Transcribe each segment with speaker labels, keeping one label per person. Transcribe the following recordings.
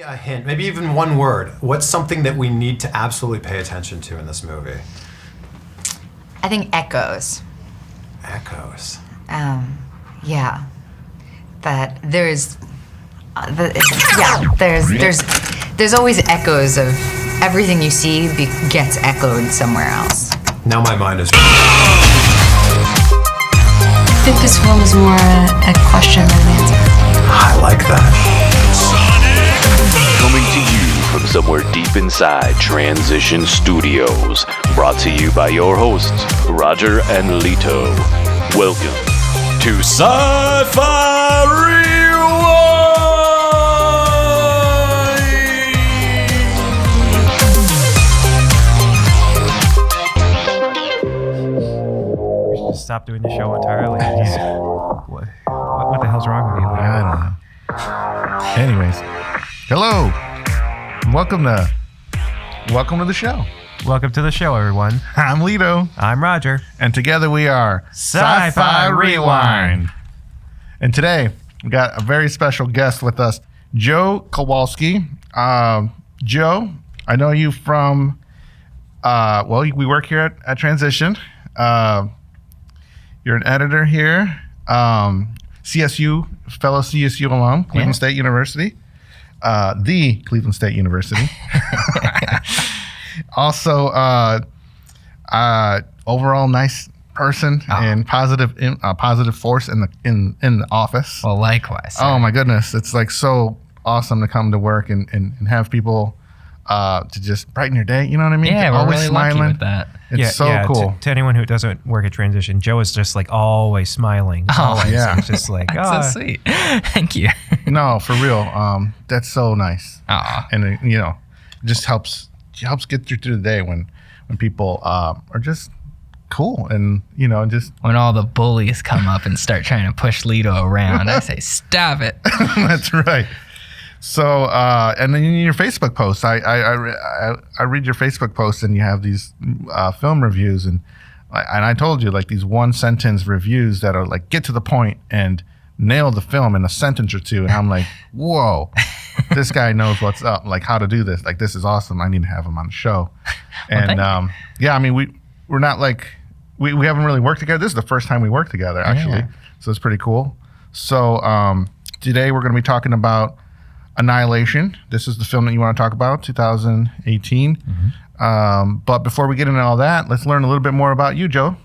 Speaker 1: A hint, maybe even one word. What's something that we need to absolutely pay attention to in this movie?
Speaker 2: I think echoes.
Speaker 1: Echoes.
Speaker 2: Yeah. That there's always echoes of everything you see gets echoed somewhere else.
Speaker 1: Now my mind is.
Speaker 3: I think this film is more a question than an answer.
Speaker 1: I like that.
Speaker 4: Coming to you from somewhere deep inside Transition Studios. Brought to you by your hosts, Roger and Lito. Welcome to Sci-Fi Rewind!
Speaker 5: We should just stop doing the show entirely. What the hell's wrong with you?
Speaker 6: I don't know. Anyways, hello. Welcome to the show.
Speaker 5: Welcome to the show, everyone.
Speaker 6: I'm Lito.
Speaker 5: I'm Roger.
Speaker 6: And together we are
Speaker 5: Sci-Fi Rewind.
Speaker 6: And today we got a very special guest with us, Joe Kowalski. Joe, I know you from, we work here at Transition. You're an editor here. CSU, fellow CSU alum, Cleveland State University. The Cleveland State University. Also, overall nice person and positive force in the office.
Speaker 7: Well, likewise.
Speaker 6: Oh my goodness, it's like so awesome to come to work and have people to just brighten your day. You know what I mean?
Speaker 7: Yeah,
Speaker 6: always
Speaker 7: we're really
Speaker 6: smiling.
Speaker 7: lucky with that.
Speaker 6: It's so cool.
Speaker 5: To anyone who doesn't work at Transition, Joe is just like always smiling. Always.
Speaker 6: Yeah.
Speaker 5: It's just like,
Speaker 7: That's so sweet. Thank you.
Speaker 6: No, for real. That's so nice.
Speaker 7: Aw.
Speaker 6: And it just helps get through the day when people are just cool and just
Speaker 7: When all the bullies come up and start trying to push Lito around, I say, stop it.
Speaker 6: That's right. So and then in your Facebook posts, I read your Facebook posts and you have these film reviews and I told you like these one sentence reviews that are like get to the point and nail the film in a sentence or two, and I'm like, whoa, this guy knows what's up, like how to do this. Like this is awesome. I need to have him on the show. And I mean we're not like we haven't really worked together. This is the first time we worked together actually, so it's pretty cool. So today we're going to be talking about Annihilation. This is the film that you want to talk about, 2018. But before we get into all that, let's learn a little bit more about you, Joe.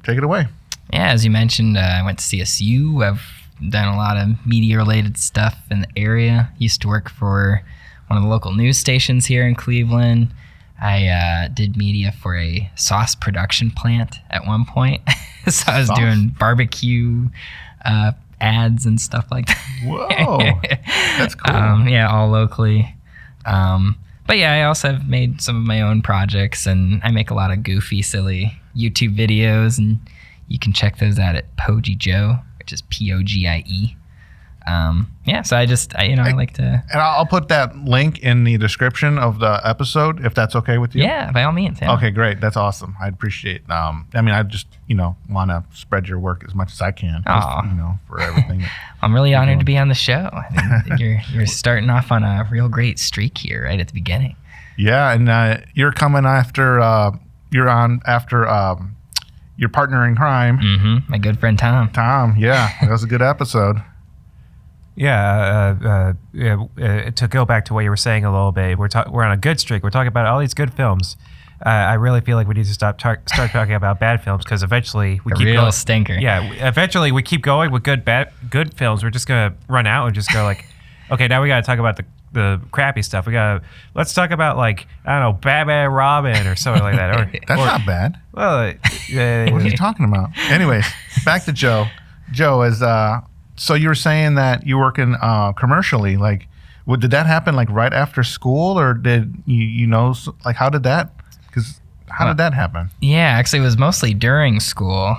Speaker 6: Take it away.
Speaker 7: Yeah, as you mentioned, I went to CSU. I've done a lot of media-related stuff in the area. Used to work for one of the local news stations here in Cleveland. I did media for a sauce production plant at one point. So I was doing barbecue ads and stuff like that.
Speaker 6: Whoa, that's cool.
Speaker 7: All locally. But yeah, I also have made some of my own projects, and I make a lot of goofy, silly YouTube videos, and you can check those out at Pogie Joe, which is Pogie. So I like to.
Speaker 6: And I'll put that link in the description of the episode if that's okay with you.
Speaker 7: Yeah, by all means. Yeah.
Speaker 6: Okay, great. That's awesome. I'd appreciate. I just want to spread your work as much as I can. For everything.
Speaker 7: I'm really honored to be on the show. I think you're starting off on a real great streak here right at the beginning.
Speaker 6: Yeah, and you're coming after. You're on after. Your partner in crime.
Speaker 7: Mm-hmm. My good friend Tom.
Speaker 6: Tom, yeah, that was a good episode.
Speaker 5: To go back to what you were saying a little bit, we're on a good streak. We're talking about all these good films. I really feel like we need to start talking about bad films because eventually we keep
Speaker 7: real
Speaker 5: going.
Speaker 7: Stinker.
Speaker 5: Yeah, eventually we keep going with good films. We're just gonna run out and just go like, okay, now we got to talk about the crappy stuff. Let's talk about like I don't know, Batman Robin or something like that.
Speaker 6: That's not bad.
Speaker 5: Well,
Speaker 6: what are you talking about? Anyways, back to Joe. Joe is so you were saying that you're working commercially. Like, did that happen like right after school, or did like how did that? Because how did that happen?
Speaker 7: Yeah, actually, it was mostly during school,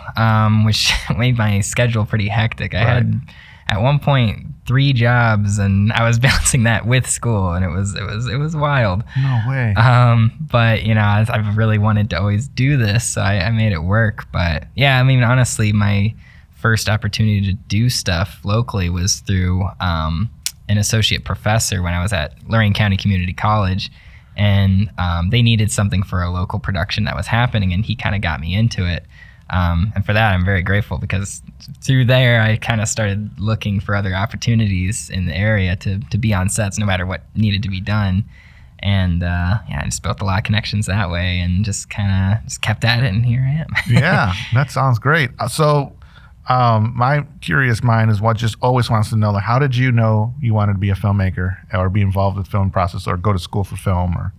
Speaker 7: which made my schedule pretty hectic. I had at one point 3 jobs, and I was balancing that with school, and it was wild.
Speaker 6: No way.
Speaker 7: But I really wanted to always do this, so I made it work. But yeah, I mean, honestly, my first opportunity to do stuff locally was through an associate professor when I was at Lorraine County Community College, and they needed something for a local production that was happening, and he kind of got me into it. And for that, I'm very grateful, because through there, I kind of started looking for other opportunities in the area to be on sets, no matter what needed to be done. And I just built a lot of connections that way, and just kind of just kept at it, and here I am.
Speaker 6: Yeah, that sounds great. So my curious mind is what just always wants to know, like, how did you know you wanted to be a filmmaker or be involved with the film process or go to school for film? Or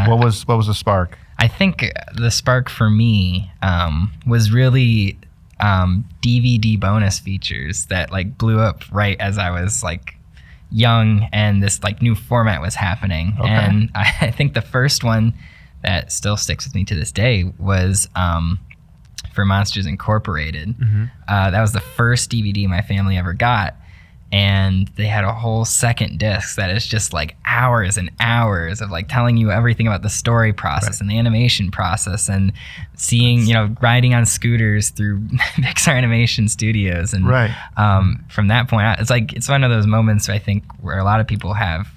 Speaker 6: what was the spark?
Speaker 7: I think the spark for me was really DVD bonus features that like blew up right as I was like young, and this like new format was happening.
Speaker 6: Okay.
Speaker 7: And I think the first one that still sticks with me to this day was for Monsters Incorporated.
Speaker 6: Mm-hmm.
Speaker 7: That was the first DVD my family ever got. And they had a whole second disc that is just like hours and hours of like telling you everything about the story process and the animation process, and seeing, riding on scooters through Pixar Animation Studios. And from that point out, it's one of those moments I think where a lot of people have,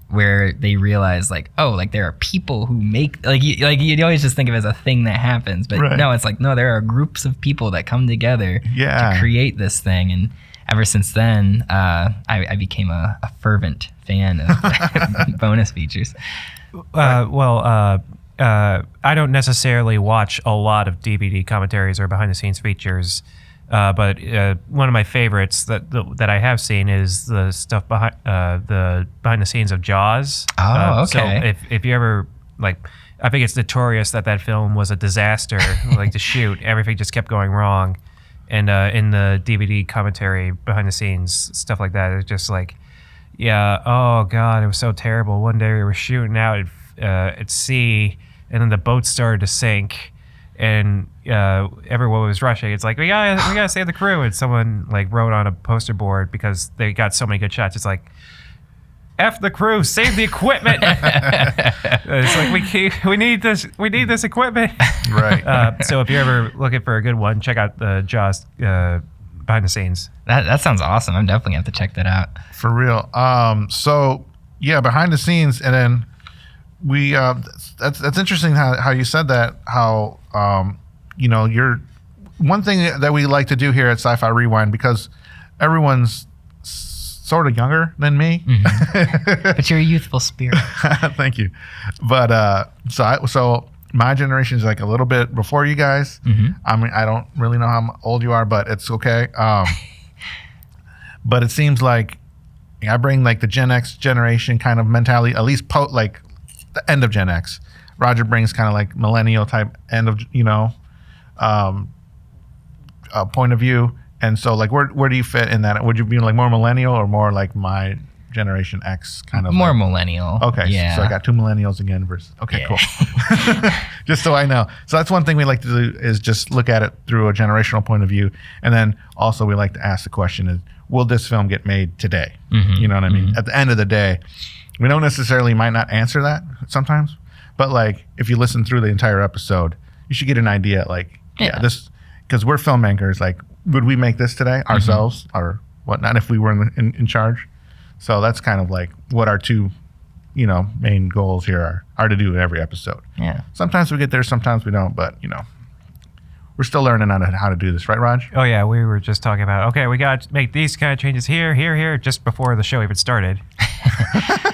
Speaker 7: where they realize like, oh, like there are people who make you always just think of it as a thing that happens, but no, it's like, no, there are groups of people that come together to create this thing. And ever since then, I became a fervent fan of bonus features.
Speaker 5: I don't necessarily watch a lot of DVD commentaries or behind-the-scenes features, but one of my favorites that I have seen is the stuff behind the scenes of Jaws.
Speaker 7: Oh, okay.
Speaker 5: So if you ever I think it's notorious that film was a disaster. To shoot, everything just kept going wrong. And in the DVD commentary, behind the scenes, stuff like that, it's just like, oh God, it was so terrible. One day we were shooting out at sea, and then the boat started to sink, and everyone was rushing. It's like, we gotta save the crew. And someone wrote on a poster board, because they got so many good shots, it's like, F the crew, save the equipment. It's like, we need this equipment.
Speaker 6: Right.
Speaker 5: So if you're ever looking for a good one, check out the Jaws behind the scenes.
Speaker 7: That sounds awesome. I'm definitely gonna have to check that out.
Speaker 6: For real. So yeah, behind the scenes, and then we that's interesting how you said that. How you're one thing that we like to do here at Sci-Fi Rewind, because everyone's sort of younger than me.
Speaker 7: Mm-hmm. But you're a youthful spirit.
Speaker 6: Thank you. But so my generation is like a little bit before you guys.
Speaker 7: Mm-hmm.
Speaker 6: I mean, I don't really know how old you are, but it's okay. But it seems like I bring the Gen X generation kind of mentality, at least the end of Gen X. Roger brings kind of millennial type end of point of view. And so, where do you fit in that? Would you be more millennial, or more like my Generation X kind of?
Speaker 7: More millennial.
Speaker 6: Okay,
Speaker 7: yeah.
Speaker 6: So I got two millennials again versus. Okay, cool. Just so I know. So that's one thing we like to do, is just look at it through a generational point of view, and then also we like to ask the question: is, will this film get made today?
Speaker 7: Mm-hmm.
Speaker 6: You know what I mean? At the end of the day, we don't necessarily might not answer that sometimes, but if you listen through the entire episode, you should get an idea. This, because we're filmmakers. Would we make this today ourselves, or whatnot, if we were in charge? So that's kind of what our two, main goals here are to do in every episode.
Speaker 7: Yeah.
Speaker 6: Sometimes we get there, sometimes we don't, but we're still learning on how to do this, right, Raj?
Speaker 5: Oh yeah, we were just talking about, okay, we got to make these kind of changes here, just before the show even started.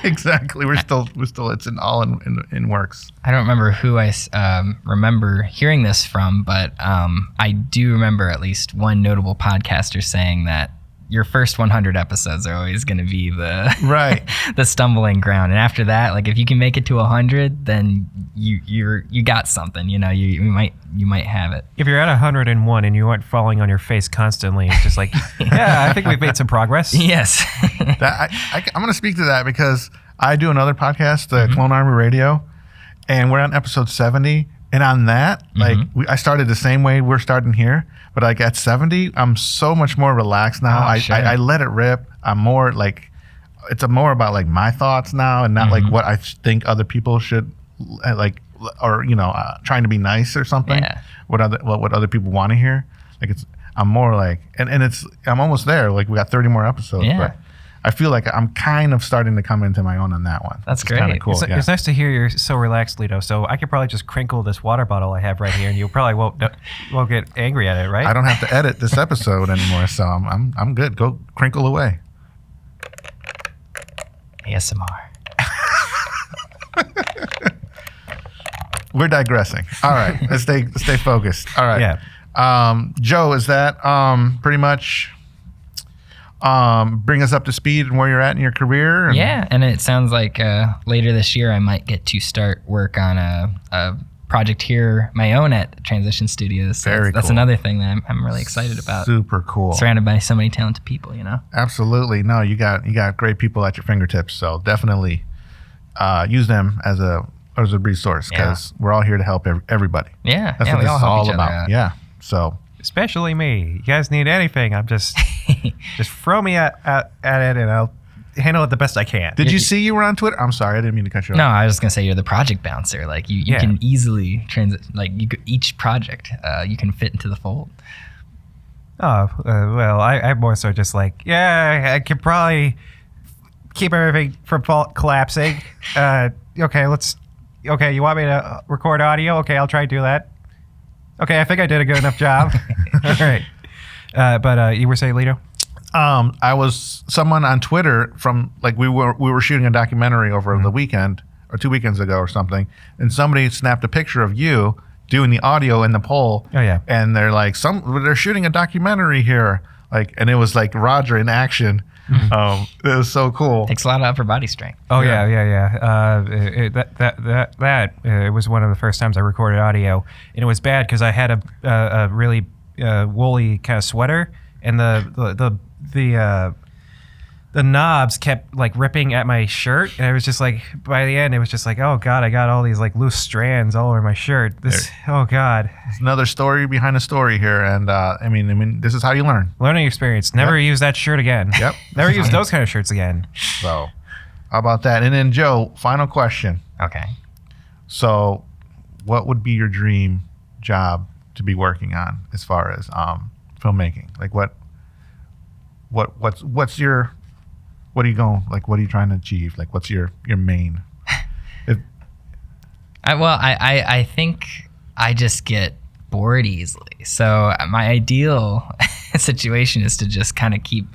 Speaker 6: Exactly. We're still it's all in works.
Speaker 7: I don't remember who I remember hearing this from, but I do remember at least one notable podcaster saying that your first 100 episodes are always going to be the stumbling ground, and after that, if you can make it to 100, then you got something. You might have it.
Speaker 5: If you're at 101 and you aren't falling on your face constantly, it's just I think we've made some progress.
Speaker 7: Yes.
Speaker 6: I'm going to speak to that, because I do another podcast, the Clone Army Radio, and we're on episode 70. And on that, I started the same way we're starting here, but at 70, I'm so much more relaxed now. I let it rip. I'm more it's more about my thoughts now, and not what I think other people should or trying to be nice or something.
Speaker 7: Yeah.
Speaker 6: What other people want to hear. I'm more and it's I'm almost there. We got 30 more episodes.
Speaker 7: Yeah.
Speaker 6: But I feel like I'm kind of starting to come into my own on that one.
Speaker 7: That's
Speaker 6: It's kinda
Speaker 7: great.
Speaker 6: cool.
Speaker 5: It's,
Speaker 6: yeah.
Speaker 5: it's nice to hear you're so relaxed, Lito. So I could probably just crinkle this water bottle I have right here, and you probably won't get angry at it, right?
Speaker 6: I don't have to edit this episode anymore, so I'm good. Go crinkle away.
Speaker 7: ASMR.
Speaker 6: We're digressing. All right, let's stay focused. All right.
Speaker 5: Yeah.
Speaker 6: Joe, is that pretty much bring us up to speed and where you're at in your career?
Speaker 7: Yeah, and it sounds like later this year I might get to start work on a project here, my own at Transition Studios. So
Speaker 6: Very
Speaker 7: that's
Speaker 6: cool.
Speaker 7: another thing that I'm really excited about.
Speaker 6: Super cool.
Speaker 7: Surrounded by so many talented people, you know.
Speaker 6: Absolutely. No, you got great people at your fingertips. So definitely use them as a resource because we're all here to help everybody.
Speaker 7: Yeah,
Speaker 6: That's
Speaker 7: yeah,
Speaker 6: what
Speaker 7: we
Speaker 6: this
Speaker 7: all
Speaker 6: is
Speaker 7: help
Speaker 6: all
Speaker 7: each other
Speaker 6: about.
Speaker 7: out.
Speaker 6: Yeah. So
Speaker 5: Especially me. You guys need anything? I'm just throw me at it, and I'll handle it the best I can.
Speaker 6: did you see you were on Twitter? I'm sorry, I didn't mean to cut you off.
Speaker 7: No, I was just gonna say you're the project bouncer. Like you
Speaker 5: Yeah.
Speaker 7: can easily each project you can fit into the fold.
Speaker 5: Oh, well, I'm more so just like, yeah, I could probably keep everything from collapsing. Okay, you want me to record audio? Okay, I'll try to do that. Okay, I think I did a good enough job. All right. But you were saying, Lito?
Speaker 6: I was someone on Twitter from like we were shooting a documentary over the weekend or 2 weekends ago or something, and somebody snapped a picture of you doing the audio in the poll.
Speaker 5: Oh, yeah.
Speaker 6: And they're like, they're shooting a documentary here, like, and it was like Roger in action. It was so cool.
Speaker 7: Takes a lot of upper body strength.
Speaker 5: Oh, yeah. It was one of the first times I recorded audio, and it was bad because I had a really woolly kind of sweater, and the knobs kept like ripping at my shirt, and it was just like by the end it was just like, oh god, I got all these like loose strands all over my shirt. Oh god.
Speaker 6: It's another story behind a story here, and I mean, this is how you learn.
Speaker 5: Learning experience. Never use that shirt again.
Speaker 6: Yep.
Speaker 5: Never use those kind of shirts again.
Speaker 6: So, how about that? And then Joe, final question.
Speaker 7: Okay.
Speaker 6: So, what would be your dream job to be working on as far as filmmaking? Like what's your what are you going like? What are you trying to achieve? Like, what's your main?
Speaker 7: I think I just get bored easily. So my ideal situation is to just kind of keep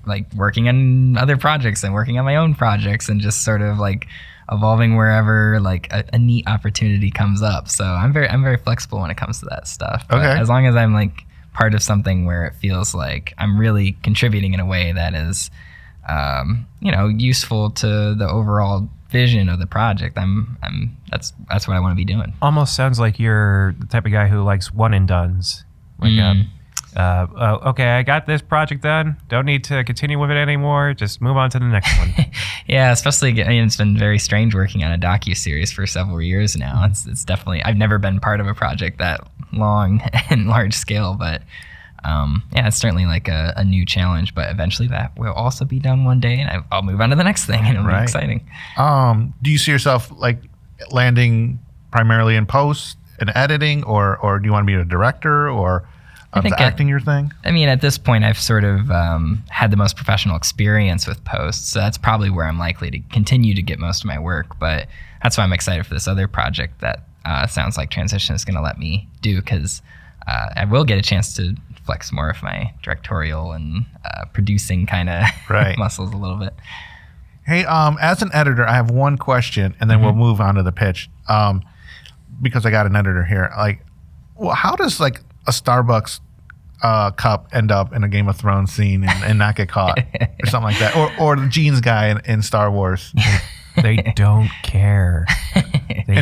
Speaker 7: like working on other projects and working on my own projects and just sort of like evolving wherever like a neat opportunity comes up. So I'm very flexible when it comes to that stuff. But
Speaker 6: Okay.
Speaker 7: as long as I'm like part of something where it feels like I'm really contributing in a way that is useful to the overall vision of the project, that's what I want to be doing.
Speaker 5: Almost sounds like you're the type of guy who likes one and dones. Like, okay, I got this project done. Don't need to continue with it anymore. Just move on to the next one.
Speaker 7: Yeah, especially it's been very strange working on a docu-series for several years now. It's definitely, I've never been part of a project that long and large scale, but it's certainly like a new challenge, but eventually that will also be done one day, and I'll move on to the next thing, and it'll be exciting.
Speaker 6: Do you see yourself like landing primarily in post and editing, or do you want to be a director, or is acting your thing?
Speaker 7: I mean, at this point, I've sort of had the most professional experience with post, so that's probably where I'm likely to continue to get most of my work, but that's why I'm excited for this other project that sounds like Transition is going to let me do, because I will get a chance to flex more of my directorial and producing kind of muscles a little bit.
Speaker 6: Hey, as an editor, I have one question, and then we'll move on to the pitch, because I got an editor here. Like, well, how does like a Starbucks cup end up in a Game of Thrones scene and not get caught or something like that, or the jeans guy in Star Wars?
Speaker 5: They don't care. They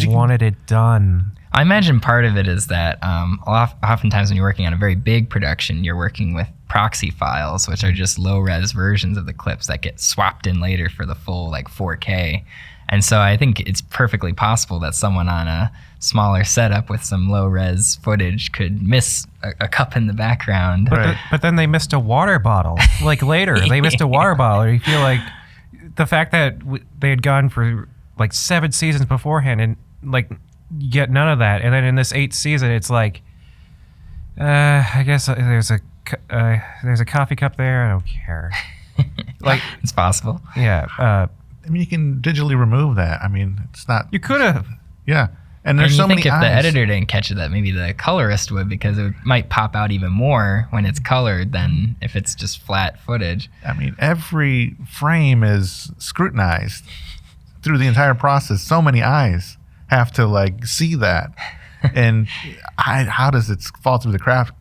Speaker 5: wanted it done.
Speaker 7: I imagine part of it is that oftentimes when you're working on a very big production, you're working with proxy files, which are just low-res versions of the clips that get swapped in later for the full like 4K. And so I think it's perfectly possible that someone on a smaller setup with some low-res footage could miss a cup in the background.
Speaker 5: But then they missed a water bottle. Like later, they missed a water bottle. You feel like the fact that they had gone for like 7 seasons beforehand and like you get none of that, and then in this 8th season, it's like, I guess there's a coffee cup there. I don't care. Like,
Speaker 7: It's possible.
Speaker 5: yeah,
Speaker 6: I mean, you can digitally remove that. I mean, it's not.
Speaker 5: you could have.
Speaker 6: Yeah, and there's
Speaker 7: And you
Speaker 6: so
Speaker 7: think
Speaker 6: many
Speaker 7: if
Speaker 6: eyes.
Speaker 7: the editor didn't catch it, that maybe the colorist would, because it might pop out even more when it's colored than if it's just flat footage.
Speaker 6: I mean, every frame is scrutinized through the entire process. So many eyes have to like see that, and how does it fall through the craps?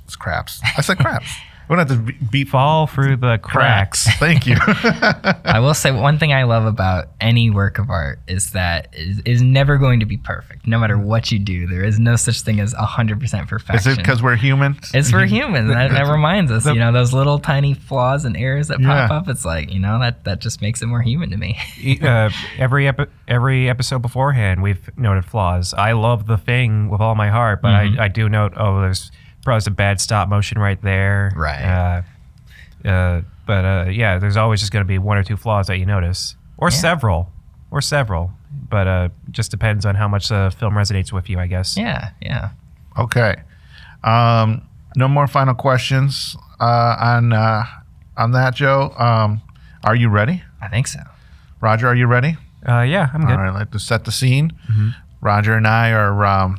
Speaker 6: It's craps. I said craps. We don't have to beat
Speaker 5: Fall through the cracks.
Speaker 6: Thank you.
Speaker 7: I will say one thing I love about any work of art is that it is never going to be perfect. No matter what you do, there is no such thing as 100% perfection.
Speaker 6: Is it because we're human?
Speaker 7: It's for humans. That reminds us, those little tiny flaws and errors that pop up. It's like, that just makes it more human to me.
Speaker 5: Every episode beforehand, we've noted flaws. I love The Thing with all my heart, but I do note, there's probably some bad stop motion right there.
Speaker 7: Right.
Speaker 5: But there's always just going to be one or two flaws that you notice, or several. But just depends on how much the film resonates with you, I guess.
Speaker 7: Yeah.
Speaker 6: Okay. No more final questions on that, Joe. Are you ready?
Speaker 7: I think so.
Speaker 6: Roger, are you ready?
Speaker 5: Yeah, I'm good.
Speaker 6: All right, I'd like to set the scene. Roger and I are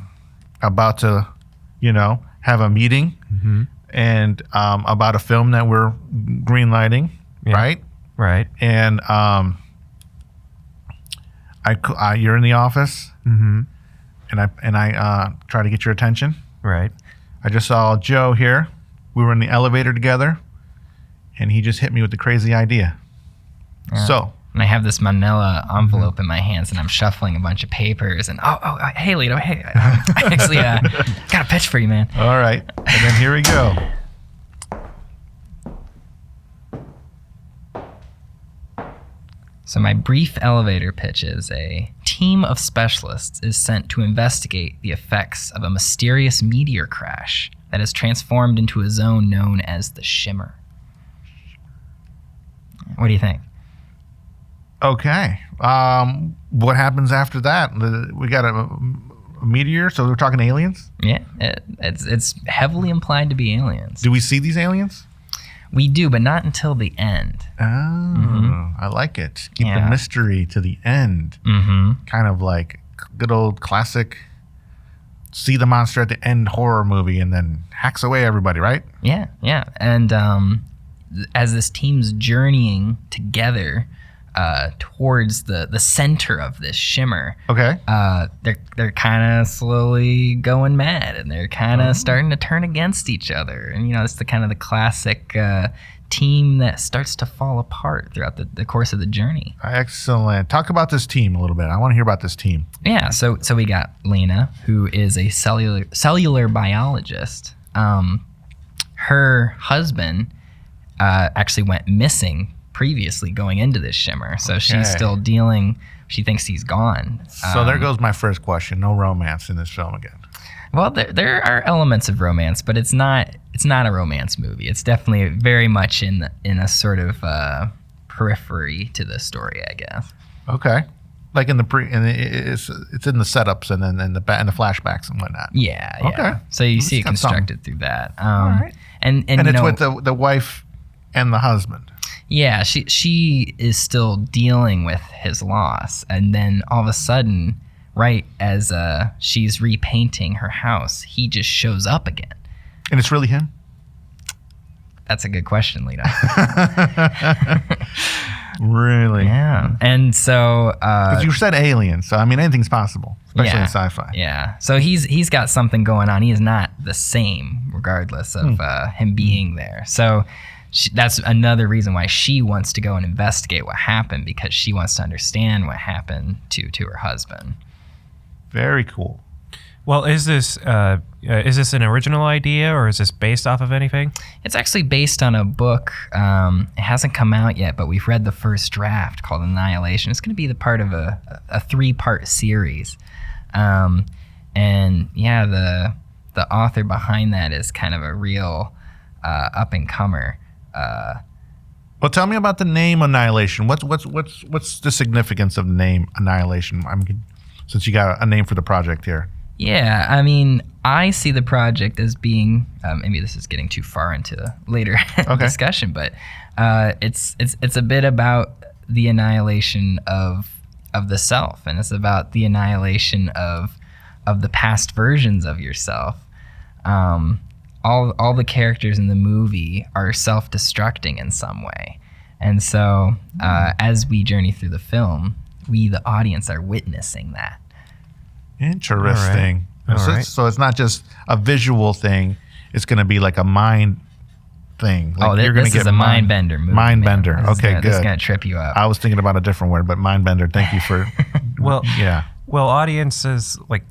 Speaker 6: about to, have a meeting and about a film that we're greenlighting, right?
Speaker 5: Right.
Speaker 6: And you're in the office, and I try to get your attention.
Speaker 5: Right.
Speaker 6: I just saw Joe here. We were in the elevator together, and he just hit me with the crazy idea. So.
Speaker 7: And I have this manila envelope in my hands, and I'm shuffling a bunch of papers. And hey, Lito, hey, I actually got a pitch for you, man.
Speaker 6: All right, and then here we go.
Speaker 7: So my brief elevator pitch is: a team of specialists is sent to investigate the effects of a mysterious meteor crash that has transformed into a zone known as the Shimmer. What do you think?
Speaker 6: Okay. What happens after that? We got a meteor, so we're talking aliens?
Speaker 7: Yeah, it's heavily implied to be aliens.
Speaker 6: Do we see these aliens?
Speaker 7: We do, but not until the end.
Speaker 6: Oh, I like it. Keep the mystery to the end. Kind of like good old classic see the monster at the end horror movie and then hacks away everybody, right?
Speaker 7: Yeah. And as this team's journeying together towards the center of this shimmer,
Speaker 6: okay,
Speaker 7: they're kind of slowly going mad, and they're kind of starting to turn against each other. And it's the kind of the classic team that starts to fall apart throughout the course of the journey.
Speaker 6: Excellent. Talk about this team a little bit. I want to hear about this team.
Speaker 7: Yeah, so we got Lena, who is a cellular biologist. Her husband actually went missing previously going into this shimmer, so she's still dealing. She thinks he's gone.
Speaker 6: So there goes my first question. No romance in this film again.
Speaker 7: Well, there are elements of romance, but it's not a romance movie. It's definitely very much in a sort of periphery to the story, I guess.
Speaker 6: Okay, like in the it's in the setups and then in the flashbacks and whatnot.
Speaker 7: Yeah.
Speaker 6: Okay.
Speaker 7: So you
Speaker 6: It's
Speaker 7: see it
Speaker 6: got
Speaker 7: constructed through that.
Speaker 6: All right.
Speaker 7: And
Speaker 6: it's with the wife and the husband.
Speaker 7: Yeah, she is still dealing with his loss, and then all of a sudden, right as she's repainting her house, he just shows up again.
Speaker 6: And it's really him?
Speaker 7: That's a good question, Lito.
Speaker 6: Really?
Speaker 7: Yeah. And so...
Speaker 6: Because you said alien, so I mean anything's possible, especially in sci-fi.
Speaker 7: Yeah. So he's got something going on. He is not the same, regardless of him being there. So... that's another reason why she wants to go and investigate what happened, because she wants to understand what happened to her husband.
Speaker 6: Very cool.
Speaker 5: Well, is this an original idea, or is this based off of anything?
Speaker 7: It's actually based on a book. It hasn't come out yet, but we've read the first draft called Annihilation. It's going to be the part of a 3-part series. And yeah, the author behind that is kind of a real up-and-comer.
Speaker 6: Well, tell me about the name Annihilation. What's the significance of the name Annihilation? Since you got a name for the project here.
Speaker 7: Yeah, I mean, I see the project as being maybe this is getting too far into the later discussion, but it's a bit about the annihilation of the self, and it's about the annihilation of the past versions of yourself. All the characters in the movie are self-destructing in some way, and so as we journey through the film, we the audience are witnessing that.
Speaker 6: Interesting.
Speaker 5: All right.
Speaker 6: So it's not just a visual thing. It's going to be like a mind thing. Like
Speaker 7: This
Speaker 6: gonna
Speaker 7: is a mind bender movie.
Speaker 6: Mind
Speaker 7: man.
Speaker 6: bender.
Speaker 7: This is
Speaker 6: Okay,
Speaker 7: gonna, This is
Speaker 6: good.
Speaker 7: going to trip you up.
Speaker 6: I was thinking about a different word, but mind bender. Thank you for.
Speaker 5: Well,
Speaker 6: yeah.
Speaker 5: will audiences like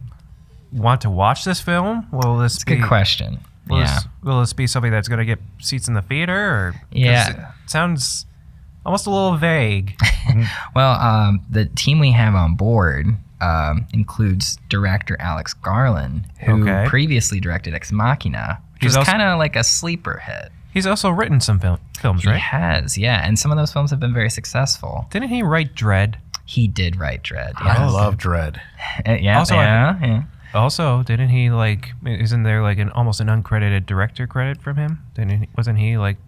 Speaker 5: want to watch this film? Will this
Speaker 7: It's a good question.
Speaker 5: Will,
Speaker 7: Yeah.
Speaker 5: will this be something that's going to get seats in the theater? Or 'cause
Speaker 7: Yeah.
Speaker 5: it sounds almost a little vague.
Speaker 7: Well, the team we have on board includes director Alex Garland, who
Speaker 5: Okay.
Speaker 7: previously directed Ex Machina, which
Speaker 5: He's
Speaker 7: was
Speaker 5: also-
Speaker 7: kind of like a sleeper hit.
Speaker 5: He's also written some films,
Speaker 7: He
Speaker 5: right?
Speaker 7: has, yeah, and some of those films have been very successful.
Speaker 5: Didn't he write Dread?
Speaker 7: He did write Dread.
Speaker 6: I
Speaker 7: Yes.
Speaker 6: love Dread.
Speaker 7: Yeah,
Speaker 5: Also,
Speaker 7: yeah.
Speaker 5: Also, didn't he isn't there like almost an uncredited director credit from him? Wasn't he like,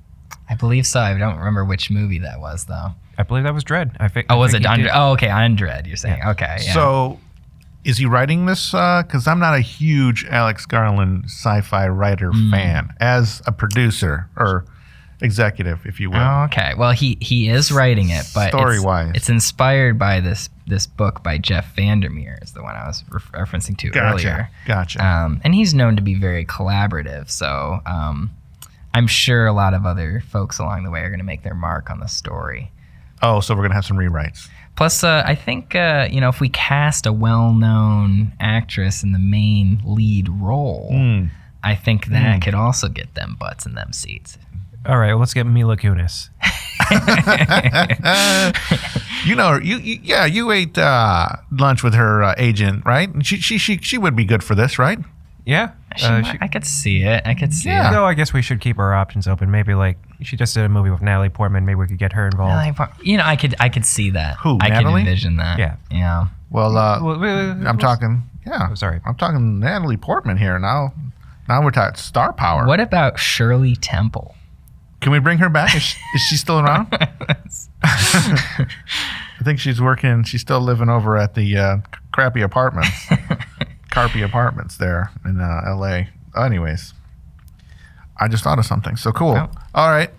Speaker 7: I believe so. I don't remember which movie that was though.
Speaker 5: I believe that was Dread.
Speaker 7: Oh, was it
Speaker 5: on
Speaker 7: on? Oh, okay, on Dread. You're saying okay. Yeah.
Speaker 6: So, is he writing this? Because I'm not a huge Alex Garland sci-fi writer fan. As a producer or executive, if you will.
Speaker 7: Oh, okay. Well, he is writing it, but
Speaker 6: Story-wise.
Speaker 7: it's inspired by this book by Jeff Vandermeer, is the one I was referencing to earlier.
Speaker 6: Gotcha.
Speaker 7: And he's known to be very collaborative, so I'm sure a lot of other folks along the way are going to make their mark on the story.
Speaker 6: Oh, so we're gonna have some rewrites.
Speaker 7: Plus, I think if we cast a well-known actress in the main lead role, I think that could also get them butts in them seats.
Speaker 5: All right, well, let's get Mila Kunis.
Speaker 6: You know, you ate lunch with her agent, right? She would be good for this, right?
Speaker 5: Yeah.
Speaker 7: I could see it.
Speaker 6: Yeah.
Speaker 5: Though I guess we should keep our options open. Maybe like she just did a movie with Natalie Portman. Maybe we could get her involved.
Speaker 7: I could see that.
Speaker 6: Who,
Speaker 7: I could
Speaker 6: Natalie?
Speaker 7: envision that.
Speaker 5: Yeah.
Speaker 7: Yeah.
Speaker 6: Well,
Speaker 5: Well,
Speaker 6: I'm talking. Yeah.
Speaker 5: Oh, sorry.
Speaker 6: I'm talking Natalie Portman here now. Now we're talking star power.
Speaker 7: What about Shirley Temple?
Speaker 6: Can we bring her back? Is she still around? I think she's working. She's still living over at the crappy apartments, Carpy Apartments there in L.A. Anyways, I just thought of something. So cool.
Speaker 7: Oh.
Speaker 6: All right.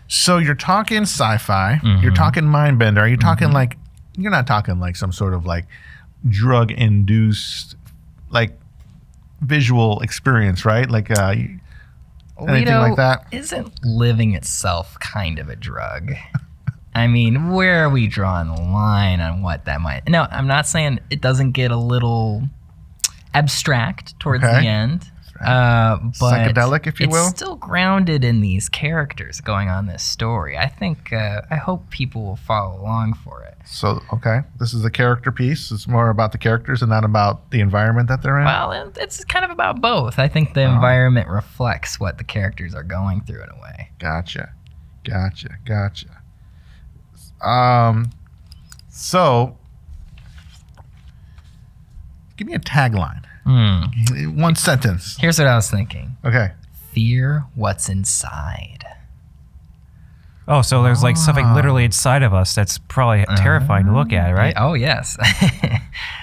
Speaker 6: So you're talking sci-fi. You're talking mindbender. Are you talking like? You're not talking like some sort of like drug-induced like visual experience, right? Like anything like that.
Speaker 7: Isn't living itself kind of a drug? I mean, where are we drawing the line on what that might? No, I'm not saying it doesn't get a little abstract towards
Speaker 6: Okay.
Speaker 7: the end, but
Speaker 6: Psychedelic, if you will?
Speaker 7: It's still grounded in these characters going on this story. I think, I hope people will follow along for it.
Speaker 6: So, okay, this is a character piece. It's more about the characters and not about the environment that they're in.
Speaker 7: Well, it's kind of about both. I think the environment reflects what the characters are going through in a way.
Speaker 6: Gotcha. So, give me a tagline. One sentence.
Speaker 7: Here's what I was thinking.
Speaker 6: Okay.
Speaker 7: Fear what's inside.
Speaker 5: Oh, so there's like something literally inside of us that's probably terrifying to look at, right?
Speaker 7: Oh, yes.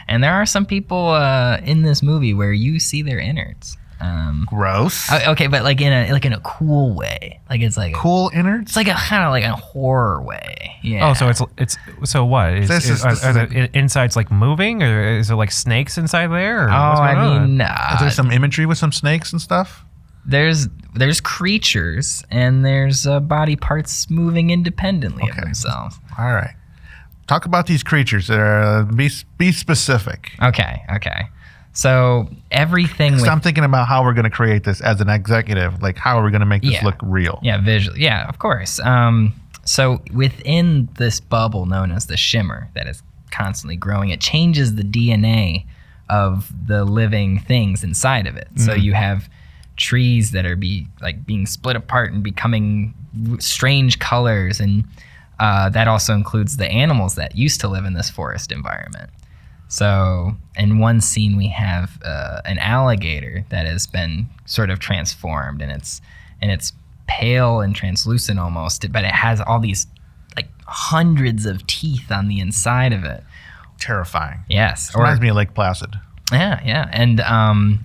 Speaker 7: And there are some people in this movie where you see their innards.
Speaker 6: Gross.
Speaker 7: Okay, but like in a cool way. Like it's like
Speaker 6: Cool innards?
Speaker 7: it's like a kind of like a horror way. Yeah.
Speaker 5: Oh, so it's so what?
Speaker 6: This
Speaker 5: Are
Speaker 6: is
Speaker 5: the insides like moving, or is it like snakes inside there? Or
Speaker 7: Oh,
Speaker 5: what's going
Speaker 7: I
Speaker 5: on?
Speaker 7: mean,
Speaker 6: Is there some imagery with some snakes and stuff?
Speaker 7: there's creatures and there's body parts moving independently of themselves.
Speaker 6: All right. Talk about these creatures. Be specific.
Speaker 7: Okay. So everything
Speaker 6: So
Speaker 7: with
Speaker 6: I'm thinking about how we're going to create this as an executive. Like, how are we going to make this
Speaker 7: Yeah.
Speaker 6: look real?
Speaker 7: Yeah, visually. Yeah, of course. So within this bubble known as the shimmer that is constantly growing, it changes the DNA of the living things inside of it. So you have trees that are being split apart and becoming strange colors, and that also includes the animals that used to live in this forest environment. So in one scene we have an alligator that has been sort of transformed, and it's pale and translucent almost, but it has all these like hundreds of teeth on the inside of it.
Speaker 6: Terrifying.
Speaker 7: Yes.
Speaker 6: Reminds me of Lake Placid.
Speaker 7: Yeah. And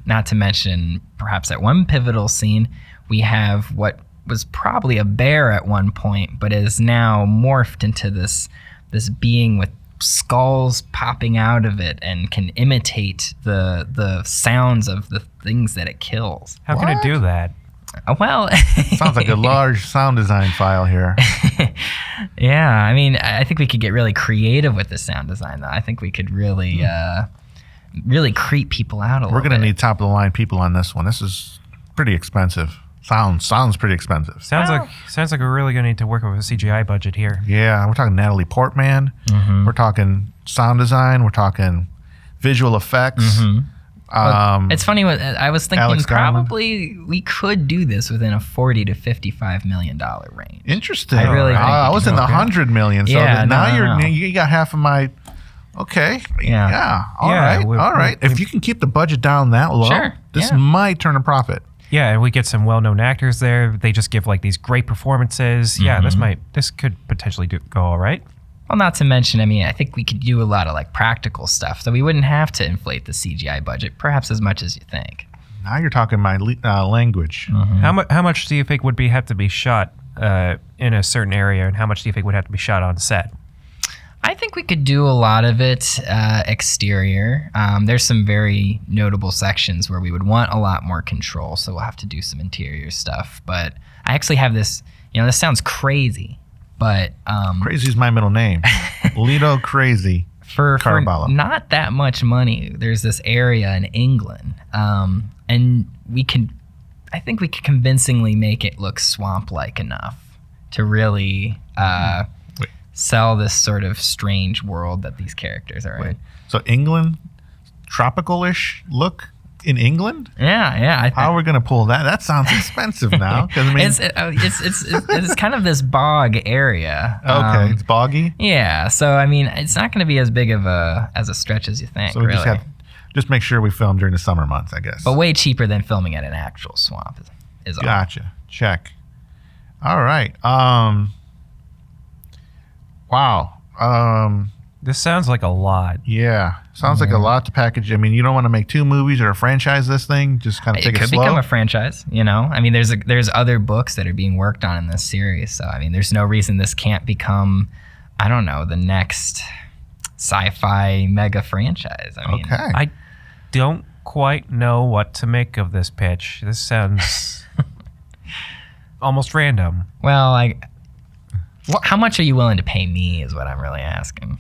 Speaker 7: not to mention, perhaps at one pivotal scene, we have what was probably a bear at one point, but is now morphed into this being with skulls popping out of it and can imitate the sounds of the things that it kills.
Speaker 5: How can it do that?
Speaker 7: Well,
Speaker 6: Sounds like a large sound design file here.
Speaker 7: yeah. I mean, I think we could get really creative with the sound design, though. I think we could really, really creep people out a little bit.
Speaker 6: We're going to need top of the line people on this one. This is pretty expensive. Sounds pretty expensive.
Speaker 5: Sounds like we're really gonna need to work with a CGI budget here.
Speaker 6: Yeah, we're talking Natalie Portman.
Speaker 7: Mm-hmm.
Speaker 6: We're talking sound design. We're talking visual effects.
Speaker 7: Mm-hmm. It's funny. I was thinking
Speaker 6: Alex Garland.
Speaker 7: probably we could do this within a $40 to $55 million range.
Speaker 6: Interesting.
Speaker 7: I really think
Speaker 6: I
Speaker 7: we
Speaker 6: was
Speaker 7: can
Speaker 6: in the
Speaker 7: work it.
Speaker 6: 100 million. So
Speaker 7: Yeah,
Speaker 6: now
Speaker 7: no.
Speaker 6: you got half of my. Okay.
Speaker 7: Yeah.
Speaker 6: All
Speaker 5: Yeah,
Speaker 6: right. All right. If you can keep the budget down that low,
Speaker 7: Sure,
Speaker 6: this
Speaker 7: yeah.
Speaker 6: might turn a profit.
Speaker 5: Yeah, and we get some well-known actors there. They just give like these great performances. Yeah, this could potentially go all right.
Speaker 7: Well, not to mention, I mean, I think we could do a lot of like practical stuff, so we wouldn't have to inflate the CGI budget, perhaps as much as you think.
Speaker 6: Now you're talking my language.
Speaker 5: How much do you think would have to be shot in a certain area, and how much do you think would have to be shot on set?
Speaker 7: I think we could do a lot of it exterior. There's some very notable sections where we would want a lot more control, so we'll have to do some interior stuff. But I actually have this, this sounds crazy, but
Speaker 6: Crazy is my middle name. Lito Crazy.
Speaker 7: for
Speaker 6: Caraballo.
Speaker 7: not that much money, there's this area in England, and I think we could convincingly make it look swamp-like enough to really sell this sort of strange world that these characters are in.
Speaker 6: So England, tropical-ish look in England?
Speaker 7: Yeah.
Speaker 6: How are we going to pull that? That sounds expensive now. 'Cause, I mean,
Speaker 7: It's kind of this bog area.
Speaker 6: okay, it's boggy.
Speaker 7: Yeah, so I mean, it's not going to be as big of a stretch as you think.
Speaker 6: So we
Speaker 7: really.
Speaker 6: just make sure we film during the summer months, I guess.
Speaker 7: But way cheaper than filming at an actual swamp is all.
Speaker 6: Gotcha. Check. All right. Wow.
Speaker 5: This sounds like a lot.
Speaker 6: Yeah. Sounds like a lot to package. I mean, you don't want to make 2 movies or a franchise this thing. Just kind of take
Speaker 7: It
Speaker 6: it
Speaker 7: could
Speaker 6: slow.
Speaker 7: become a franchise, I mean, there's other books that are being worked on in this series, so I mean, there's no reason this can't become, I don't know, the next sci-fi mega franchise. I mean,
Speaker 6: Okay.
Speaker 5: I don't quite know what to make of this pitch. This sounds almost random.
Speaker 7: well, how much are you willing to pay me is what I'm really asking.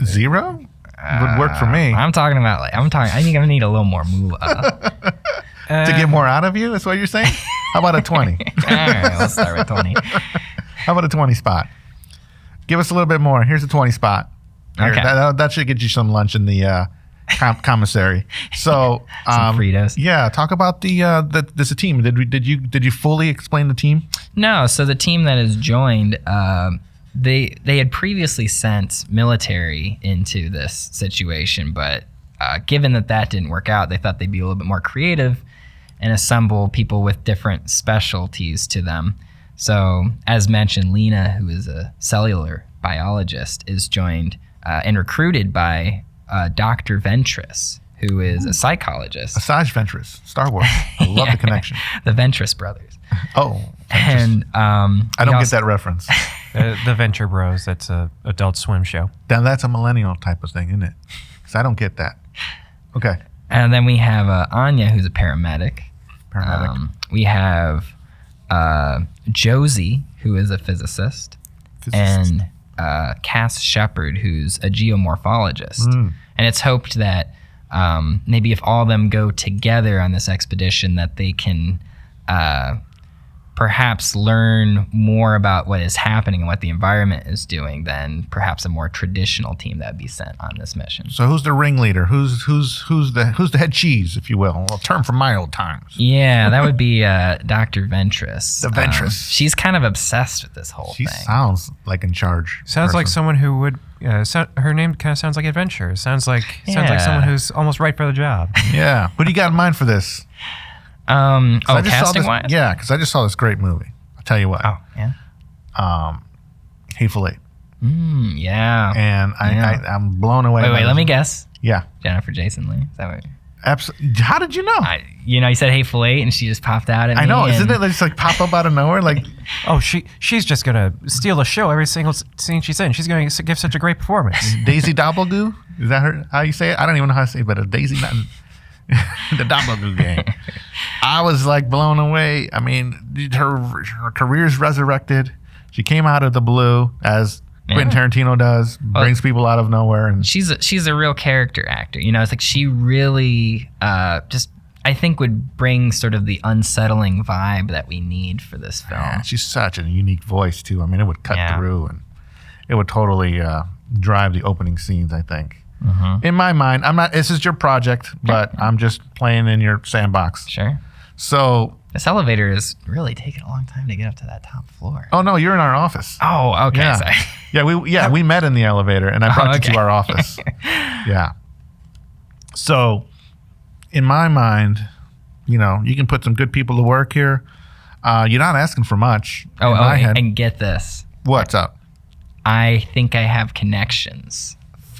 Speaker 6: 0 would work for me.
Speaker 7: I think I'm gonna need a little more moolah.
Speaker 6: To get more out of you, that's what you're saying? How about a 20?
Speaker 7: All right, let's start with 20.
Speaker 6: How about a 20 spot? Give us a little bit more. Here's a 20 spot. Here,
Speaker 7: Okay.
Speaker 6: that should get you some lunch in the commissary. So
Speaker 7: Some Fritos.
Speaker 6: Yeah, talk about there's a team. Did you fully explain the team?
Speaker 7: No, so the team that has joined, they had previously sent military into this situation, but given that didn't work out, they thought they'd be a little bit more creative and assemble people with different specialties to them. So, as mentioned, Lena, who is a cellular biologist, is joined and recruited by Dr. Ventris, who is a psychologist.
Speaker 6: Asajj Ventress, Star Wars. I love the connection.
Speaker 7: The Ventris brothers.
Speaker 6: Oh,
Speaker 7: And
Speaker 6: I don't get that reference.
Speaker 5: The Venture Bros. That's a Adult Swim show.
Speaker 6: Now that's a millennial type of thing, isn't it? Because I don't get that. Okay.
Speaker 7: And then we have Anya, who's a paramedic. We have Josie, who is a physicist. And Cass Shepard, who's a geomorphologist. And it's hoped that maybe if all of them go together on this expedition, that they can perhaps learn more about what is happening and what the environment is doing than perhaps a more traditional team that would be sent on this mission.
Speaker 6: So who's the ringleader? Who's the head cheese, if you will? A term from my old times.
Speaker 7: Yeah, that would be Dr. Ventress.
Speaker 6: The Ventress.
Speaker 7: She's kind of obsessed with this whole
Speaker 6: She
Speaker 7: thing.
Speaker 6: sounds like in charge.
Speaker 5: Sounds like
Speaker 6: person.
Speaker 5: someone who would. Her name kind of sounds like adventure. Sounds like someone who's almost right for the job.
Speaker 6: Yeah. What do you got in mind for this?
Speaker 7: Casting wise?
Speaker 6: Yeah, because I just saw this great movie. I'll tell you what.
Speaker 7: Oh, yeah.
Speaker 6: Hateful Eight.
Speaker 7: Yeah.
Speaker 6: And I'm blown away.
Speaker 7: Wait, let me guess.
Speaker 6: Yeah.
Speaker 7: Jennifer Jason Leigh. Is that what?
Speaker 6: Absolutely. How did you know?
Speaker 7: You said Hateful Eight, and she just popped out at me.
Speaker 6: I know. Isn't
Speaker 7: and-
Speaker 6: it just like pop up out of nowhere? Like,
Speaker 5: Oh, she's just gonna steal the show every single scene she's in. She's gonna give such a great performance.
Speaker 6: Daisy Doppelgoo? Is that her? How you say it? I don't even know how to say it, but a Daisy, the Doppelgoo gang. I was like blown away. I mean, her career's resurrected. She came out of the blue as Quentin Tarantino does, brings people out of nowhere, and
Speaker 7: she's a real character actor. It's like she really just I think would bring sort of the unsettling vibe that we need for this film.
Speaker 6: she's such a unique voice too. I mean, it would cut through, and it would totally drive the opening scenes, I think. In my mind, I'm not. This is your project, but I'm just playing in your sandbox.
Speaker 7: Sure.
Speaker 6: So,
Speaker 7: This elevator is really taking a long time to get up to that top floor.
Speaker 6: oh no, you're in our office.
Speaker 7: Oh, okay.
Speaker 6: Yeah.
Speaker 7: Sorry.
Speaker 6: We met in the elevator, and I brought you
Speaker 7: okay.
Speaker 6: to our office. Yeah. So, in my mind, you can put some good people to work here. You're not asking for much. in my head.
Speaker 7: And get this.
Speaker 6: What's up?
Speaker 7: I think I have connections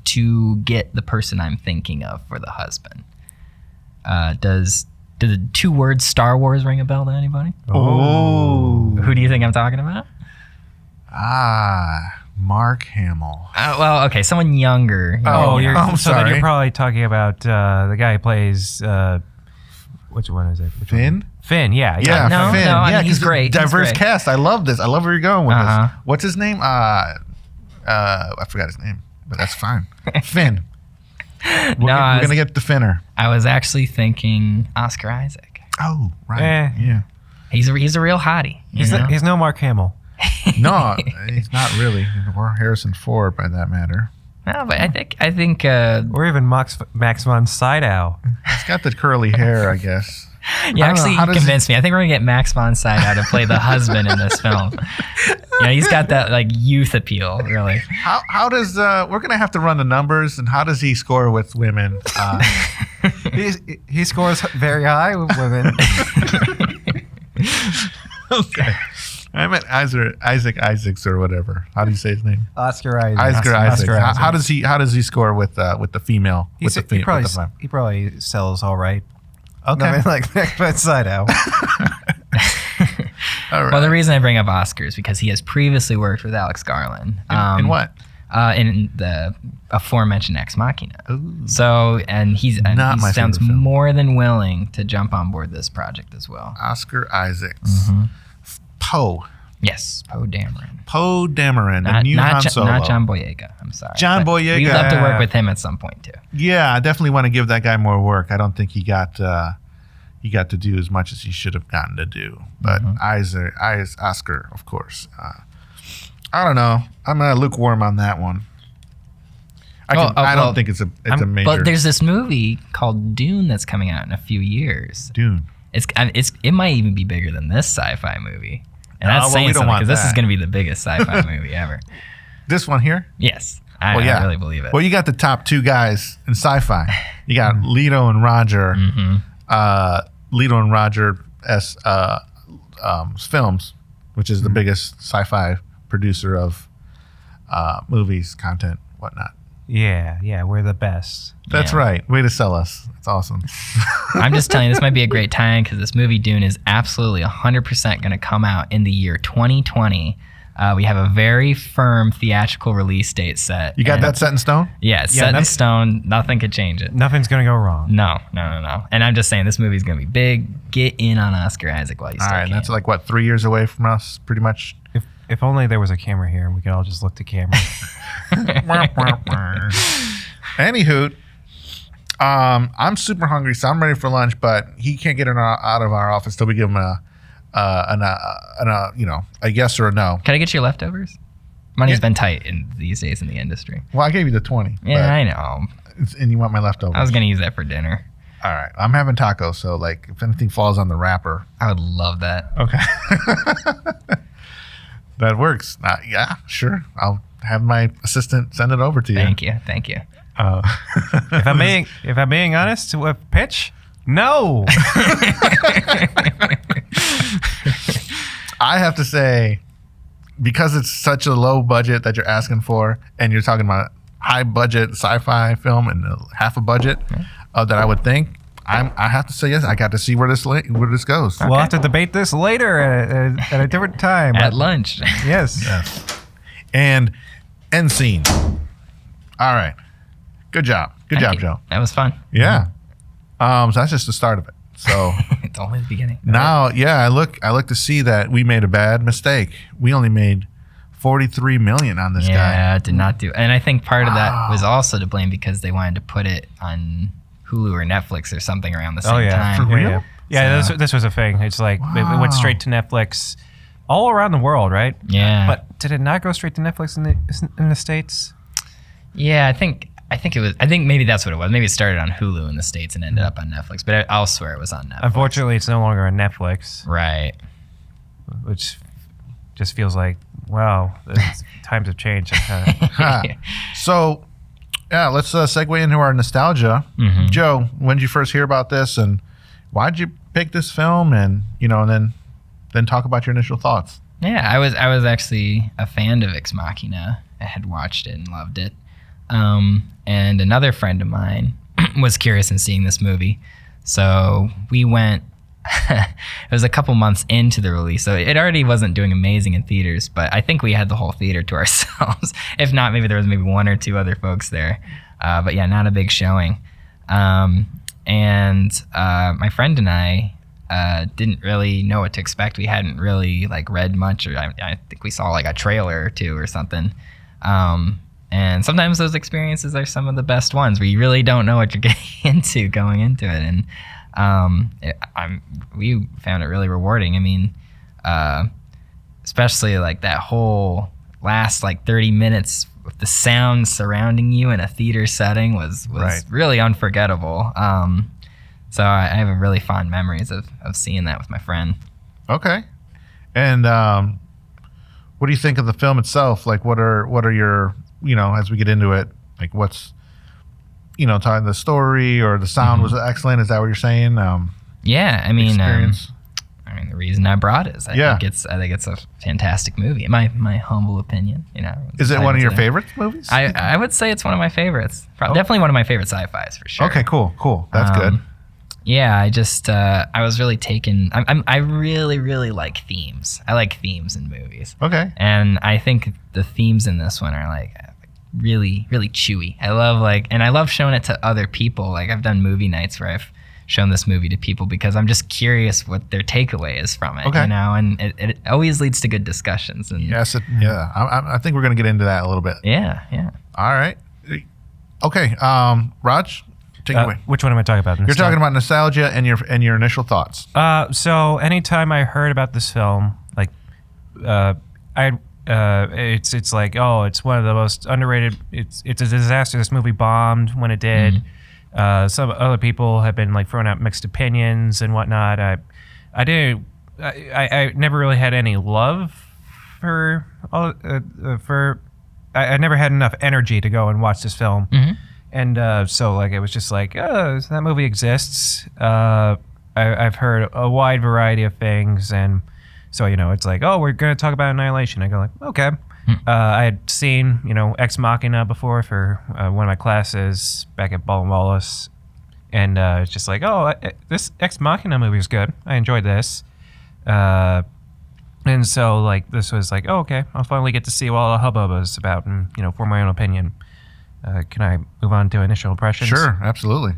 Speaker 7: to get the person I'm thinking of for the husband. Does the two words Star Wars ring a bell to anybody?
Speaker 6: Oh.
Speaker 7: Who do you think I'm talking about?
Speaker 6: Mark Hamill.
Speaker 7: Well, okay, someone younger.
Speaker 6: I'm sorry.
Speaker 5: Then you're probably talking about the guy who plays. Which one is it?
Speaker 6: Finn?
Speaker 5: Finn, yeah.
Speaker 6: Yeah,
Speaker 7: No,
Speaker 6: Finn.
Speaker 7: no, I mean, he's
Speaker 6: 'cause
Speaker 7: great. He's
Speaker 6: Diverse
Speaker 7: great.
Speaker 6: cast. I love this. I love where you're going with
Speaker 7: Uh-huh.
Speaker 6: this. What's his name? I forgot his name, but that's fine. Finn. We're going to get the Finner.
Speaker 7: I was actually thinking Oscar Isaac.
Speaker 6: Oh, right.
Speaker 5: Eh.
Speaker 6: Yeah.
Speaker 7: He's a real hottie.
Speaker 5: He's no Mark Hamill.
Speaker 6: No, he's not really. Or Harrison Ford, by that matter.
Speaker 7: No, but I think
Speaker 5: Or even Max von Sydow.
Speaker 6: He's got the curly hair, I guess.
Speaker 7: you actually
Speaker 6: How does
Speaker 7: convinced me. I think we're gonna get Max von Sydow to play the husband in this film. He's got that like youth appeal, really.
Speaker 6: How does we're gonna have to run the numbers, and how does he score with women?
Speaker 5: He scores very high with women.
Speaker 6: Okay, I meant Isaac Isaacs or whatever. How do you say his name?
Speaker 5: Oscar Isaac.
Speaker 6: Oscar Isaac. How does he score with the female?
Speaker 5: He
Speaker 6: With the
Speaker 5: he probably sells all right.
Speaker 6: Okay.
Speaker 5: Nothing like Max von Sydow.
Speaker 6: All right.
Speaker 7: Well, the reason I bring up Oscar is because he has previously worked with Alex Garland.
Speaker 6: In what?
Speaker 7: In the aforementioned Ex Machina.
Speaker 6: Ooh.
Speaker 7: So, and he
Speaker 6: Not my
Speaker 7: sounds
Speaker 6: favorite film.
Speaker 7: more than willing to jump on board this project as well.
Speaker 6: Oscar Isaacs. Poe.
Speaker 7: Yes, Poe Dameron.
Speaker 6: Poe Dameron, the new Han Solo.
Speaker 7: Not John Boyega. I'm sorry.
Speaker 6: John
Speaker 7: But
Speaker 6: Boyega.
Speaker 7: We'd love to work with him at some point too.
Speaker 6: Yeah, I definitely want to give that guy more work. I don't think he got to do as much as he should have gotten to do. But Oscar, of course. I don't know. I'm lukewarm on that one. I don't think it's a major.
Speaker 7: But there's this movie called Dune that's coming out in a few years.
Speaker 6: Dune.
Speaker 7: It might even be bigger than this sci-fi movie. And that's
Speaker 6: we
Speaker 7: saying
Speaker 6: don't
Speaker 7: something
Speaker 6: want
Speaker 7: because this is
Speaker 6: that.
Speaker 7: going to be the biggest sci-fi movie ever.
Speaker 6: This one here?
Speaker 7: Yes, I
Speaker 6: Well, yeah.
Speaker 7: really believe it.
Speaker 6: Well, you got the top two guys in sci-fi. You got Leto and Roger. Leto and Roger Films, which is the biggest sci-fi producer of movies, content, whatnot.
Speaker 5: Yeah, we're the best.
Speaker 6: That's
Speaker 7: Yeah.
Speaker 6: right. Way to sell us. That's awesome.
Speaker 7: I'm just telling you, this might be a great time because this movie Dune is absolutely 100% going to come out in the year 2020. We have a very firm theatrical release date set.
Speaker 6: You got
Speaker 7: and-
Speaker 6: that set in stone?
Speaker 7: Yeah, it's
Speaker 5: Yeah,
Speaker 7: set in
Speaker 5: that's-
Speaker 7: stone. Nothing could change it.
Speaker 5: Nothing's gonna go wrong.
Speaker 7: No. And I'm just saying, this movie's going to be big. Get in on Oscar Isaac while you
Speaker 6: All
Speaker 7: still
Speaker 6: right.
Speaker 7: can.
Speaker 6: That's like, what, 3 years away from us, pretty much?
Speaker 5: If only there was a camera here and we could all just look to camera.
Speaker 6: Anywho, I'm super hungry, so I'm ready for lunch, but he can't get out of our office till we give him a yes or a no.
Speaker 7: Can I get your leftovers? Money's been tight these days in the industry.
Speaker 6: Well, I gave you the 20.
Speaker 7: Yeah, I know.
Speaker 6: And you want my leftovers.
Speaker 7: I was gonna use that for dinner.
Speaker 6: All right. I'm having tacos, so like if anything falls on the wrapper.
Speaker 7: I would love that.
Speaker 6: Okay. That works. Yeah, sure. I'll have my assistant send it over to you.
Speaker 7: Thank you.
Speaker 5: If I'm being honest with pitch, no.
Speaker 6: I have to say, because it's such a low budget that you're asking for, and you're talking about high budget sci-fi film and half a budget that I would think, I have to say yes. I got to see where this goes.
Speaker 5: We'll have to debate this later at a different time.
Speaker 7: At lunch.
Speaker 5: Yes.
Speaker 6: Yes. And end scene. All right. Good job. Good job,
Speaker 7: Thank you.
Speaker 6: Joe.
Speaker 7: That was fun.
Speaker 6: Yeah. So that's just the start of it. So
Speaker 7: It's only the beginning.
Speaker 6: now, I look to see that we made a bad mistake. We only made $43 million on this guy.
Speaker 7: Yeah, did not do. And I think part of that was also to blame because they wanted to put it on Hulu or Netflix or something around the same time.
Speaker 6: For real?
Speaker 5: Yeah, yeah. This was a thing. It's like it went straight to Netflix all around the world, right?
Speaker 7: Yeah.
Speaker 5: But did it not go straight to Netflix in the States?
Speaker 7: Yeah, I think it was. I think maybe that's what it was. Maybe it started on Hulu in the States and ended up on Netflix. But I'll swear it was on Netflix.
Speaker 5: Unfortunately, it's no longer on Netflix,
Speaker 7: Right.
Speaker 5: which just feels like, wow, times have changed.
Speaker 6: So, yeah, let's segue into our nostalgia.
Speaker 7: Mm-hmm.
Speaker 6: Joe, when did you first hear about this, and why did you pick this film? And and then talk about your initial thoughts.
Speaker 7: Yeah, I was actually a fan of Ex Machina. I had watched it and loved it. And another friend of mine was curious in seeing this movie. So we went, it was a couple months into the release. So it already wasn't doing amazing in theaters, but I think we had the whole theater to ourselves. If not, maybe there was maybe one or two other folks there. But yeah, not a big showing. My friend and I didn't really know what to expect. We hadn't really read much, or I think we saw a trailer or two or something. And sometimes those experiences are some of the best ones where you really don't know what you're getting into going into it. And we found it really rewarding. I mean, especially that whole last 30 minutes with the sound surrounding you in a theater setting was
Speaker 6: Right.
Speaker 7: really unforgettable. So I have a really fond memories of seeing that with my friend.
Speaker 6: Okay. And what do you think of the film itself? What are your, as we get into it, what's, talking the story or the sound was excellent? Is that what you're saying?
Speaker 7: Yeah, I mean,
Speaker 6: Experience.
Speaker 7: the reason I brought it is I think it's a fantastic movie. In my humble opinion,
Speaker 6: Is it one of your favorite movies?
Speaker 7: I would say it's one of my favorites. Definitely one of my favorite sci-fis for sure.
Speaker 6: Okay, cool. That's good.
Speaker 7: Yeah, I just I was really taken. I really like themes. I like themes in movies.
Speaker 6: Okay.
Speaker 7: And I think the themes in this one are really chewy. I love showing it to other people. I've done movie nights where I've shown this movie to people because I'm just curious what their takeaway is from it.
Speaker 6: Okay.
Speaker 7: And it always leads to good discussions. And
Speaker 6: Yes. Yeah. I think we're gonna get into that a little bit.
Speaker 7: yeah.
Speaker 6: All right. Okay. Raj, take it away.
Speaker 5: Which one am I talking about?
Speaker 6: You're talking about nostalgia and your initial thoughts.
Speaker 5: So anytime I heard about this film, it's like, oh, it's one of the most underrated. It's a disaster. This movie bombed when it did. Some other people have been throwing out mixed opinions and whatnot. I never really had any love for I never had enough energy to go and watch this film. And so it was just oh, that movie exists. I've heard a wide variety of things, and so it's oh, we're gonna talk about Annihilation. I go okay. I had seen Ex Machina before for one of my classes back at Ball and Wallace, and it's just this Ex Machina movie was good. I enjoyed this, and so this was oh, okay, I'll finally get to see what all the hubbub is about, and form my own opinion. Can I move on to initial impressions?
Speaker 6: Sure, absolutely.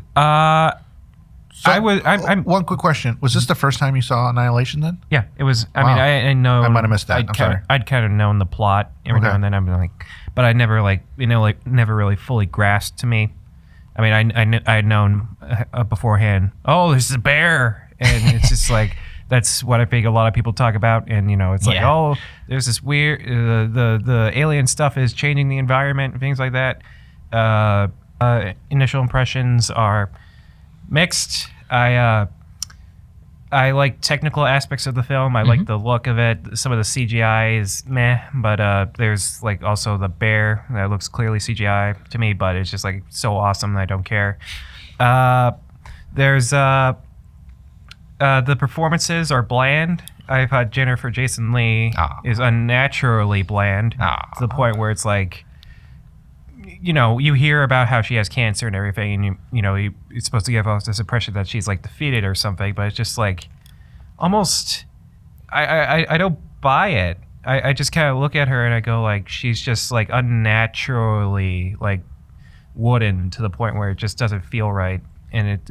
Speaker 6: So, I'm one quick question. Was this the first time you saw Annihilation then?
Speaker 5: Yeah, it was. I
Speaker 6: Wow.
Speaker 5: mean, I know.
Speaker 6: I might have missed that. I'm sorry.
Speaker 5: I'd kind of known the plot every
Speaker 6: Okay.
Speaker 5: now and then. I'm but I never never really fully grasped to me. I mean, I had known beforehand. Oh, there's a bear, and it's just that's what I think a lot of people talk about. And it's like,
Speaker 7: Yeah.
Speaker 5: oh, there's this weird the alien stuff is changing the environment and things like that. Initial impressions are mixed. I like technical aspects of the film. I like the look of it. Some of the CGI is meh, but there's like also the bear that looks clearly CGI to me, but it's just like so awesome that I don't care. There's the performances are bland. I thought Jennifer Jason Leigh is unnaturally bland to the point where it's like, you hear about how she has cancer and everything, and you're supposed to give off this impression that she's like defeated or something, but it's just like almost I don't buy it. I just kind of look at her and I go like, she's just like unnaturally like wooden to the point where it just doesn't feel right. And it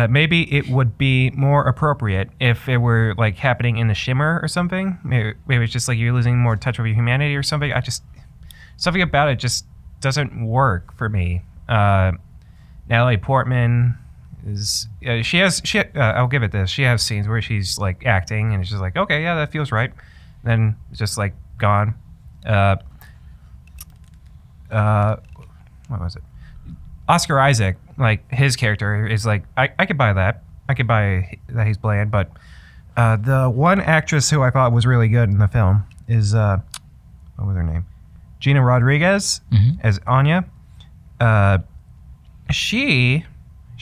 Speaker 5: maybe it would be more appropriate if it were like happening in the Shimmer or something. Maybe it's just like you're losing more touch with your humanity or something. Something about it just doesn't work for me. Natalie Portman is I'll give it this. She has scenes where she's like acting and it's just like, okay, yeah, that feels right. Then it's just like gone. What was it? Oscar Isaac, like his character is like, I could buy that. I could buy that he's bland, but the one actress who I thought was really good in the film is what was her name? Gina Rodriguez as Anya. She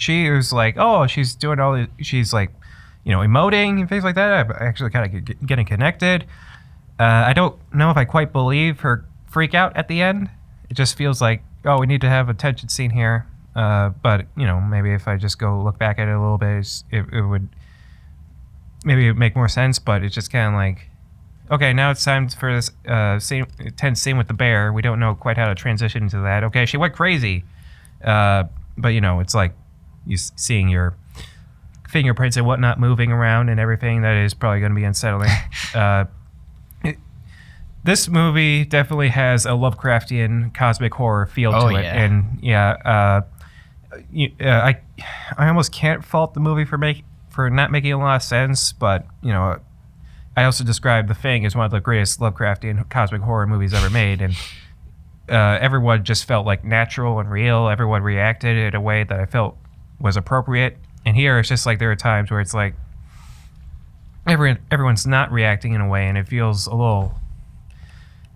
Speaker 5: was like, oh, she's doing all the, she's like, emoting and things like that. I'm actually kind of getting connected. I don't know if I quite believe her freak out at the end. It just feels like, oh, we need to have a tension scene here. But maybe if I just go look back at it a little bit, it would maybe make more sense. But it's just kind of like, okay, now it's time for this tense scene with the bear. We don't know quite how to transition into that. Okay, she went crazy. But, it's like you seeing your fingerprints and whatnot moving around and everything. That is probably going to be unsettling. This movie definitely has a Lovecraftian cosmic horror feel to it.
Speaker 7: Yeah.
Speaker 5: And, I almost can't fault the movie for not making a lot of sense, but, I also described The Thing as one of the greatest Lovecraftian cosmic horror movies ever made, and everyone just felt like natural and real. Everyone reacted in a way that I felt was appropriate. And here it's just like there are times where it's like everyone's not reacting in a way, and it feels a little.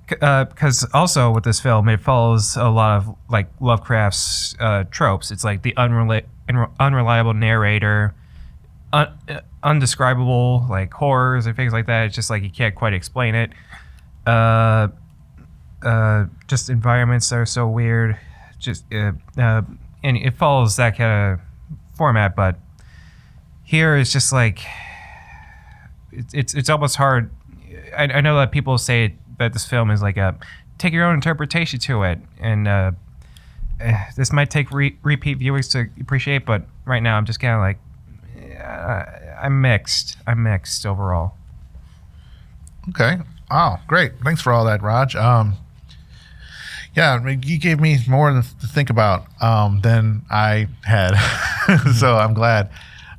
Speaker 5: Because also with this film, it follows a lot of like Lovecraft's tropes. It's like the unreliable narrator. Undescribable like horrors and things like that. It's just like you can't quite explain it. Just environments that are so weird. Just and it follows that kind of format, but here it's just like it's almost hard. I know that people say that this film is like a take your own interpretation to it, and this might take repeat viewings to appreciate, but right now I'm just kind of like. I'm mixed overall.
Speaker 6: Okay. Oh, great. Thanks for all that, Raj. Yeah, I mean, you gave me more to think about than I had, so I'm glad.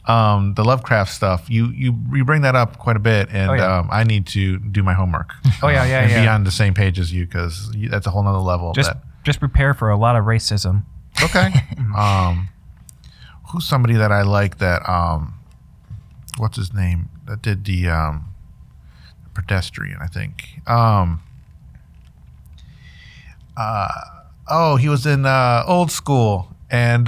Speaker 6: The Lovecraft stuff, you bring that up quite a bit, and I need to do my homework. And be on the same page as you, because that's a whole nother level.
Speaker 5: Just prepare for a lot of racism.
Speaker 6: Okay. Who's somebody that I like that what's his name that did the Pedestrian, I think. He was in Old School and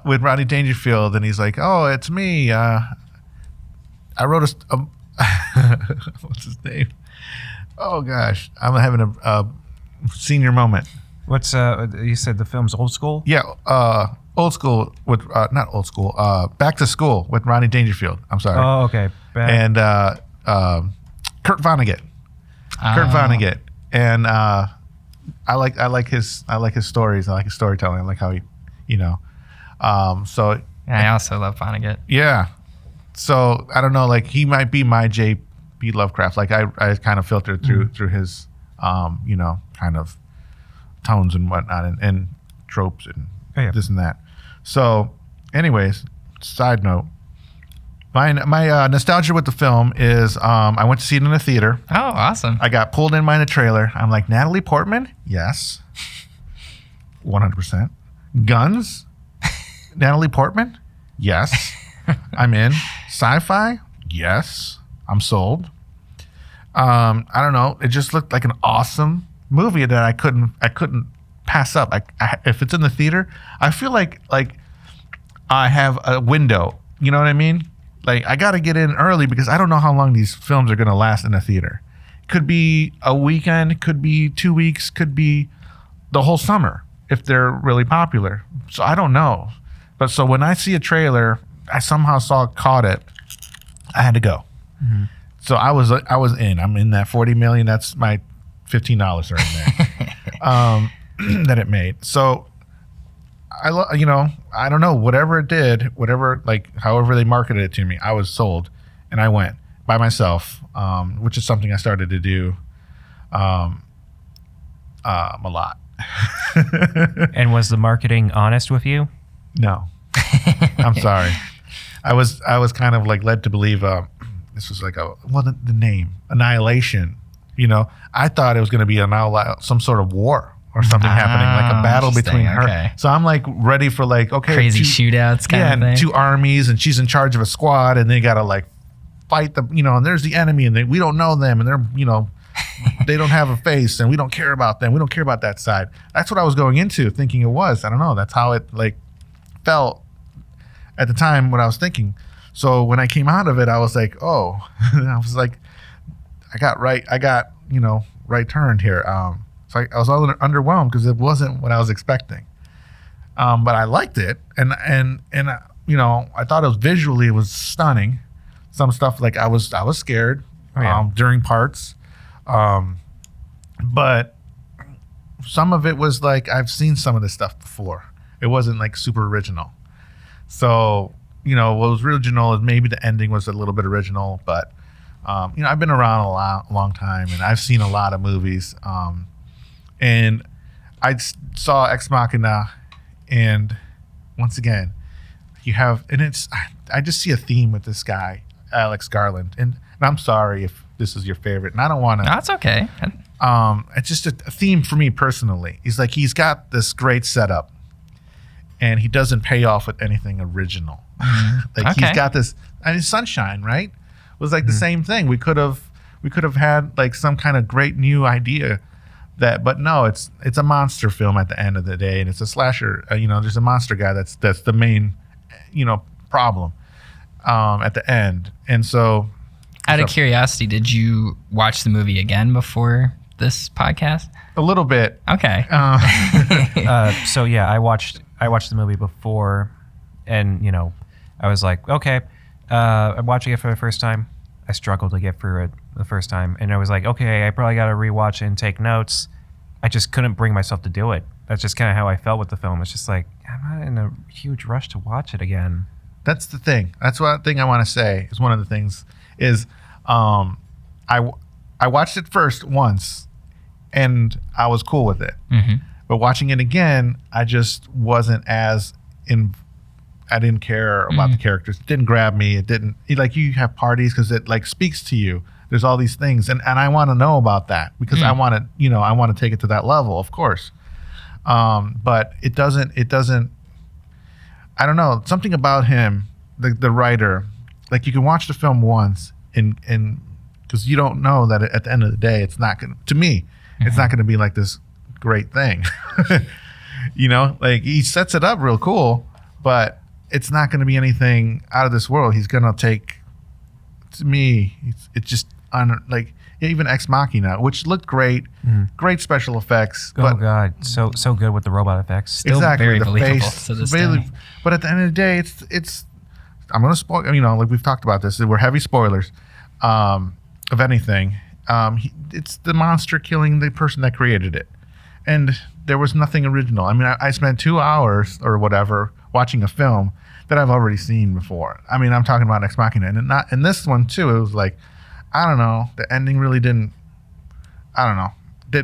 Speaker 6: with Rodney Dangerfield, and he's like, oh, it's me. I wrote what's his name? Oh gosh, I'm having a senior moment.
Speaker 5: What's you said the film's Old School?
Speaker 6: Yeah, Old School with not Old School. Back to School with Rodney Dangerfield. I'm sorry.
Speaker 5: Oh, okay.
Speaker 6: And Kurt Vonnegut. Kurt Vonnegut, and I like his stories. I like his storytelling. I like how he, So
Speaker 7: I also love Vonnegut.
Speaker 6: Yeah. So I don't know. Like he might be my J.P. Lovecraft. Like I kind of filtered through his kind of tones and whatnot and tropes and this and that. So, anyways, side note, My nostalgia with the film is I went to see it in a theater.
Speaker 7: Oh, awesome.
Speaker 6: I got pulled in by the trailer. I'm like, Natalie Portman? Yes. 100%. Guns? Natalie Portman? Yes. I'm in. Sci-Fi? Yes. I'm sold. I don't know. It just looked like an awesome movie that I couldn't pass up. If it's in the theater, I feel like I have a window. You know what I mean? Like I got to get in early because I don't know how long these films are going to last in a theater. Could be a weekend, could be 2 weeks, could be the whole summer if they're really popular. So I don't know. But so when I see a trailer, I somehow caught it. I had to go. Mm-hmm. So I was in. I'm in that 40 million. That's my $15 right there that it made. So I don't know, whatever it did, however they marketed it to me, I was sold, and I went by myself, which is something I started to do a lot.
Speaker 5: And was the marketing honest with you?
Speaker 6: No, I'm sorry. I was kind of like led to believe this was like the name Annihilation. I thought it was going to be some sort of war or something happening, like a battle between her.
Speaker 7: Okay.
Speaker 6: So I'm like ready for
Speaker 7: crazy shootouts kind of thing.
Speaker 6: And two armies, and she's in charge of a squad, and they got to like fight and there's the enemy, and we don't know them, and they're they don't have a face, and we don't care about them. We don't care about that side. That's what I was going into thinking it was. I don't know. That's how it like felt at the time what I was thinking. So when I came out of it, I was like, oh, I was like, I got right turned here. So I was all underwhelmed because it wasn't what I was expecting. But I liked it, and I thought it was stunning. Some stuff like I was scared during parts, but some of it was like I've seen some of this stuff before. It wasn't like super original. So what was original is maybe the ending was a little bit original, but I've been around a long time, and I've seen a lot of movies. And I saw Ex Machina, and once again, I just see a theme with this guy, Alex Garland, and I'm sorry if this is your favorite, and I don't want to.
Speaker 7: That's okay.
Speaker 6: It's just a theme for me personally. He's got this great setup, and he doesn't pay off with anything original. He's got this, Sunshine, right? It was like the same thing. We could have had like some kind of great new idea. But no, it's a monster film at the end of the day, and it's a slasher. There's a monster guy that's the main, problem at the end. And so,
Speaker 7: out of curiosity, did you watch the movie again before this podcast?
Speaker 6: A little bit.
Speaker 7: Okay.
Speaker 5: So yeah, I watched the movie before, and I was like, okay, I'm watching it for the first time. I struggled to get through it the first time, and I was like, okay, I probably got to rewatch it and take notes. I just couldn't bring myself to do it. That's just kind of how I felt with the film. It's just like, I'm not in a huge rush to watch it again.
Speaker 6: That's the thing. That's one thing I want to say. Is one of the things is, I watched it first once, and I was cool with it. Mm-hmm. But watching it again, I just wasn't as in. I didn't care about the characters. It didn't grab me. It didn't you have parties because it like speaks to you. There's all these things, and I want to know about that because I want to take it to that level, of course. But it doesn't. I don't know, something about him, the writer. Like you can watch the film once, and because you don't know that at the end of the day, it's not going to me. It's not going to be like this great thing. Like he sets it up real cool, but it's not going to be anything out of this world. He's going to take, to me, it's just even Ex Machina, which looked great, great special effects.
Speaker 5: Oh God, so good with the robot effects.
Speaker 7: Still
Speaker 6: exactly,
Speaker 7: very
Speaker 6: the
Speaker 7: believable
Speaker 6: face,
Speaker 7: to this day.
Speaker 6: But at the end of the day, it's. I'm going to spoil. Like we've talked about this. We're heavy spoilers of anything. It's the monster killing the person that created it, and there was nothing original. I mean, I spent 2 hours or whatever watching a film that I've already seen before. I mean, I'm talking about Ex Machina, and not in this one too. It was like, I don't know, the ending really didn't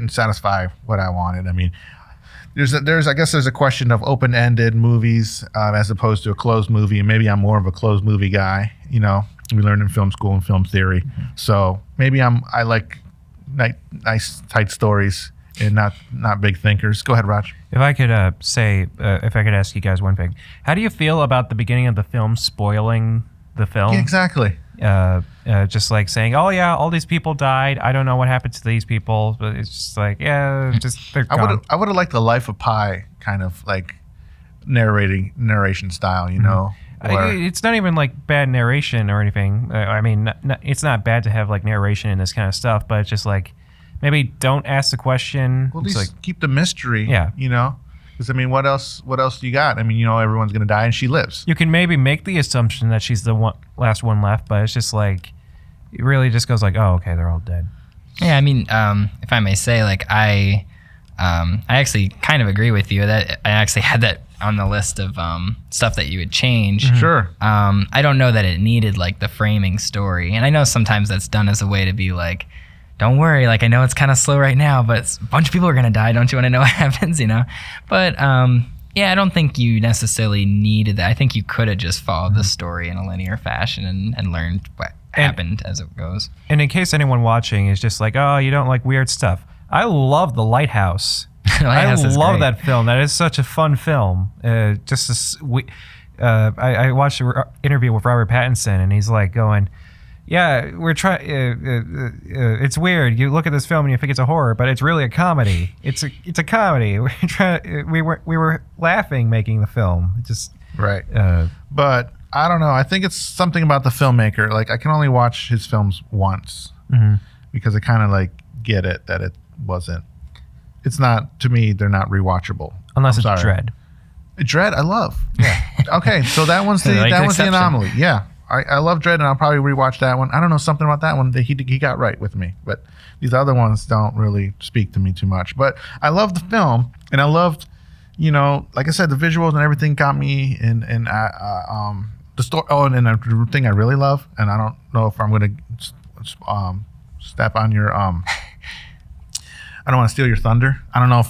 Speaker 6: satisfy what I wanted. I mean, I guess there's a question of open-ended movies as opposed to a closed movie. And maybe I'm more of a closed movie guy. You know, we learned in film school and film theory. So maybe I like nice tight stories and not big thinkers. Go ahead, Raj.
Speaker 5: If I could if I could ask you guys one thing, how do you feel about the beginning of the film spoiling the film?
Speaker 6: Yeah, exactly.
Speaker 5: Just like saying, "Oh yeah, all these people died. I don't know what happened to these people," but it's just like, yeah, just they're gone.
Speaker 6: I would have liked the Life of Pi kind of like narration style, you know. Where,
Speaker 5: It's not even like bad narration or anything. I mean, it's not bad to have like narration in this kind of stuff, but it's just like maybe don't ask the question.
Speaker 6: well, at
Speaker 5: It's
Speaker 6: least
Speaker 5: like,
Speaker 6: keep the mystery.
Speaker 5: Yeah.
Speaker 6: You know, because I mean, what else do you got? I mean, you know, everyone's gonna die and she lives.
Speaker 5: you can maybe make the assumption that she's the last one left, but it's just like it really just goes like, oh, okay, they're all dead.
Speaker 7: Yeah, I mean, if I may say, like I actually kind of agree with you that I actually had that on the list of stuff that you would change.
Speaker 6: Sure.
Speaker 7: I don't know that it needed like the framing story, and I know sometimes that's done as a way to be like, don't worry, like I know it's kind of slow right now, but a bunch of people are gonna die. Don't you want to know what happens? You know, but yeah, I don't think you necessarily needed that. I think you could have just followed the story in a linear fashion and learned what happened as it goes.
Speaker 5: And in case anyone watching is just like, oh, you don't like weird stuff, I love The Lighthouse.
Speaker 7: Lighthouse
Speaker 5: I
Speaker 7: is
Speaker 5: love
Speaker 7: great.
Speaker 5: that film. That is such a fun film. I watched an interview with Robert Pattinson, and he's like going, "Yeah, we're trying. It's weird. You look at this film and you think it's a horror, but it's really a comedy. It's a comedy. We're trying. We were laughing making the film. It just
Speaker 6: Right. But I don't know. I think it's something about the filmmaker. Like I can only watch his films once because I kind of like get it that it wasn't. It's not, to me, they're not rewatchable.
Speaker 5: unless
Speaker 6: I'm
Speaker 5: it's
Speaker 6: sorry.
Speaker 5: Dread."
Speaker 6: Dread, I love. Yeah. Okay, so that one's the
Speaker 7: Like the
Speaker 6: the
Speaker 7: exception.
Speaker 6: anomaly. Yeah, I love Dread, and I'll probably rewatch that one. I don't know, something about that one that he got right with me, but these other ones don't really speak to me too much. But I love the film, and I loved, you know, like I said, the visuals and everything got me, and the story. Oh, and then the thing I really love, and I don't know if I'm going to step on your I don't want to steal your thunder. I don't know.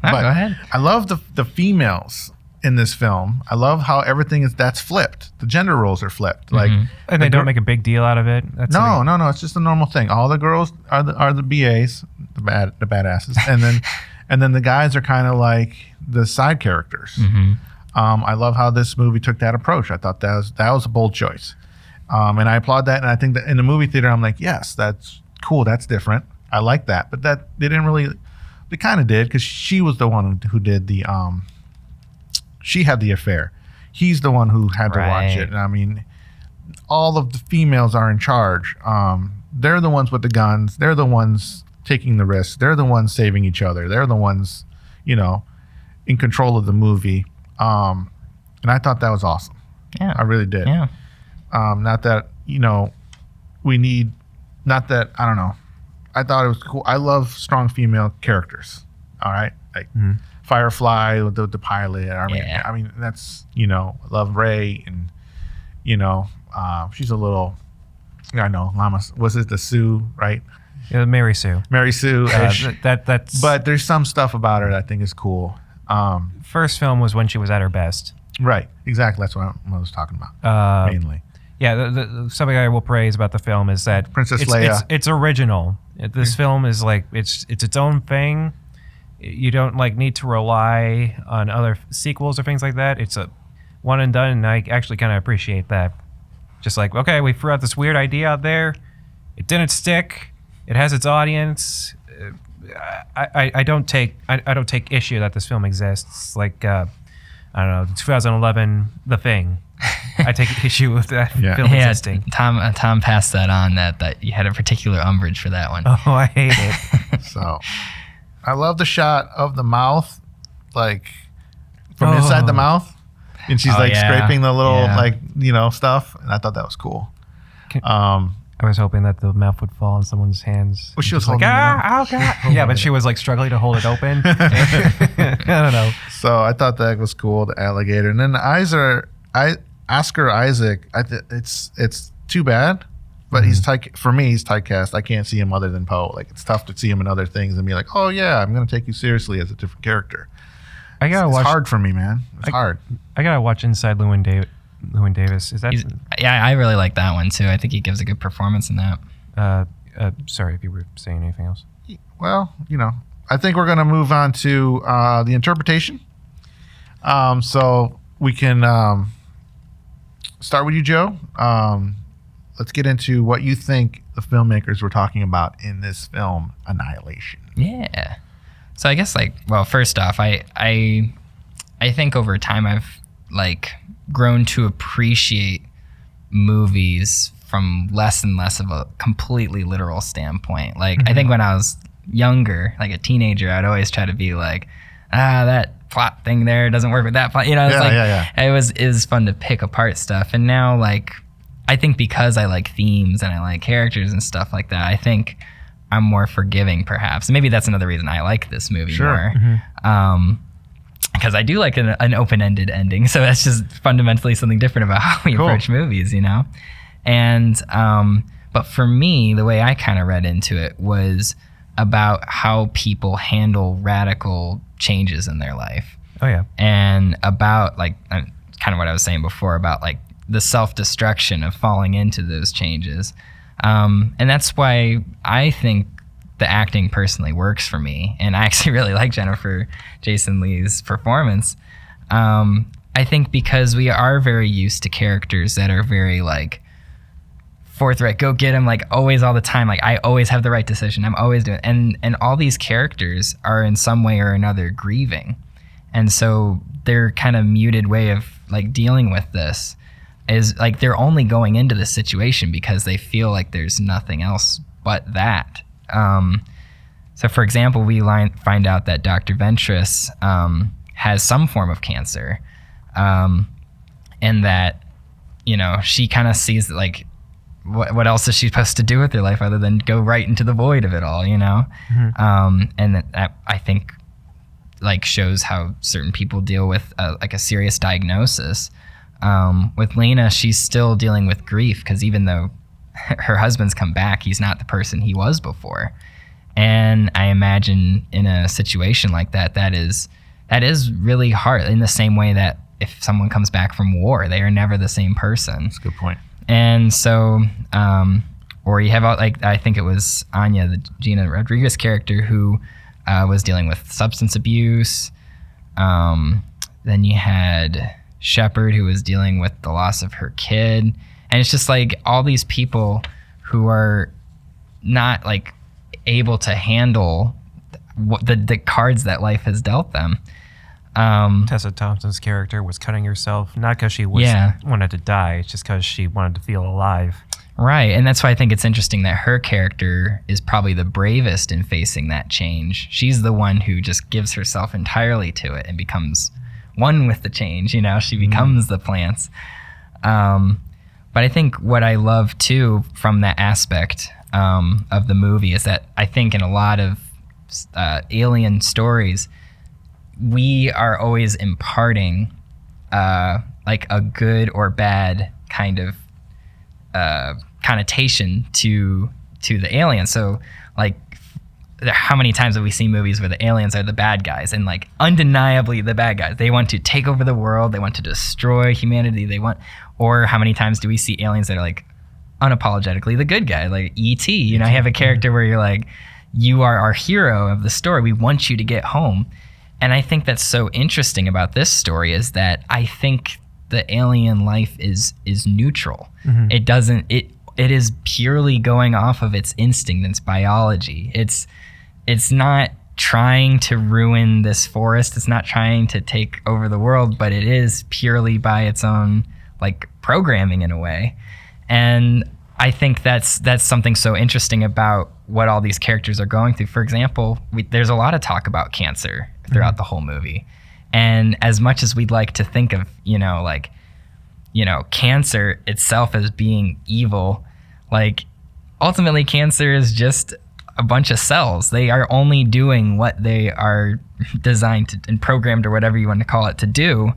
Speaker 7: Ah,
Speaker 6: But
Speaker 7: go ahead.
Speaker 6: I love the females in this film. I love how everything that's flipped. The gender roles are flipped. Like,
Speaker 5: And they don't make a big deal out of it. That's
Speaker 6: no. It's just a normal thing. All the girls are the BAs, the badasses, and then the guys are kind of like the side characters. I love how this movie took that approach. I thought that was a bold choice, and I applaud that. And I think that in the movie theater, I'm like, yes, that's cool. That's different. I like that, but that they didn't really. They kind of did because she was the one who did the. She had the affair. He's the one who had to watch
Speaker 7: Right.
Speaker 6: it. And I mean, all of the females are in charge. They're the ones with the guns. They're the ones taking the risks. They're the ones saving each other. They're the ones, you know, in control of the movie. And I thought that was awesome.
Speaker 7: Yeah.
Speaker 6: I really did.
Speaker 7: Yeah.
Speaker 6: Not that, you know, not that, I don't know. I thought it was cool. I love strong female characters. All right. Like Firefly with the pilot.
Speaker 7: Yeah.
Speaker 6: I mean, that's, you know, I love Ray, and, you know, she's a little, I know, Llama, was it the Sue, right?
Speaker 5: Yeah, Mary Sue.
Speaker 6: Mary Sue.
Speaker 5: That's.
Speaker 6: But there's some stuff about her that I think is cool.
Speaker 5: First film was when she was at her best.
Speaker 6: Right. Exactly. That's what I was talking about. Mainly.
Speaker 5: Yeah, something I will praise about the film is that
Speaker 6: Princess
Speaker 5: it's,
Speaker 6: Leia.
Speaker 5: It's original. This film is like it's its own thing. You don't like need to rely on other sequels or things like that. It's a one and done, and I actually kind of appreciate that. Just like, okay, we threw out this weird idea out there. It didn't stick. It has its audience. I don't take issue that this film exists. Like I don't know, 2011, The Thing. I take issue with that film
Speaker 7: Yeah,
Speaker 5: existing.
Speaker 7: Tom passed that on that you had a particular umbrage for that one.
Speaker 5: Oh, I hate it.
Speaker 6: So, I love the shot of the mouth, like from inside the mouth, and she's like scraping the little like, you know, stuff, and I thought that was cool.
Speaker 5: I was hoping that the mouth would fall in someone's hands.
Speaker 6: Well, she was
Speaker 5: like,
Speaker 6: holding it
Speaker 5: oh god. Yeah, but she was like struggling to hold it open. I don't know.
Speaker 6: So I thought that was cool, the alligator, and then Oscar Isaac. It's too bad but he's for me, he's typecast. I can't see him other than Poe. Like, it's tough to see him in other things and be like, oh yeah, I'm going to take you seriously as a different character.
Speaker 5: I gotta
Speaker 6: It's
Speaker 5: watch.
Speaker 6: hard for me, man. It's hard.
Speaker 5: I gotta watch Inside Llewyn Davis. Is that?
Speaker 7: Yeah, I really like that one too. I think he gives a good performance in that.
Speaker 5: Sorry if you were saying anything else.
Speaker 6: Well, I think we're going to move on to the interpretation. So we can start with you, Joe. Let's get into what you think the filmmakers were talking about in this film, Annihilation.
Speaker 7: Yeah. So I guess first off, I think over time I've grown to appreciate movies from less and less of a completely literal standpoint. I think when I was younger, like a teenager, I'd always try to be like, that plot thing there doesn't work with that plot. It was fun to pick apart stuff. And now I think because I like themes and I like characters and stuff like that, I think I'm more forgiving perhaps. Maybe that's another reason I like this movie more. Because I do like an open-ended ending. So that's just fundamentally something different about how we approach movies, And, but for me, the way I kind of read into it was about how people handle radical changes in their life.
Speaker 5: Oh yeah.
Speaker 7: And about kind of what I was saying before about the self-destruction of falling into those changes. And that's why I think the acting personally works for me. And I actually really like Jennifer Jason Leigh's performance. I think because we are very used to characters that are very forthright, go get him, always, all the time. I always have the right decision. I'm always doing, and all these characters are in some way or another grieving. And so their kind of muted way of dealing with this is they're only going into this situation because they feel like there's nothing else but that. So for example, we find out that Dr. Ventress has some form of cancer, and that, she kind of sees what else is she supposed to do with her life other than go right into the void of it all, and that I think shows how certain people deal with a serious diagnosis. With Lena, she's still dealing with grief because even though her husband's come back, he's not the person he was before. And I imagine in a situation like that, that is really hard, in the same way that if someone comes back from war, they are never the same person.
Speaker 6: That's a good point.
Speaker 7: And so, or you have I think it was Anya, the Gina Rodriguez character, who was dealing with substance abuse. Then you had Shepard, who was dealing with the loss of her kid. And it's just all these people who are not able to handle the cards that life has dealt them.
Speaker 5: Tessa Thompson's character was cutting herself, not because she wanted to die, it's just because she wanted to feel alive.
Speaker 7: Right, and that's why I think it's interesting that her character is probably the bravest in facing that change. She's the one who just gives herself entirely to it and becomes one with the change, she becomes the plants. But I think what I love too from that aspect of the movie is that I think in a lot of alien stories, we are always imparting a good or bad kind of connotation to the alien. So how many times have we seen movies where the aliens are the bad guys and undeniably the bad guys? They want to take over the world. They want to destroy humanity. Or how many times do we see aliens that are unapologetically the good guy, like E.T. You have a character where you're you are our hero of the story. We want you to get home. And I think that's so interesting about this story is that I think the alien life is neutral. Mm-hmm. It is purely going off of its instinct, its biology. It's not trying to ruin this forest. It's not trying to take over the world, but it is purely by its own programming in a way. And I think that's something so interesting about what all these characters are going through. For example, there's a lot of talk about cancer throughout the whole movie. And as much as we'd like to think of, cancer itself as being evil, ultimately cancer is just a bunch of cells. They are only doing what they are designed to, and programmed, or whatever you want to call it, to do,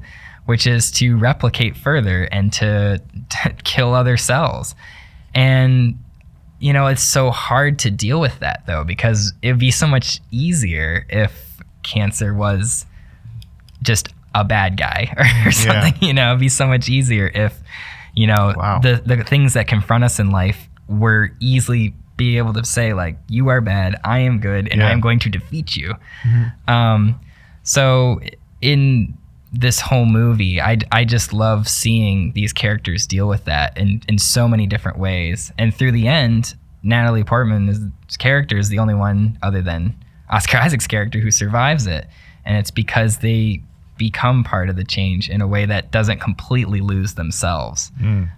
Speaker 7: which is to replicate further and to kill other cells. And it's so hard to deal with that though, because it'd be so much easier if cancer was just a bad guy or something. It'd be so much easier if the things that confront us in life were easily be able to say, like, you are bad, I am good, and I am going to defeat you. So in this whole movie, I just love seeing these characters deal with that in so many different ways. And through the end, Natalie Portman's character is the only one other than Oscar Isaac's character who survives it. And it's because they become part of the change in a way that doesn't completely lose themselves.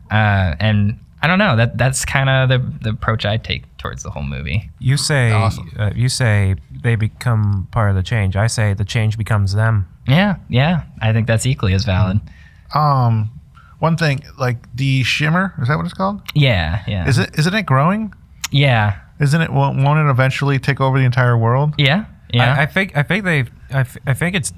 Speaker 7: And I don't know, that's kind of the approach I take towards the whole movie.
Speaker 5: You say
Speaker 6: Awesome.
Speaker 5: You say they become part of the change. I say the change becomes them.
Speaker 7: Yeah. I think that's equally as valid.
Speaker 6: One thing, like the shimmer, is that what it's called?
Speaker 7: Yeah.
Speaker 6: Isn't it growing?
Speaker 7: Yeah.
Speaker 6: Isn't it? Won't it eventually take over the entire world?
Speaker 7: Yeah.
Speaker 5: I think it's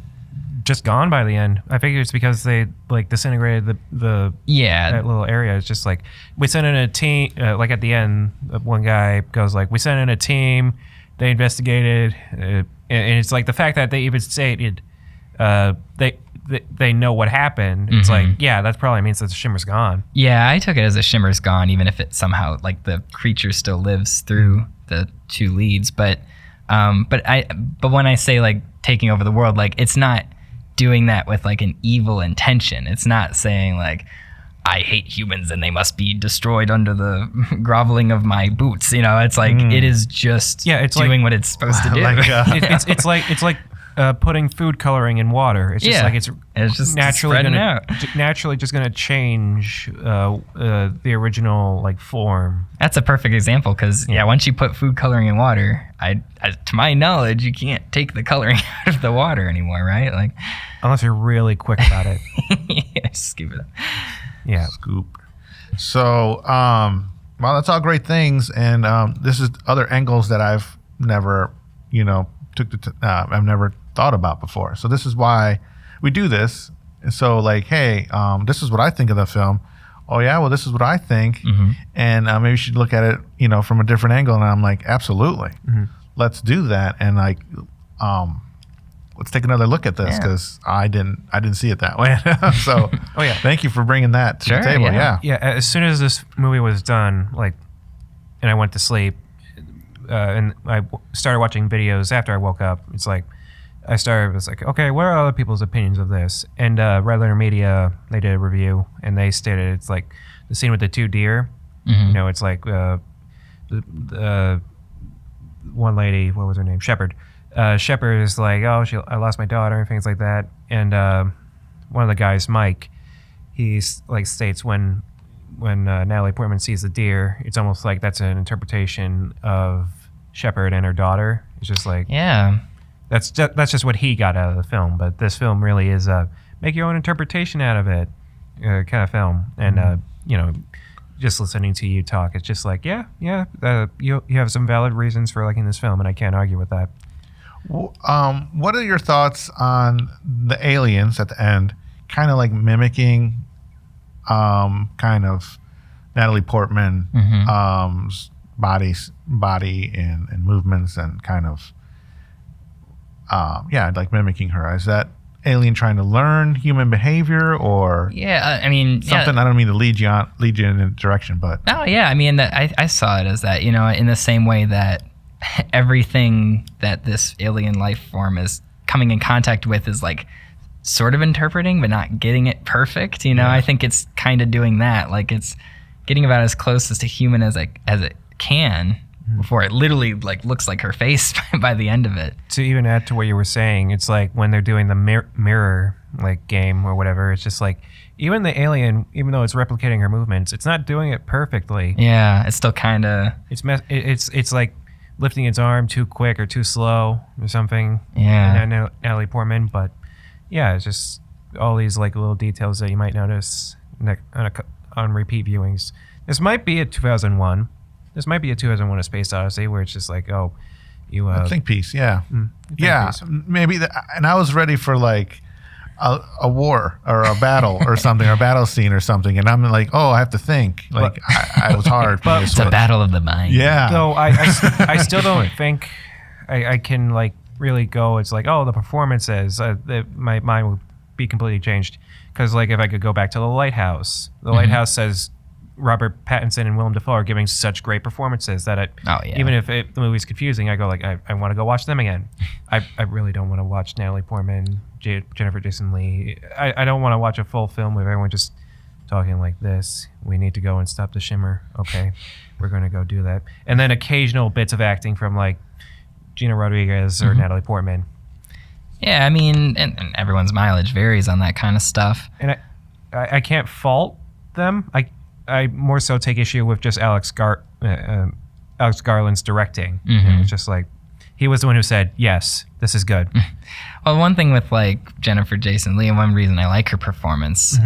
Speaker 5: just gone by the end. I think it's because they like disintegrated the that little area. It's just like we sent in a team. Like at the end, one guy goes like, "We sent in a team. They investigated, and it's like the fact that they even stated they know what happened. It's like, yeah, that probably means that the shimmer's gone.
Speaker 7: Yeah, I took it as the shimmer's gone, even if it somehow like the creature still lives through the two leads. But when I say like taking over the world, like it's not doing that with like an evil intention. It's not saying like, I hate humans and they must be destroyed under the groveling of my boots. It's like it is just
Speaker 5: it's
Speaker 7: doing
Speaker 5: like,
Speaker 7: what it's supposed to do.
Speaker 5: It's like putting food coloring in water. It's just like it's
Speaker 7: just
Speaker 5: naturally
Speaker 7: spreading
Speaker 5: gonna
Speaker 7: out.
Speaker 5: naturally just gonna change the original like form.
Speaker 7: That's a perfect example because once you put food coloring in water, to my knowledge, you can't take the coloring out of the water anymore, right? Like,
Speaker 5: Unless you're really quick about it.
Speaker 7: just scoop it up.
Speaker 5: Yeah.
Speaker 6: Scoop. So, well, that's all great things, and this is other angles that I've never, I've never thought about before. So this is why we do this. So like, hey, this is what I think of the film. Oh yeah, well this is what I think, and maybe you should look at it, from a different angle. And I'm like, absolutely, let's do that. And like, let's take another look at this because I didn't see it that way. So, thank you for bringing that to the table.
Speaker 5: Yeah. As soon as this movie was done, and I went to sleep, and I started watching videos after I woke up. It's like I was like, okay, what are other people's opinions of this? And Red Letter Media, they did a review, and they stated it's like the scene with the two deer. It's like the one lady, what was her name? Shepherd. Shepherd is like, I lost my daughter and things like that. And one of the guys, Mike, he like states when Natalie Portman sees the deer, it's almost like that's an interpretation of Shepherd and her daughter. It's just like, that's just what he got out of the film. But this film really is make your own interpretation out of it kind of film. And just listening to you talk, it's just like, you have some valid reasons for liking this film, and I can't argue with that.
Speaker 6: What are your thoughts on the aliens at the end, kind of like mimicking kind of Natalie Portman body and movements and kind of like mimicking her? Is that alien trying to learn human behavior or
Speaker 7: I mean
Speaker 6: something? I don't mean to lead you in a direction, but
Speaker 7: I saw it as that, in the same way that everything that this alien life form is coming in contact with is like sort of interpreting but not getting it perfect. I think it's kind of doing that, like it's getting about as close as to human as it can before it literally like looks like her face by the end of it.
Speaker 5: To even add to what you were saying, it's like when they're doing the mirror like game or whatever, it's just like even the alien, even though it's replicating her movements, it's not doing it perfectly.
Speaker 7: It's still kind of
Speaker 5: it's like lifting its arm too quick or too slow or something. Natalie Portman, but it's just all these like little details that you might notice on repeat viewings. This might be a 2001. This might be a 2001: A Space Odyssey, where it's just like, a
Speaker 6: think piece, maybe. And I was ready for like a war or a battle or something, or a battle scene or something, and I'm like, oh, I have to think. Like, I was hard for me to
Speaker 7: It's a
Speaker 6: switch.
Speaker 7: battle of the mind.
Speaker 6: Yeah.
Speaker 5: So I still don't think I can like really go. It's like, oh, the performances. My mind would be completely changed because like if I could go back to The Lighthouse, The Lighthouse says Robert Pattinson and Willem Dafoe are giving such great performances that even if the movie's confusing, I go like I want to go watch them again. I really don't want to watch Natalie Portman, Jennifer Jason Leigh. I don't want to watch a full film with everyone just talking like this. We need to go and stop the shimmer. Okay, we're going to go do that. And then occasional bits of acting from like Gina Rodriguez or Natalie Portman.
Speaker 7: Yeah, I mean, and everyone's mileage varies on that kind of stuff.
Speaker 5: And I can't fault them. I more so take issue with just Alex Garland's directing. It's just like he was the one who said, "Yes, this is good."
Speaker 7: Well, one thing with like Jennifer Jason Leigh, and one reason I like her performance,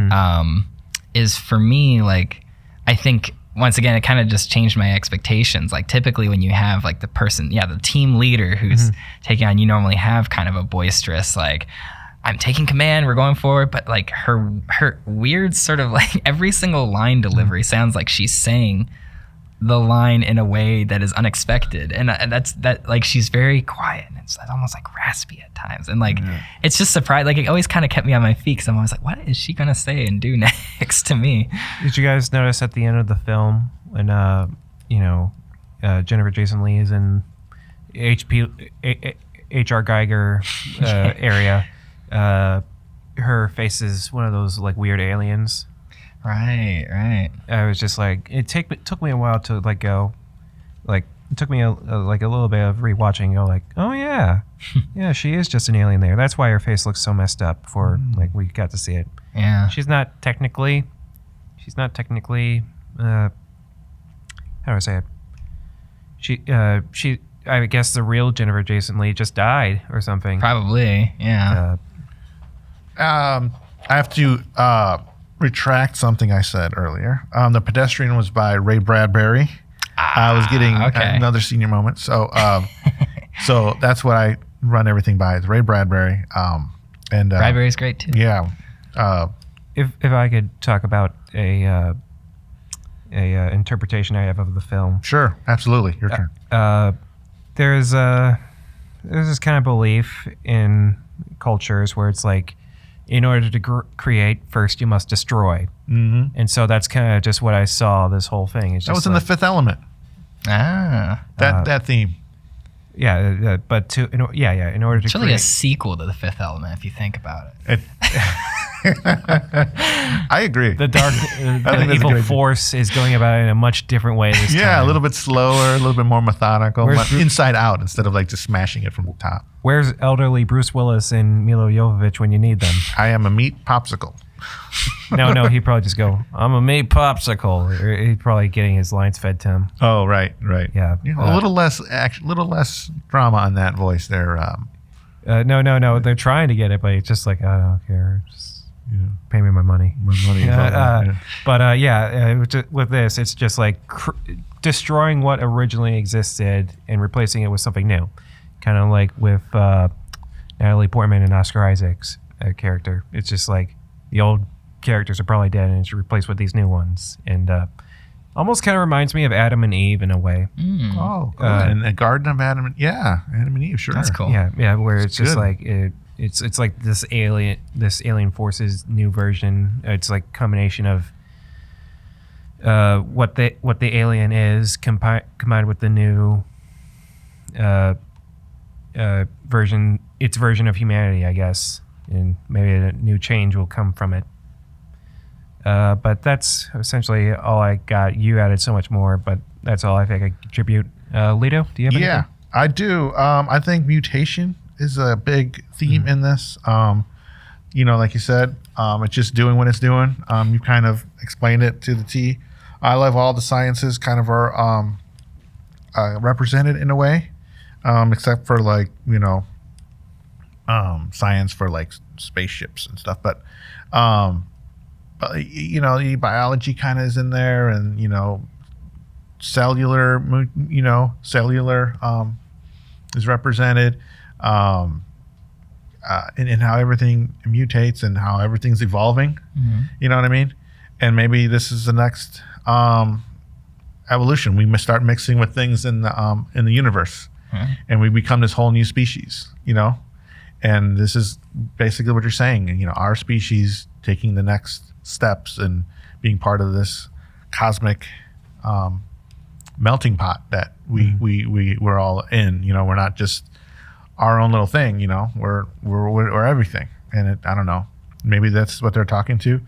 Speaker 7: is for me, like, I think once again it kind of just changed my expectations. Like typically when you have like the person, the team leader who's taking on, you normally have kind of a boisterous like, I'm taking command, we're going forward, but like her weird sort of like every single line delivery sounds like she's saying the line in a way that is unexpected, and that's like she's very quiet and it's almost like raspy at times, and like it's just surprising. Like it always kind of kept me on my feet because I'm always like, what is she gonna say and do next to me?
Speaker 5: Did you guys notice at the end of the film when Jennifer Jason Leigh is in H.R. Geiger area? Her face is one of those like weird aliens.
Speaker 7: Right.
Speaker 5: I was just like, it took me a while to like go, like it took me a little bit of rewatching and go like, oh yeah, yeah, she is just an alien there. That's why her face looks so messed up before like we got to see it.
Speaker 7: Yeah.
Speaker 5: She's not technically, how do I say it? She, I guess the real Jennifer Jason Leigh just died or something.
Speaker 7: Probably, yeah.
Speaker 6: I have to retract something I said earlier. The Pedestrian was by Ray Bradbury. I was getting another senior moment. So so that's what I run everything by. It's Ray Bradbury. And
Speaker 7: Bradbury's great too.
Speaker 6: Yeah.
Speaker 5: If I could talk about a interpretation I have of the film.
Speaker 6: Sure, absolutely. Your turn.
Speaker 5: There's this kind of belief in cultures where it's like, in order to create, first you must destroy. And so that's kind of just what I saw this whole thing. It's
Speaker 6: That
Speaker 5: just
Speaker 6: was in
Speaker 5: like,
Speaker 6: The Fifth Element. That theme.
Speaker 5: Yeah, but in order to
Speaker 7: It's really
Speaker 5: create,
Speaker 7: a sequel to The Fifth Element if you think about it.
Speaker 6: I agree.
Speaker 5: the dark,
Speaker 6: that's
Speaker 5: the
Speaker 6: a
Speaker 5: evil
Speaker 6: good-
Speaker 5: force is going about it in a much different way this time.
Speaker 6: Yeah, a little bit slower, a little bit more methodical,
Speaker 5: Where's
Speaker 6: but inside out instead of like just smashing it from the top.
Speaker 5: Where's elderly Bruce Willis and Milo Jovovich when you need them?
Speaker 6: I am a meat popsicle.
Speaker 5: No, he'd probably just go, I'm a meat popsicle. Or he'd probably getting his lines fed to him.
Speaker 6: Oh, right.
Speaker 5: Yeah.
Speaker 6: A little less drama on that voice there.
Speaker 5: No. They're trying to get it, but it's just like, I don't care. Just pay me my money. With this, it's just like destroying what originally existed and replacing it with something new. Kind of like with Natalie Portman and Oscar Isaac's character. It's just like the old characters are probably dead and it's replaced with these new ones. And almost kind of reminds me of Adam and Eve in a way.
Speaker 6: Oh, cool. And the Garden of Adam and Eve, sure.
Speaker 7: That's cool.
Speaker 5: Yeah, where it's just
Speaker 6: good.
Speaker 5: like it's like this alien forces new version. It's like combination of what the alien is combined with the new its version of humanity, I guess, and maybe a new change will come from it. But that's essentially all I got. You added so much more, but that's all I think I contribute. Lito, do you have anything?
Speaker 6: Yeah, I do. I think mutation is a big theme in this. Like you said, it's just doing what it's doing. You kind of explained it to the T. I love all the sciences kind of are represented in a way, except for like, science for like spaceships and stuff. But the biology kind of is in there, and cellular is represented. in how everything mutates and how everything's evolving. You know what I mean? And maybe this is the next evolution. We must start mixing with things in the universe, and we become this whole new species. You know, and this is basically what you're saying. You know, our species taking the next steps and being part of this cosmic melting pot that we're all in. You know, we're not just our own little thing. You know, we're everything. And I don't know, maybe that's what they're talking to.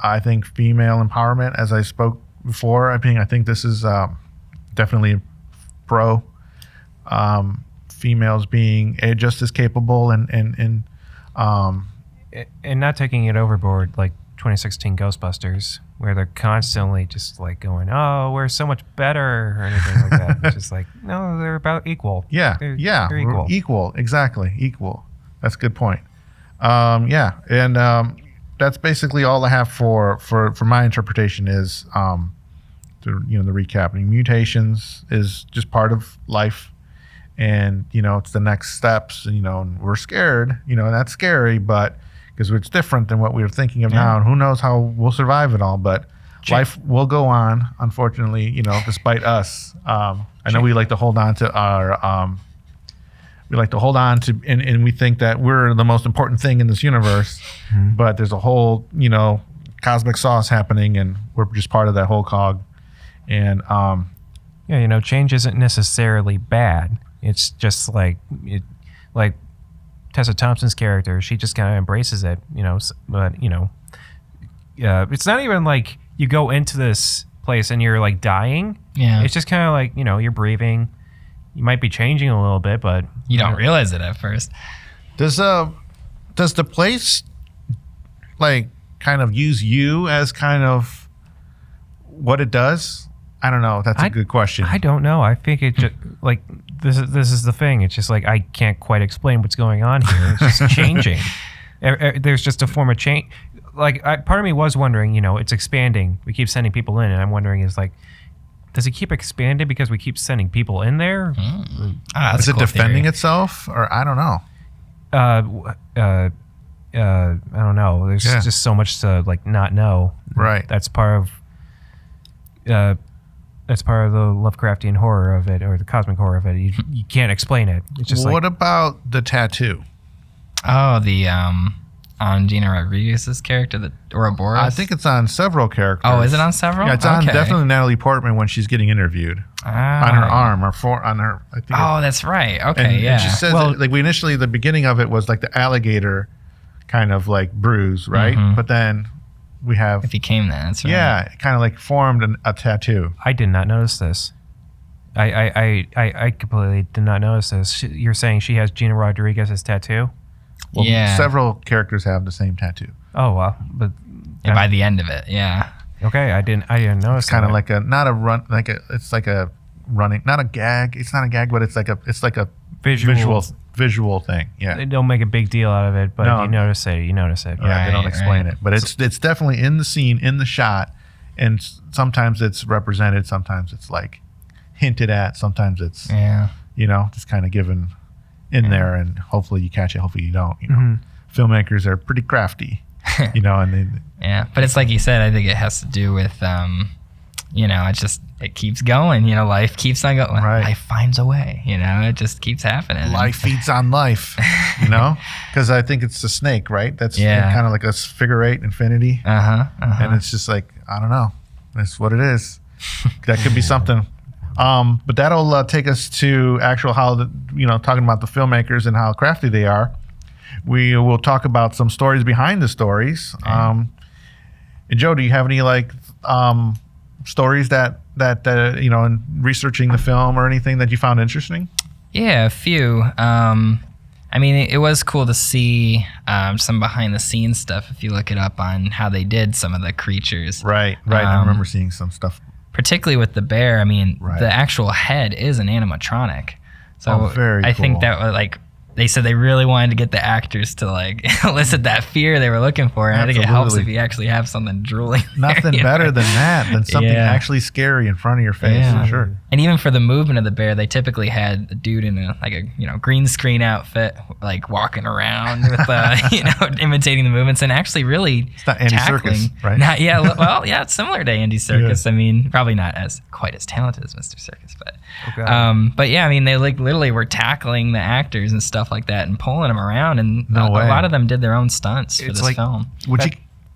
Speaker 6: I think female empowerment, as I spoke before, I think this is definitely pro females being just as capable and
Speaker 5: not taking it overboard like 2016 Ghostbusters, where they're constantly just like going, "Oh, we're so much better," or anything like that. It's just like, no, they're about equal.
Speaker 6: Yeah,
Speaker 5: they're
Speaker 6: we're equal, exactly, equal. That's a good point. And that's basically all I have for my interpretation is, the recap. Mutations is just part of life, and it's the next steps. And we're scared. And that's scary, but because it's different than what we were thinking of now, and who knows how we'll survive it all. But life will go on, unfortunately. Despite us. I know we like to hold on to our. We like to hold on to, and we think that we're the most important thing in this universe, but there's a whole, cosmic sauce happening, and we're just part of that whole cog. And
Speaker 5: change isn't necessarily bad. It's just like Tessa Thompson's character. She just kind of embraces it, but it's not even like you go into this place and you're like dying.
Speaker 7: Yeah.
Speaker 5: It's just kind of like, you're breathing. You might be changing a little bit, but
Speaker 7: you don't realize it at first.
Speaker 6: Does the place like kind of use you as kind of what it does? I don't know. That's a good question.
Speaker 5: I don't know. I think it just like this is the thing. It's just like I can't quite explain what's going on here. It's just changing. There's just a form of change. Like part of me was wondering, it's expanding. We keep sending people in, and I'm wondering is like, does it keep expanding because we keep sending people in there?
Speaker 6: Is it defending itself, or I don't know?
Speaker 5: I don't know. There's just so much to like not know.
Speaker 6: Right.
Speaker 5: That's part of the Lovecraftian horror of it, or the cosmic horror of it. You can't explain it. It's just
Speaker 6: what about the tattoo?
Speaker 7: Oh, the on Gina Rodriguez's character, the Ouroboros?
Speaker 6: I think it's on several characters.
Speaker 7: Oh, is it on several?
Speaker 6: Yeah, it's on definitely Natalie Portman when she's getting interviewed. On her arm or on her. I think
Speaker 7: that's right. Okay,
Speaker 6: and she says that, we initially, the beginning of it was like the alligator kind of like bruise, right?
Speaker 7: Mm-hmm.
Speaker 6: But then we have.
Speaker 7: It became that. That's right.
Speaker 6: Yeah, it kind of like formed a tattoo.
Speaker 5: I did not notice this. I completely did not notice this. You're saying she has Gina Rodriguez's tattoo?
Speaker 6: Well, several characters have the same tattoo.
Speaker 5: Oh well, but
Speaker 7: and by the end of it, yeah.
Speaker 5: Okay, I didn't notice.
Speaker 6: It's kind of like it's like a running, not a gag. It's not a gag, but it's like a visual thing. Yeah.
Speaker 5: They don't make a big deal out of it, but you notice it.
Speaker 6: Yeah, they don't explain it, but it's definitely in the scene, in the shot, and sometimes it's represented, sometimes it's like hinted at, sometimes it's just kind of given in there, and hopefully you catch it, hopefully you don't. Filmmakers are pretty crafty, and they,
Speaker 7: but it's like you said. I think it has to do with it keeps going. Life keeps on going.
Speaker 6: Right.
Speaker 7: Life finds a way. It just keeps happening.
Speaker 6: Life feeds on life. Because I think it's the snake, right? That's kind of like a figure eight infinity. And it's just like, I don't know. That's what it is. That could be something. But that'll take us to actual talking about the filmmakers and how crafty they are. We will talk about some stories behind the stories. And Joe, do you have any stories that in researching the film or anything that you found interesting?
Speaker 7: Yeah, a few. It was cool to see some behind the scenes stuff if you look it up on how they did some of the creatures.
Speaker 6: Right. I remember seeing some stuff.
Speaker 7: Particularly with the bear, the actual head is an animatronic. So
Speaker 6: very
Speaker 7: I
Speaker 6: cool.
Speaker 7: think that they said they really wanted to get the actors to like elicit that fear they were looking for. And I think it helps if you actually have something drooling.
Speaker 6: Nothing better than that, than something actually scary in front of your face.
Speaker 7: Yeah.
Speaker 6: For sure.
Speaker 7: And even for the movement of the bear, they typically had a dude in a green screen outfit, like walking around with imitating the movements and actually really
Speaker 6: it's not Andy Serkis, right?
Speaker 7: It's similar to Andy Serkis. I mean, probably not quite as talented as Mr. Serkis, but yeah, I mean, they like literally were tackling the actors and stuff like that and pulling them around, and a lot of them did their own stunts for this film.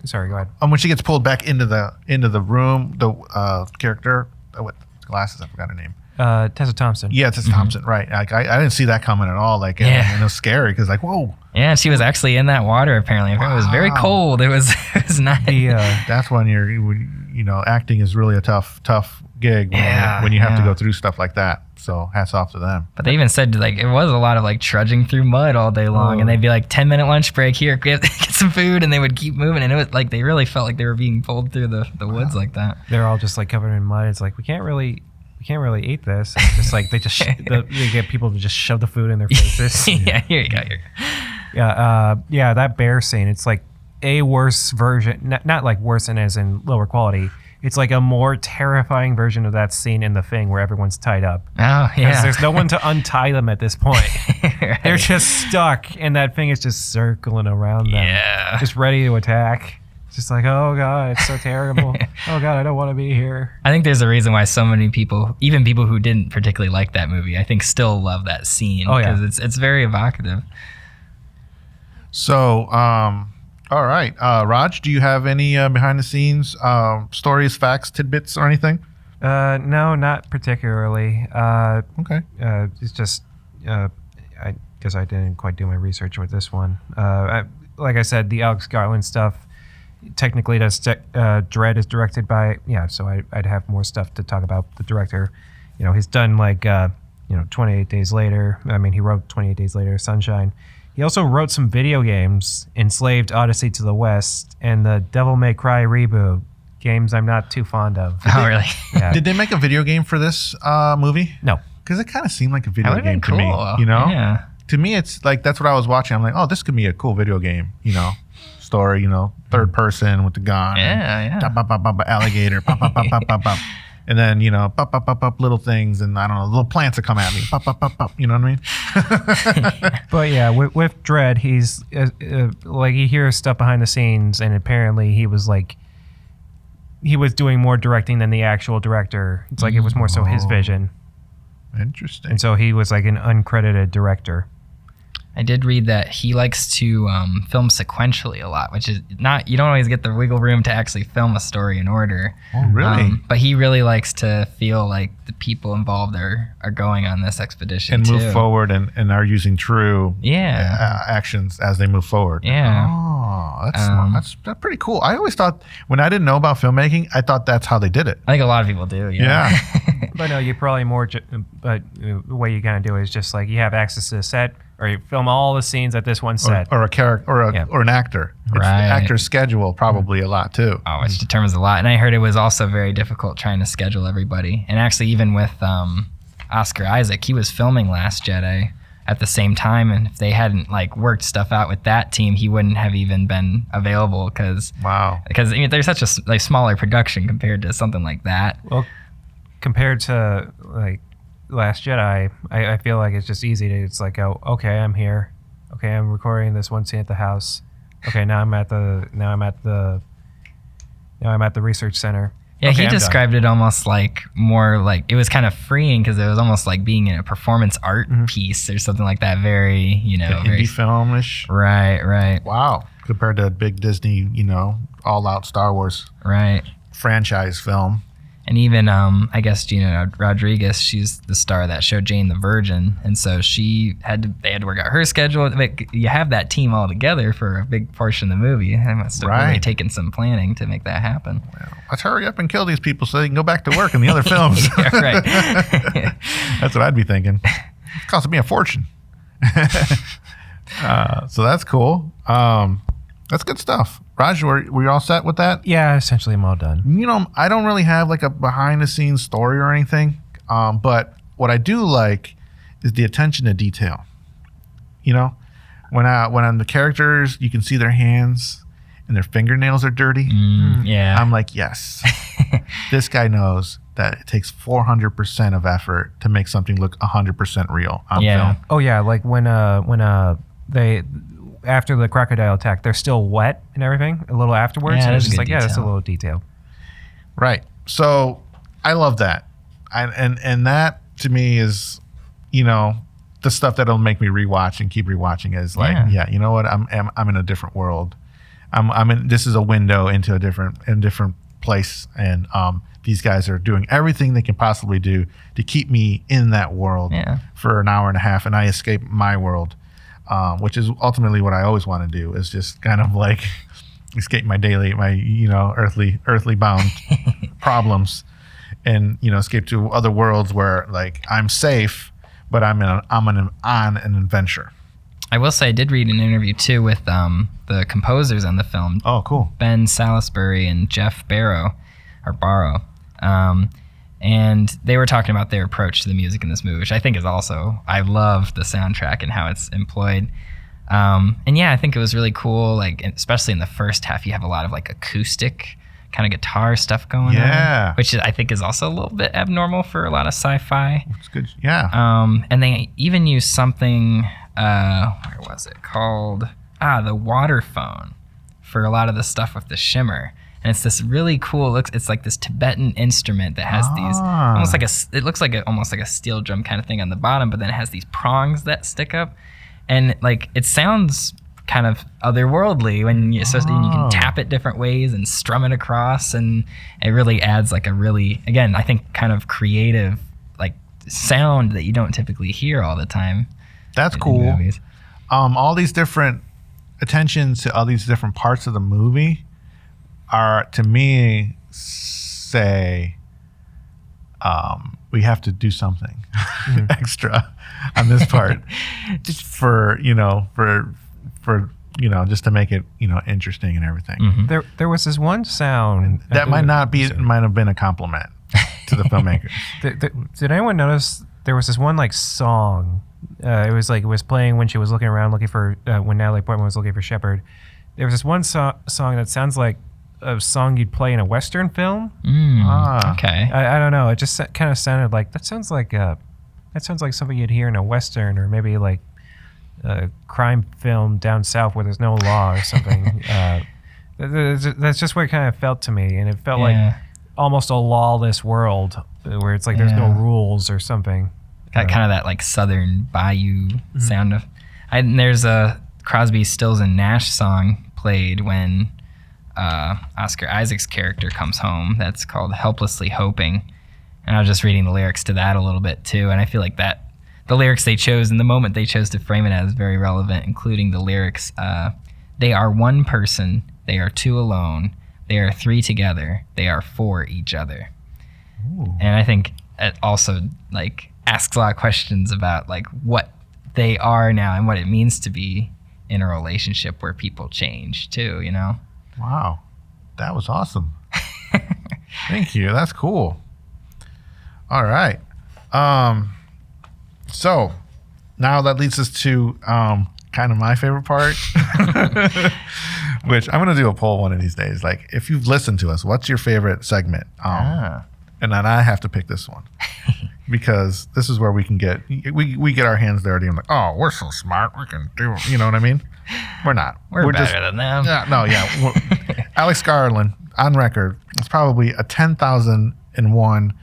Speaker 5: Sorry, go ahead.
Speaker 6: When she gets pulled back into the room, the character with glasses, I forgot her name.
Speaker 5: Tessa Thompson.
Speaker 6: Yeah, Tessa Thompson, right. Like, I didn't see that coming at all. Like, and it was scary because, like, whoa.
Speaker 7: Yeah, and she was actually in that water, apparently. It was very cold. It was nice.
Speaker 6: That's when acting is really a tough gig when you have to go through stuff like that. So hats off to them.
Speaker 7: But they even said, like, it was a lot of, like, trudging through mud all day long. And they'd be like, 10-minute lunch break here, get some food. And they would keep moving. And it was like, they really felt like they were being pulled through the woods like that.
Speaker 5: They're all just, like, covered in mud. It's like, we can't really eat this. It's just like they get people to just shove the food in their faces.
Speaker 7: Yeah, here you go.
Speaker 5: Yeah, that bear scene. It's like a worse version, not like worse in as in lower quality. It's like a more terrifying version of that scene in The Thing where everyone's tied up.
Speaker 7: Oh, yeah.
Speaker 5: Because there's no one to untie them at this point.
Speaker 7: Right.
Speaker 5: They're just stuck, and that thing is just circling around them.
Speaker 7: Yeah.
Speaker 5: Just ready to attack. It's just like, oh, God, it's so terrible. Oh, God, I don't want to be here.
Speaker 7: I think there's a reason why so many people, even people who didn't particularly like that movie, I think still love that scene.
Speaker 5: Oh, yeah.
Speaker 7: Because it's very evocative.
Speaker 6: So, all right. Raj, do you have any behind the scenes stories, facts, tidbits, or anything?
Speaker 5: No, not particularly.
Speaker 6: Okay.
Speaker 5: It's just, I guess I didn't quite do my research with this one. Like I said, the Alex Garland stuff, technically Dread is directed by, so I'd have more stuff to talk about the director. He's done like, 28 Days Later. I mean, he wrote 28 Days Later, Sunshine. He also wrote some video games, Enslaved, Odyssey to the West, and the Devil May Cry reboot, games I'm not too fond of.
Speaker 7: Oh, really?
Speaker 6: Yeah. Did they make a video game for this movie?
Speaker 5: No.
Speaker 6: Because it kind of seemed like a video game to
Speaker 7: cool.
Speaker 6: me.
Speaker 7: Yeah.
Speaker 6: To me, it's like, that's what I was watching. I'm like, oh, this could be a cool video game, story, third person with the gun.
Speaker 7: Yeah.
Speaker 6: Pop, pop, pop, pop, alligator, pop, pop, pop, pop, pop, pop. And then, pop, pop, pop, pop, little things, and I don't know, little plants that come at me. Pop, pop, pop, pop. You know what I mean?
Speaker 5: But yeah, with Dread, he's like, you hear stuff behind the scenes, and apparently he was doing more directing than the actual director. It's like it was more so his vision.
Speaker 6: Interesting.
Speaker 5: And so he was like an uncredited director.
Speaker 7: I did read that he likes to film sequentially a lot, which is not, you don't always get the wiggle room to actually film a story in order.
Speaker 6: Oh, really?
Speaker 7: But he really likes to feel like the people involved are going on this expedition
Speaker 6: and
Speaker 7: too.
Speaker 6: move forward and are using true actions as they move forward.
Speaker 7: Yeah.
Speaker 6: Oh, that's smart. That's pretty cool. I always thought, when I didn't know about filmmaking, I thought that's how they did it.
Speaker 7: I think a lot of people do.
Speaker 6: Yeah.
Speaker 5: But no, you probably but the way you kind of do it is just like you have access to the set, or you film all the scenes at this one set,
Speaker 6: or a character, or an actor. It's
Speaker 7: Right.
Speaker 6: the actor's schedule probably a lot too.
Speaker 7: Oh, which determines a lot. And I heard it was also very difficult trying to schedule everybody. And actually, even with Oscar Isaac, he was filming Last Jedi at the same time, and if they hadn't worked stuff out with that team, he wouldn't have even been available because there's such a smaller production compared to something like that.
Speaker 5: Well, compared to Last Jedi, I feel like it's just easy to, it's like, oh, okay, I'm here. Okay, I'm recording this one scene at the house. Okay, now I'm at the research center.
Speaker 7: Yeah,
Speaker 5: okay,
Speaker 7: he described it almost more like it was kind of freeing because it was almost like being in a performance art piece or something like that. Very, very
Speaker 6: indie film-ish.
Speaker 7: Right.
Speaker 6: Wow. Compared to a big Disney, all-out Star Wars franchise film.
Speaker 7: And even, I guess, Gina Rodriguez, she's the star of that show, Jane the Virgin. And so they had to work out her schedule. You have that team all together for a big portion of the movie. They must have really taken some planning to make that happen.
Speaker 6: Well, let's hurry up and kill these people so they can go back to work in the other films.
Speaker 7: Yeah, right.
Speaker 6: That's what I'd be thinking. It's costing me a fortune. So that's cool. That's good stuff. Raj, were you all set with that?
Speaker 5: Yeah, essentially I'm all done.
Speaker 6: I don't really have a behind-the-scenes story or anything, but what I do like is the attention to detail. You know, when on the characters, you can see their hands and their fingernails are dirty.
Speaker 7: Yeah.
Speaker 6: I'm like, yes, this guy knows that it takes 400% of effort to make something look 100% real on film.
Speaker 5: Oh yeah, like when they after the crocodile attack, they're still wet and everything a little afterwards.
Speaker 7: Yeah,
Speaker 5: And it's
Speaker 7: that's
Speaker 5: just
Speaker 7: a
Speaker 5: like,
Speaker 7: good
Speaker 5: yeah, that's a
Speaker 7: detail.
Speaker 5: little detail.
Speaker 6: Right. So I love that. And that to me is, you know, the stuff that'll make me rewatch and keep rewatching is like, yeah, you know what? I'm in a different world. I'm in, this is a window into a different place. And these guys are doing everything they can possibly do to keep me in that world for an hour and a half. And I escape my world, which is ultimately what I always want to do, is just kind of like escape my you know, earthly bound problems, and, you know, escape to other worlds where like I'm safe, but I'm on an adventure.
Speaker 7: I will say I did read an interview too with the composers on the film.
Speaker 6: Oh, cool.
Speaker 7: Ben Salisbury and Jeff Barrow. And they were talking about their approach to the music in this movie, which I think is also, I love the soundtrack and how it's employed. And yeah, I think it was really cool. Like, especially in the first half, you have a lot of like acoustic kind of guitar stuff going on, which I think is also a little bit abnormal for a lot of sci-fi.
Speaker 6: It's good. Yeah.
Speaker 7: And they even use something, where was it called? The water phone for a lot of the stuff with the shimmer. And it's this really cool, it's like this Tibetan instrument that has these, almost like it looks like almost like a steel drum kind of thing on the bottom, but then it has these prongs that stick up. And like, it sounds kind of otherworldly when you can tap it different ways and strum it across. And it really adds like a really, again, I think kind of creative, like sound that you don't typically hear all the time.
Speaker 6: That's cool. All these different attentions to all these different parts of the movie are, to me, say we have to do something extra on this part, just for just to make it, you know, interesting and everything.
Speaker 5: Mm-hmm. There was this one sound
Speaker 6: that might have been a compliment to the filmmakers.
Speaker 5: Did anyone notice there was this one like song? It was playing when she was looking around looking for when Natalie Portman was looking for Shepard. There was this one song that sounds like a song you'd play in a Western film.
Speaker 7: Okay.
Speaker 5: I don't know. It just kind of sounded like that sounds like something you'd hear in a Western, or maybe like a crime film down south where there's no law or something. That's just what it kind of felt to me, and it felt like almost a lawless world where it's like there's no rules or something.
Speaker 7: Got kind of that like southern bayou sound of. And there's a Crosby, Stills and Nash song played when Oscar Isaac's character comes home. That's called "Helplessly Hoping," and I was just reading the lyrics to that a little bit too. And I feel like that the lyrics they chose and the moment they chose to frame it as very relevant, including the lyrics. They are one person. They are two alone. They are three together. They are for each other. Ooh. And I think it also like asks a lot of questions about like what they are now and what it means to be in a relationship where people change too, you know?
Speaker 6: Wow. That was awesome. Thank you. That's cool. All right. So now that leads us to kind of my favorite part, which I'm going to do a poll one of these days. Like, if you've listened to us, what's your favorite segment? And then I have to pick this one because this is where we can get our hands dirty. I'm like, oh, we're so smart. We can do, you know what I mean? We're not.
Speaker 7: We're better than them.
Speaker 6: Yeah, no, yeah. Alex Garland, on record, is probably a 10,001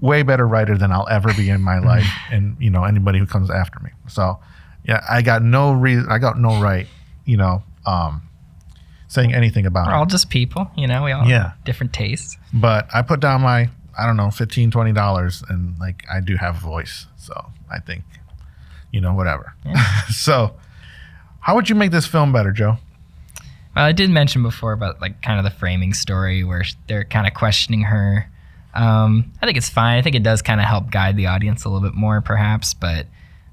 Speaker 6: way better writer than I'll ever be in my life, and, you know, anybody who comes after me. So, yeah, I got no right, you know, saying anything about it.
Speaker 7: We're all just people, you know, we all have different tastes.
Speaker 6: But I put down my, I don't know, $15, $20, and like I do have a voice. So I think, you know, whatever. Yeah. So how would you make this film better, Joe?
Speaker 7: Well, I did mention before about like kind of the framing story where they're kind of questioning her. I think it's fine. I think it does kind of help guide the audience a little bit more, perhaps, but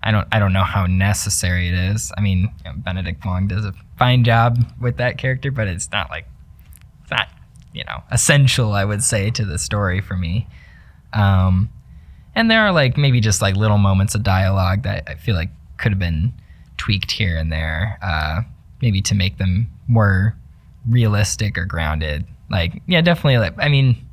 Speaker 7: I don't know how necessary it is. I mean, you know, Benedict Wong does a fine job with that character, but it's not, you know, essential, I would say, to the story for me. And there are like maybe just like little moments of dialogue that I feel like could have been tweaked here and there, maybe to make them more realistic or grounded. Like, yeah, definitely. Like, I mean,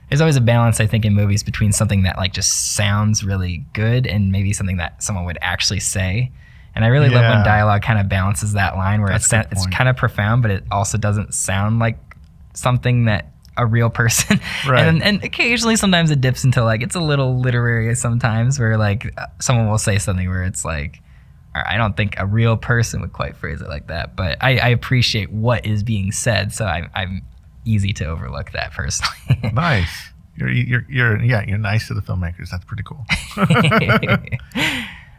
Speaker 7: there's always a balance, I think, in movies between something that like just sounds really good and maybe something that someone would actually say. And I really love when dialogue kind of balances that line where it's kind of profound, but it also doesn't sound like something that a real person.
Speaker 6: Right.
Speaker 7: And occasionally, sometimes it dips into like, it's a little literary sometimes where like someone will say something where it's like, I don't think a real person would quite phrase it like that, but I appreciate what is being said. So I'm easy to overlook that personally.
Speaker 6: Nice. You're nice to the filmmakers. That's pretty cool.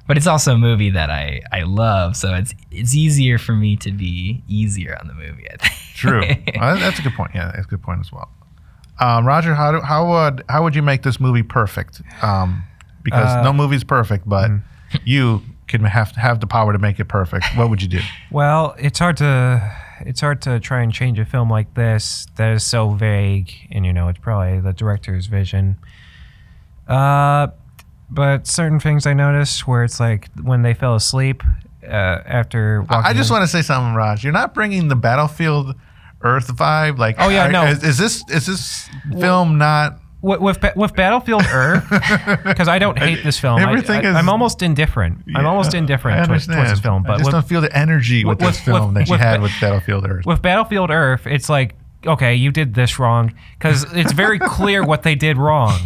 Speaker 7: But it's also a movie that I love, so it's easier for me to be easier on the movie, I think.
Speaker 6: True. That's a good point. Yeah, that's a good point as well. Roger, how would you make this movie perfect? Because no movie's perfect, but you can have the power to make it perfect. What would you do?
Speaker 5: Well, it's hard to try and change a film like this that is so vague, and it's probably the director's vision. But certain things I noticed where it's like when they fell asleep after walking
Speaker 6: I just
Speaker 5: in.
Speaker 6: want to say something, Raj. You're not bringing the Battlefield Earth vibe. Like,
Speaker 5: oh yeah, no.
Speaker 6: Is this film not
Speaker 5: with Battlefield Earth? Because I don't hate this film. I'm almost indifferent. I'm almost indifferent towards this film. But
Speaker 6: I just don't feel the energy with this film that you had with Battlefield Earth.
Speaker 5: With Battlefield Earth, it's like, okay, you did this wrong, because it's very clear what they did wrong.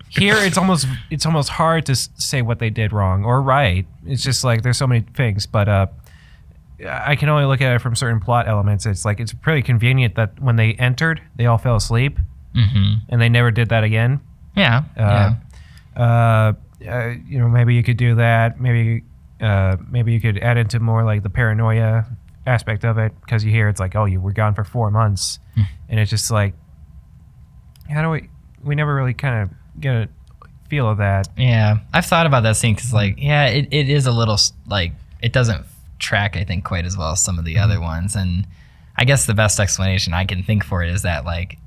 Speaker 5: Here, it's almost hard to say what they did wrong or right. It's just like there's so many things, but I can only look at it from certain plot elements. It's like it's pretty convenient that when they entered, they all fell asleep, and they never did that again.
Speaker 7: Yeah.
Speaker 5: Maybe you could do that. Maybe you could add into more like the paranoia aspect of it, because you hear it's like, oh, you were gone for 4 months, and it's just like, how do we never really kind of get a feel of that.
Speaker 7: Yeah, I've thought about that scene because, like, yeah, it is a little like it doesn't track, I think, quite as well as some of the other ones. And I guess the best explanation I can think for it is that like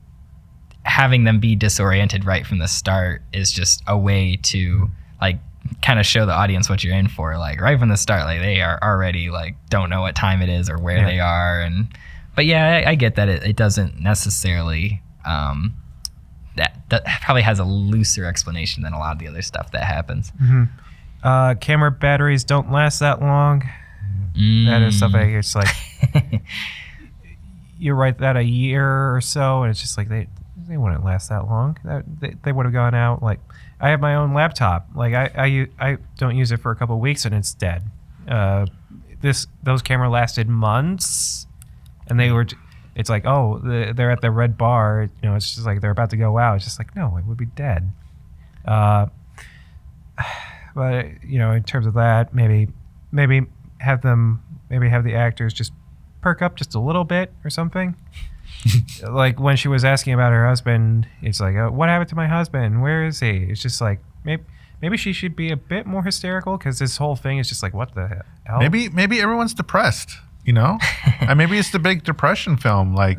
Speaker 7: having them be disoriented right from the start is just a way to like kind of show the audience what you're in for. Like right from the start, like they are already like don't know what time it is or where they are. But yeah, I get that it doesn't necessarily. That probably has a looser explanation than a lot of the other stuff that happens.
Speaker 5: Camera batteries don't last that long. That is something. It's like you write that a year or so, and it's just like they wouldn't last that long. They would have gone out. Like I have my own laptop. Like I don't use it for a couple of weeks and it's dead. Those camera lasted months, and they were. It's like, oh, they're at the red bar. It's just like they're about to go out. It's just like, no, it would be dead. But in terms of that, maybe have the actors just perk up just a little bit or something. Like when she was asking about her husband, it's like, oh, what happened to my husband? Where is he? It's just like maybe she should be a bit more hysterical, because this whole thing is just like, what the hell?
Speaker 6: Maybe everyone's depressed. And maybe it's the big depression film, like,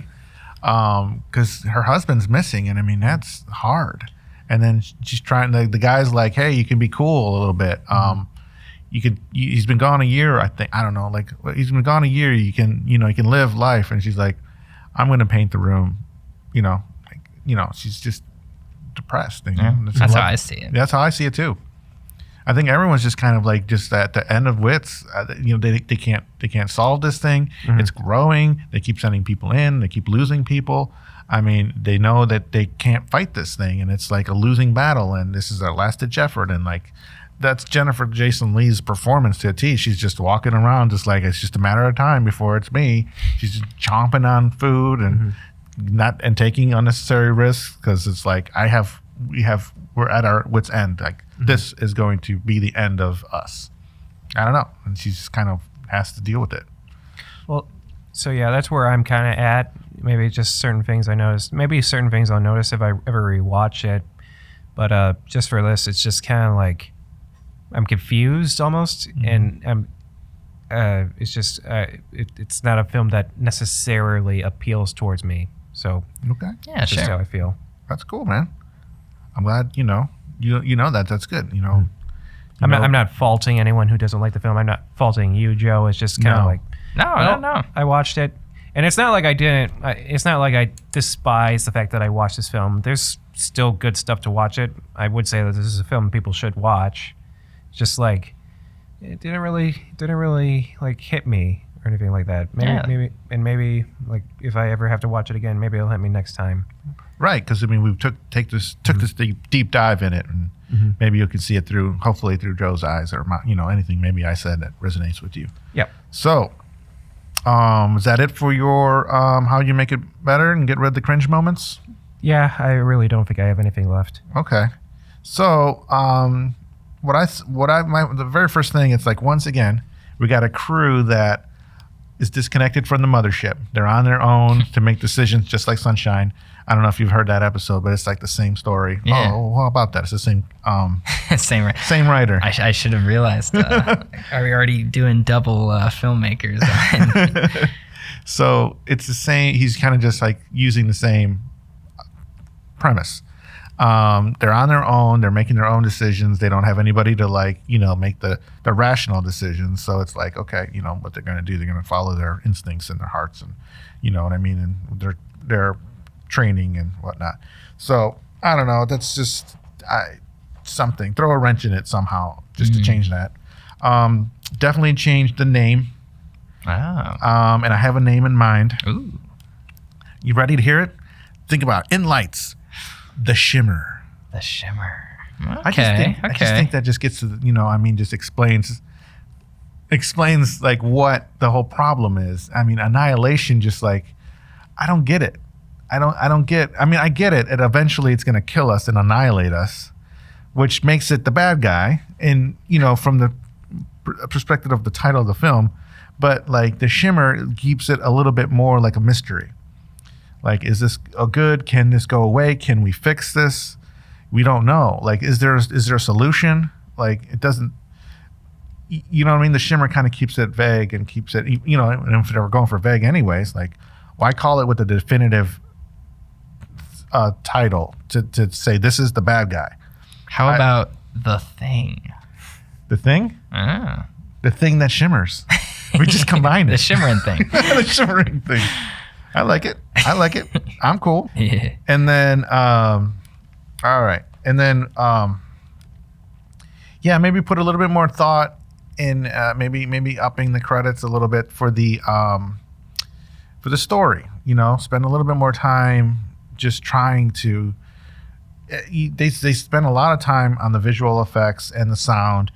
Speaker 6: because her husband's missing, and I mean that's hard. And then she's trying. The guy's like, "Hey, you can be cool a little bit. He's been gone a year, I think. I don't know. Like, he's been gone a year. You can live life." And she's like, "I'm going to paint the room." She's just depressed.
Speaker 7: That's how I see it.
Speaker 6: That's how I see it too. I think everyone's just kind of like just at the end of wits. They can't solve this thing. It's growing. They keep sending people in. They keep losing people. I mean, they know that they can't fight this thing, and it's like a losing battle. And this is their last ditch effort. And like that's Jennifer Jason Leigh's performance to a T. She's just walking around, just like it's just a matter of time before it's me. She's just chomping on food and not taking unnecessary risks, because it's like we're at our wits' end. Like this is going to be the end of us. I don't know, and she just kind of has to deal with it.
Speaker 5: Well, so yeah, that's where I'm kind of at. Maybe just certain things I noticed. Maybe certain things I'll notice if I ever rewatch it. But just for this, it's just kind of like I'm confused almost, and it's just it's not a film that necessarily appeals towards me. So
Speaker 6: okay,
Speaker 7: yeah,
Speaker 5: that's
Speaker 7: sure.
Speaker 5: just how I feel.
Speaker 6: That's cool, man. I'm glad you know that. That's good.
Speaker 5: I'm not faulting anyone who doesn't like the film. I'm not faulting you, Joe. It's just kind of like,
Speaker 7: No.
Speaker 5: I watched it, and it's not like I didn't. It's not like I despise the fact that I watched this film. There's still good stuff to watch it. I would say that this is a film people should watch. It's just like it didn't really like hit me or anything like that. Maybe like if I ever have to watch it again, maybe it'll hit me next time.
Speaker 6: Right, because I mean, we took this deep dive in it, and maybe you can see it hopefully through Joe's eyes, or anything maybe I said that resonates with you.
Speaker 5: Yep.
Speaker 6: So, is that it for your how you make it better and get rid of the cringe moments?
Speaker 5: Yeah, I really don't think I have anything left.
Speaker 6: Okay. So, the very first thing, it's like, once again, we got a crew that is disconnected from the mothership. They're on their own to make decisions, just like Sunshine. I don't know if you've heard that episode, but it's like the same story.
Speaker 7: Yeah.
Speaker 6: Oh, how about that? It's the same
Speaker 7: Same
Speaker 6: writer.
Speaker 7: I should have realized. Are we already doing double filmmakers?
Speaker 6: So it's the same. He's kind of just like using the same premise. They're on their own. They're making their own decisions. They don't have anybody to make the rational decisions. So it's like, okay, what they're going to do. They're going to follow their instincts and their hearts, and you know what I mean, and their training and whatnot. So I don't know. That's just something. Throw a wrench in it somehow, just to change that. Definitely change the name.
Speaker 7: Wow.
Speaker 6: And I have a name in mind.
Speaker 7: Ooh.
Speaker 6: You ready to hear it? Think about it. In Lights, The Shimmer.
Speaker 7: The Shimmer.
Speaker 6: I just think that just gets to just explains like what the whole problem is. I mean, Annihilation, just like, I don't get it. I get it. And eventually it's going to kill us and annihilate us, which makes it the bad guy. And, from the perspective of the title of the film, but like The Shimmer keeps it a little bit more like a mystery. Like, is this a good? Can this go away? Can we fix this? We don't know. Like, is there a solution? Like, it doesn't, you know what I mean? The Shimmer kind of keeps it vague and keeps it, and if they were going for vague anyways, like, why call it with a definitive title to say this is the bad guy?
Speaker 7: How about The Thing?
Speaker 6: The Thing?
Speaker 7: Ah.
Speaker 6: The Thing that shimmers. We just combined it.
Speaker 7: The shimmering thing.
Speaker 6: The shimmering thing. I like it. I'm cool.
Speaker 7: Yeah.
Speaker 6: And then, all right. And then, maybe put a little bit more thought in, maybe upping the credits a little bit for the story. Spend a little bit more time just trying to. They spend a lot of time on the visual effects and the sound,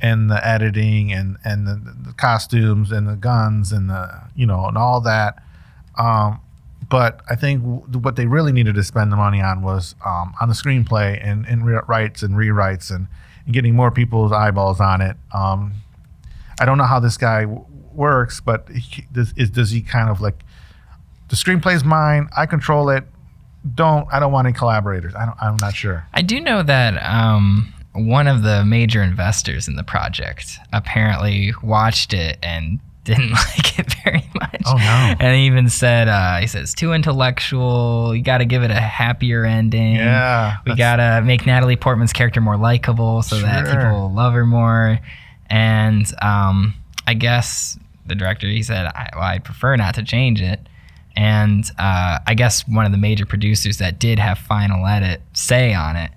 Speaker 6: and the editing and the costumes and the guns and and all that. But I think what they really needed to spend the money on was on the screenplay and rewrites and getting more people's eyeballs on it. I don't know how this guy works, but does he kind of like, the screenplay's mine, I control it. I don't want any collaborators. I'm not sure.
Speaker 7: I do know that one of the major investors in the project apparently watched it and didn't like it very much.
Speaker 6: Oh no!
Speaker 7: And he even said, he said it's too intellectual. You got to give it a happier ending.
Speaker 6: Yeah,
Speaker 7: we got to make Natalie Portman's character more likable so that people love her more. And I guess the director, he said, I prefer not to change it. And I guess one of the major producers that did have final say on it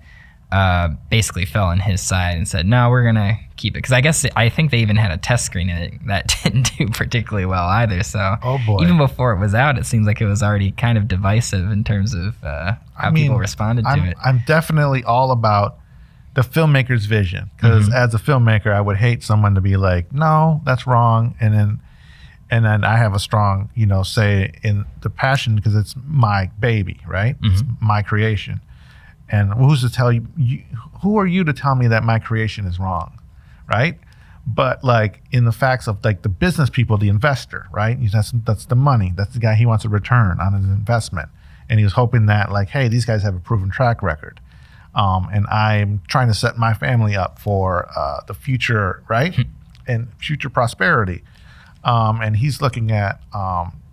Speaker 7: basically fell on his side and said, no, we're going to keep it. Because I think they even had a test screen in it that didn't do particularly well either. So even before it was out, it seems like it was already kind of divisive in terms of how people responded to it. I'm
Speaker 6: definitely all about the filmmaker's vision. Because as a filmmaker, I would hate someone to be like, no, that's wrong. And then I have a strong, say in the passion, because it's my baby, right? It's my creation. And who's to tell you, who are you to tell me that my creation is wrong, right? But like in the facts of like the business people, the investor, right? That's the money. That's the guy, he wants a return on his investment. And he was hoping that like, hey, these guys have a proven track record. And I'm trying to set my family up for the future, right? And future prosperity. And he's looking at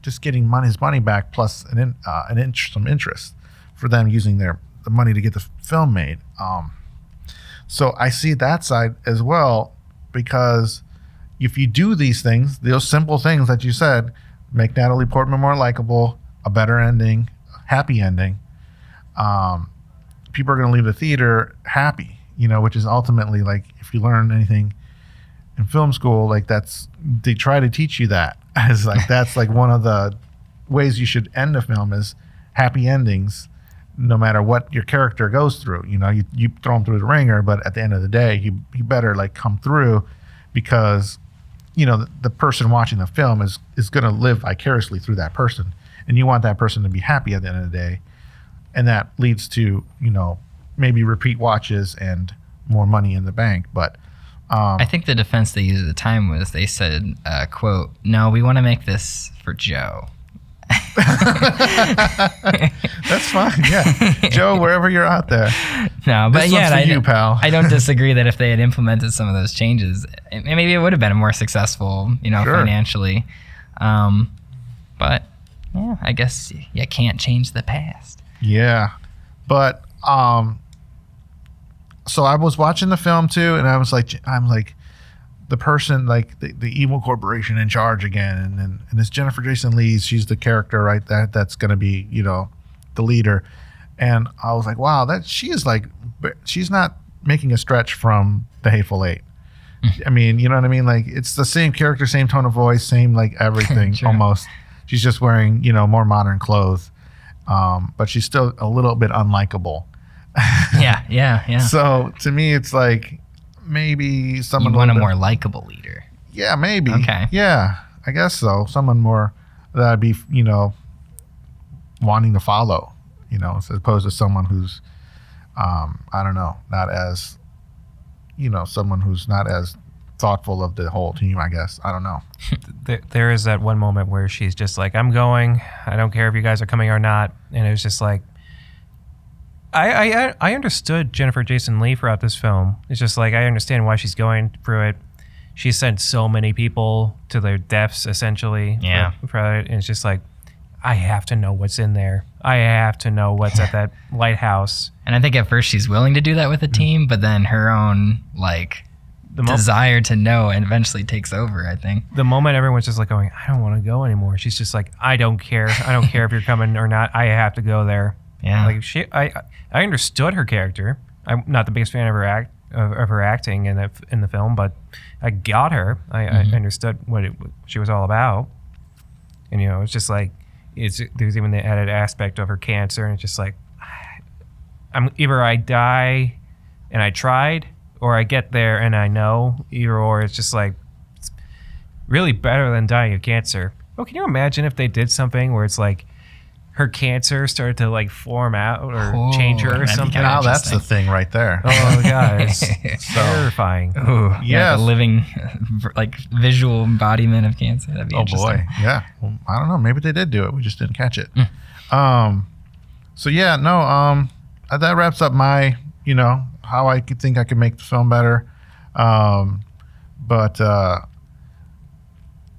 Speaker 6: just getting his money back plus some interest for them using the money to get the film made. So I see that side as well, because if you do these things, those simple things that you said, make Natalie Portman more likable, a better ending, happy ending, people are going to leave the theater happy, which is ultimately, like, if you learn anything in film school, like, they try to teach you that as like, that's like one of the ways you should end a film is happy endings, no matter what your character goes through. You throw him through the ringer, but at the end of the day, he better, like, come through, because the person watching the film is going to live vicariously through that person, and you want that person to be happy at the end of the day, and that leads to maybe repeat watches and more money in the bank. But
Speaker 7: I think the defense they used at the time was they said, quote, "No, we want to make this for Joe."
Speaker 6: That's fine. Yeah, Joe, wherever you're out there.
Speaker 7: No, but
Speaker 6: This
Speaker 7: yeah,
Speaker 6: one's for you, pal.
Speaker 7: I don't disagree that if they had implemented some of those changes, maybe it would have been more successful,
Speaker 6: Sure.
Speaker 7: financially. But yeah, I guess you can't change the past.
Speaker 6: Yeah, but so I was watching the film too, and I'm like, the person, like the evil corporation in charge again, and it's Jennifer Jason Leigh. She's the character, right? That's going to be the leader, and I was like, wow, she's not making a stretch from The Hateful Eight. I mean, you know what I mean? Like, it's the same character, same tone of voice, same, like, everything.
Speaker 7: Sure.
Speaker 6: Almost. She's just wearing more modern clothes, but she's still a little bit unlikable.
Speaker 7: Yeah.
Speaker 6: So to me, it's like, maybe someone
Speaker 7: You want a
Speaker 6: little
Speaker 7: more likable leader.
Speaker 6: Yeah, maybe.
Speaker 7: Okay.
Speaker 6: Yeah, I guess so. Someone more that I'd be, wanting to follow, as opposed to someone who's, I don't know, not as, someone who's not as thoughtful of the whole team, I guess. I don't know.
Speaker 5: There is that one moment where she's just like, I'm going. I don't care if you guys are coming or not. And it was just like, I understood Jennifer Jason Leigh throughout this film. It's just like, I understand why she's going through it. She sent so many people to their deaths, essentially.
Speaker 7: Yeah.
Speaker 5: For it. And it's just like, I have to know what's in there. I have to know what's at that lighthouse.
Speaker 7: And I think at first she's willing to do that with the team, but then her own, desire to know and eventually takes over, I think.
Speaker 5: The moment everyone's just like going, I don't want to go anymore. She's just like, I don't care. I don't care if you're coming or not. I have to go there.
Speaker 7: Yeah.
Speaker 5: Like, I understood her character. I'm not the biggest fan of her acting in the film, but I got her. I understood what she was all about. And it's just like, there's even the added aspect of her cancer, and it's just like, either I die and I tried, or I get there and I know. Either or. It's just like, it's really better than dying of cancer. Oh, can you imagine if they did something where it's like, her cancer started to, like, form out or change her or
Speaker 7: that'd be
Speaker 5: something?
Speaker 7: kinda
Speaker 6: Now that's the
Speaker 7: interesting.
Speaker 6: thing right there.
Speaker 5: Oh god, it's terrifying.
Speaker 7: Ooh, yeah,
Speaker 6: Yes.
Speaker 7: the living, visual embodiment of cancer. That'd be
Speaker 6: Oh
Speaker 7: interesting.
Speaker 6: boy, yeah. Well, I don't know. Maybe they did do it. We just didn't catch it. So yeah, no. That wraps up my, how I could think I could make the film better. But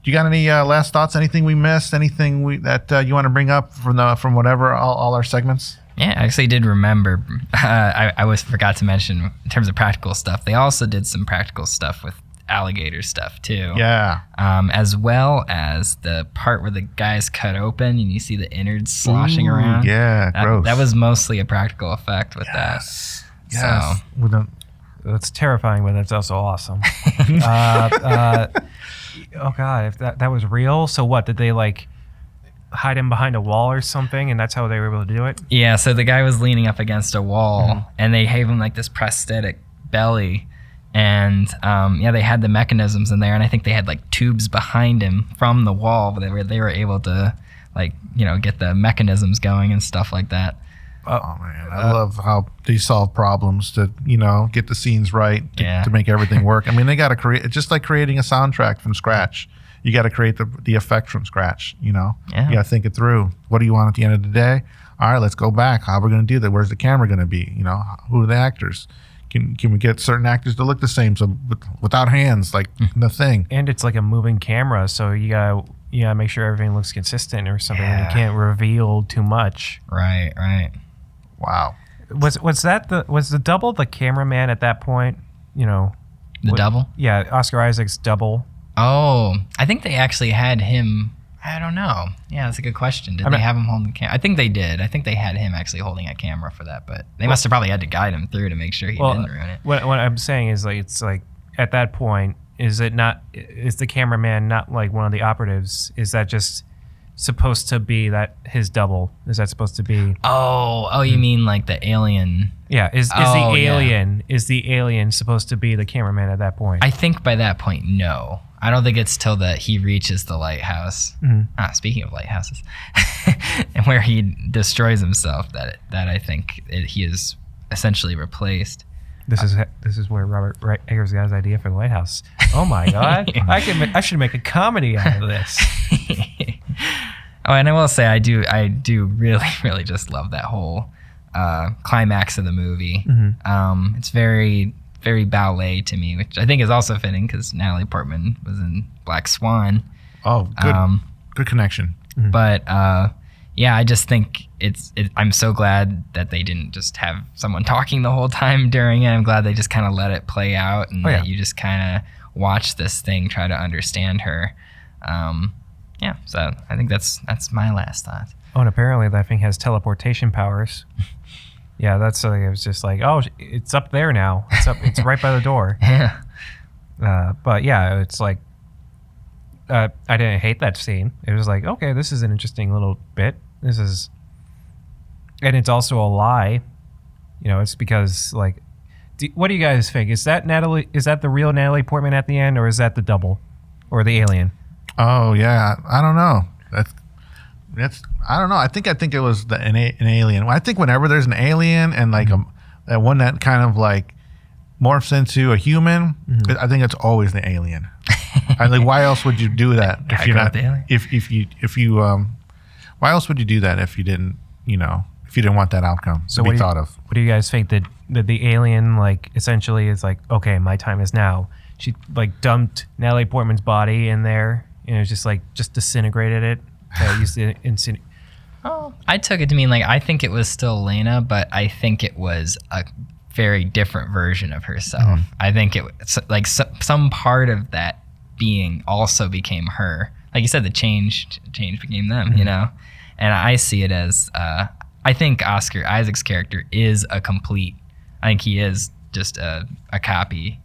Speaker 6: you got any last thoughts? Anything we missed? Anything that you want to bring up from whatever all our segments?
Speaker 7: Yeah, I actually did remember. I forgot to mention in terms of practical stuff. They also did some practical stuff with alligator stuff too.
Speaker 6: Yeah.
Speaker 7: As well as the part where the guy's cut open and you see the innards sloshing
Speaker 6: Ooh,
Speaker 7: around.
Speaker 6: yeah, gross.
Speaker 7: That was mostly a practical effect with
Speaker 6: Yes.
Speaker 7: that.
Speaker 6: Yes.
Speaker 7: So,
Speaker 6: With the-
Speaker 5: That's terrifying, but that's also awesome. Oh god, if that was real, so what? Did they like hide him behind a wall or something, and that's how they were able to do it?
Speaker 7: yeah, so the guy was leaning up against a wall, and they gave him like this prosthetic belly, and they had the mechanisms in there, and I think they had like tubes behind him from the wall, but they were able to get the mechanisms going and stuff like that.
Speaker 6: Oh man, I love how they solve problems to get the scenes right
Speaker 7: Yeah.
Speaker 6: to make everything work. I mean, they got to create. It's just like creating a soundtrack from scratch. You got to create the effect from scratch. You got to think it through. What do you want at the end of the day? All right, let's go back. How are we going to do that? Where's the camera going to be? Who are the actors? Can we get certain actors to look the same? So without hands, like the thing.
Speaker 5: And it's like a moving camera, so you gotta make sure everything looks consistent or something, and
Speaker 6: Yeah.
Speaker 5: you can't reveal too much.
Speaker 7: Right.
Speaker 6: Wow.
Speaker 5: Was the double the cameraman at that point? You know,
Speaker 7: The double?
Speaker 5: Yeah, Oscar Isaac's double.
Speaker 7: Oh, I think they actually had him. I don't know. Yeah, that's a good question. Did they have him holding the camera? I think they did. I think they had him actually holding a camera for that, but they must have probably had to guide him through to make sure he didn't ruin it.
Speaker 5: What I'm saying is like it's like at that point, is the cameraman not like one of the operatives? Is that just supposed to be that his double? Is that supposed to be?
Speaker 7: Oh, you mean like the alien?
Speaker 5: Yeah, is the alien supposed to be the cameraman at that point?
Speaker 7: I think by that point, no. I don't think it's till that he reaches the lighthouse. Speaking of lighthouses, and where he destroys himself, that I think he is essentially replaced.
Speaker 5: This is where Robert Eggers got his idea for the lighthouse. Oh my God! I should make a comedy out of this.
Speaker 7: Oh, and I will say I do really really just love that whole climax of the movie. It's very very ballet to me, which I think is also fitting because Natalie Portman was in Black Swan.
Speaker 6: Oh, good, good connection.
Speaker 7: But yeah, I just think I'm so glad that they didn't just have someone talking the whole time during it. I'm glad they just kind of let it play out and that you just kind of watch this thing try to understand her. Yeah, so I think that's my last thought.
Speaker 5: Oh, and apparently that thing has teleportation powers. Yeah, that's it was just like, oh, it's up there now. It's right by the door.
Speaker 7: Yeah.
Speaker 5: But yeah, it's like I didn't hate that scene. It was like, okay, this is an interesting little bit. And it's also a lie. You know, it's because like, what do you guys think? Is that the real Natalie Portman at the end, or is that the double, or the alien?
Speaker 6: Oh yeah, I don't know. That's I don't know. I think it was an alien. I think whenever there's an alien and like that one that kind of like morphs into a human, I think it's always the alien. Like, why else would you do that if you're not? If you why else would you do that if you didn't want that outcome to be thought of?
Speaker 5: What do you guys think that the alien like essentially is like, okay, my time is now? She like dumped Natalie Portman's body in there, and it was just disintegrated it. Used to
Speaker 7: Oh, I took it to mean like I think it was still Lena, but I think it was a very different version of herself. I think it was like some part of that being also became her. Like you said, the change became them, you know? And I see it as, I think Oscar Isaac's character is I think he is just a copy.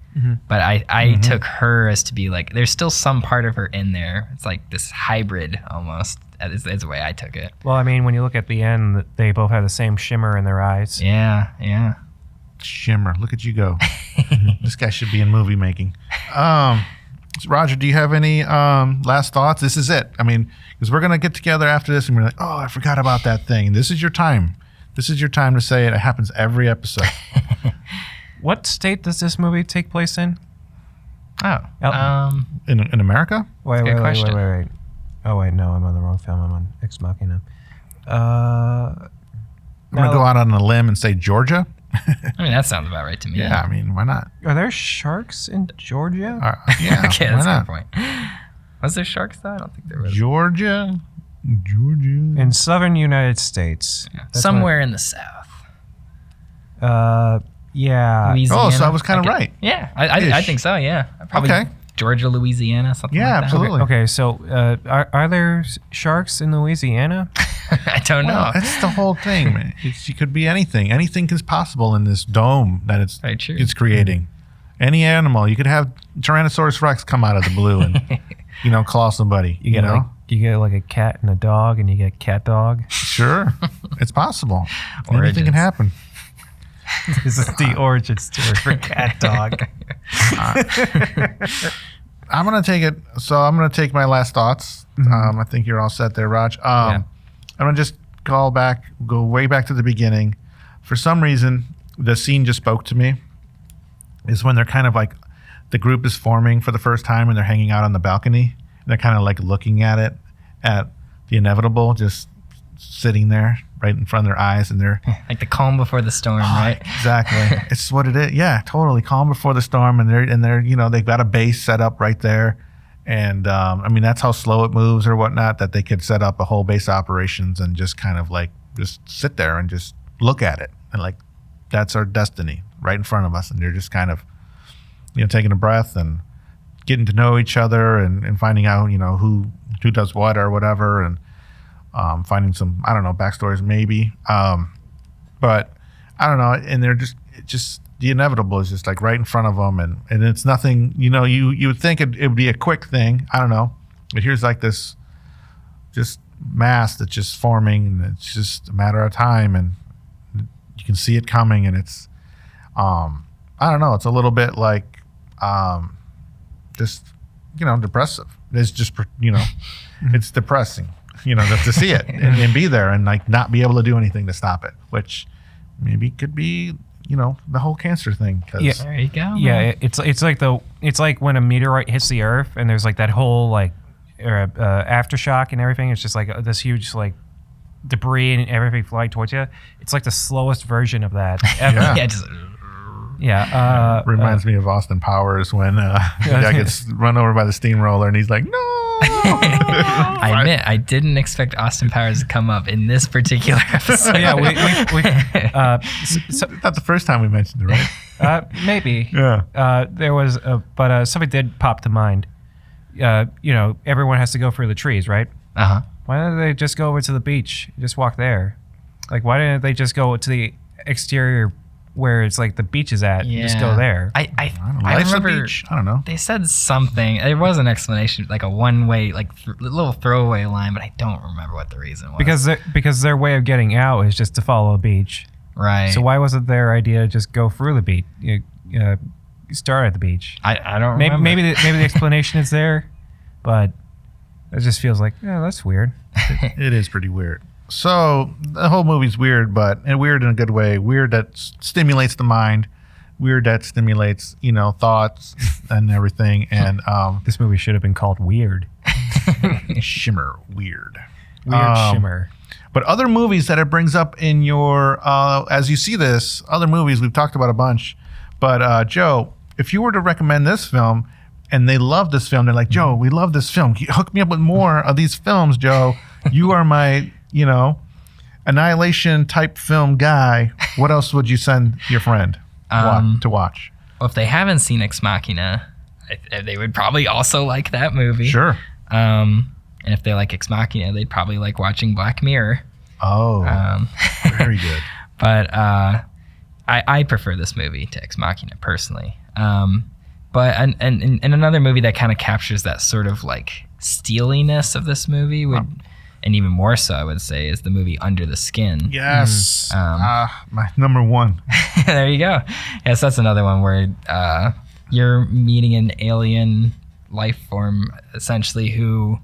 Speaker 7: But I took her as to be like, there's still some part of her in there. It's like this hybrid almost. Is the way I took it.
Speaker 5: Well, I mean, when you look at the end, they both have the same shimmer in their eyes.
Speaker 7: Yeah.
Speaker 6: Shimmer. Look at you go. This guy should be in movie making. Roger, do you have any last thoughts? This is it. I mean, because we're going to get together after this and we're like, oh, I forgot about that thing. This is your time. This is your time to say it. It happens every episode.
Speaker 5: What state does this movie take place in?
Speaker 6: In America?
Speaker 5: Wait. Oh, wait, no, I'm on the wrong film. I'm on Ex Machina.
Speaker 6: I'm going to go out on a limb and say Georgia.
Speaker 7: I mean, that sounds about right to me.
Speaker 6: Yeah, I mean, why not?
Speaker 5: Are there sharks in Georgia?
Speaker 6: Yeah,
Speaker 7: okay, that's a good point. Was there sharks though? I don't think there was.
Speaker 6: Georgia.
Speaker 5: In southern United States.
Speaker 7: Yeah. Somewhere in the south.
Speaker 5: Yeah.
Speaker 7: Louisiana.
Speaker 6: Oh, so I was kind of right.
Speaker 7: Yeah, I think so, yeah. Probably
Speaker 6: okay.
Speaker 7: Georgia, Louisiana, something like that.
Speaker 6: Absolutely.
Speaker 5: Okay, so are there sharks in Louisiana?
Speaker 7: I don't know.
Speaker 6: That's the whole thing, man. It could be anything. Anything is possible in this dome that it's creating. Any animal. You could have Tyrannosaurus Rex come out of the blue and, claw somebody. You
Speaker 5: get like a cat and a dog, and you get cat dog.
Speaker 6: Sure. It's possible. Anything can happen.
Speaker 5: This is the origin story for cat dog.
Speaker 6: I'm going to take it. So I'm going to take my last thoughts. I think you're all set there, Raj. I'm going to just go way back to the beginning. For some reason, the scene just spoke to me. Is when they're kind of like, the group is forming for the first time and they're hanging out on the balcony. And they're kind of like looking at the inevitable, just sitting there right in front of their eyes, and they're
Speaker 7: like the calm before the storm, right?
Speaker 6: Exactly. It's what it is. Yeah, totally. Calm before the storm, and they're they've got a base set up right there, and I mean that's how slow it moves or whatnot, that they could set up a whole base operations and just kind of like just sit there and just look at it and like that's our destiny right in front of us, and you're just kind of, taking a breath and getting to know each other and finding out, who does what or whatever, and finding some, I don't know, backstories maybe. But I don't know, and just the inevitable is just like right in front of them, and it's nothing, you would think it would be a quick thing. I don't know, but here's like this just mass that's just forming, and it's just a matter of time, and you can see it coming, and it's I don't know, it's a little bit like just depressive. It's just it's depressing, just to see it and be there and like not be able to do anything to stop it, which maybe could be the whole cancer thing.
Speaker 5: Yeah,
Speaker 7: there you go.
Speaker 5: Yeah, it's like when a meteorite hits the Earth and there's like that whole like aftershock and everything. It's just like this huge like debris and everything flying towards you. It's like the slowest version of that ever.
Speaker 6: Yeah. Reminds me of Austin Powers when the guy gets run over by the steamroller and he's like, no.
Speaker 7: I admit, I didn't expect Austin Powers to come up in this particular episode.
Speaker 5: Yeah, we
Speaker 6: Not the first time we mentioned it, right?
Speaker 5: maybe.
Speaker 6: Yeah.
Speaker 5: There was, but something did pop to mind. Everyone has to go through the trees, right?
Speaker 7: Uh-huh.
Speaker 5: Why don't they just go over to the beach? Just walk there. Like, why didn't they just go to the exterior where it's like the beach is at?
Speaker 7: Yeah.
Speaker 5: Just go there.
Speaker 7: I
Speaker 6: don't know.
Speaker 7: I
Speaker 6: Life's a
Speaker 7: remember
Speaker 6: beach. I don't know.
Speaker 7: they said something. There was an explanation, like a one-way, like little throwaway line, but I don't remember what the reason was.
Speaker 5: Because their way of getting out is just to follow a beach.
Speaker 7: Right.
Speaker 5: So why wasn't their idea to just go through the beach? Start at the beach.
Speaker 7: I don't remember.
Speaker 5: Maybe the explanation is there, but it just feels like, that's weird.
Speaker 6: It is pretty weird. So the whole movie's weird, but weird in a good way. Weird that stimulates the mind. Weird that stimulates, thoughts and everything. And
Speaker 5: This movie should have been called Weird.
Speaker 6: Shimmer, weird.
Speaker 5: Shimmer.
Speaker 6: But other movies that it brings up in your, as you see this, other movies we've talked about a bunch. But Joe, if you were to recommend this film, and they love this film, they're like, Joe, we love this film. Hook me up with more of these films, Joe. You are my, Annihilation type film guy. What else would you send your friend to watch?
Speaker 7: Well, if they haven't seen Ex Machina, they would probably also like that movie.
Speaker 6: Sure.
Speaker 7: And if they like Ex Machina, they'd probably like watching Black Mirror.
Speaker 6: Oh, very good.
Speaker 7: But I prefer this movie to Ex Machina personally. But and another movie that kind of captures that sort of like steeliness of this movie and even more so, I would say, is the movie Under the Skin.
Speaker 6: Yes. My number one.
Speaker 7: There you go. Yes, that's another one where you're meeting an alien life form, essentially, who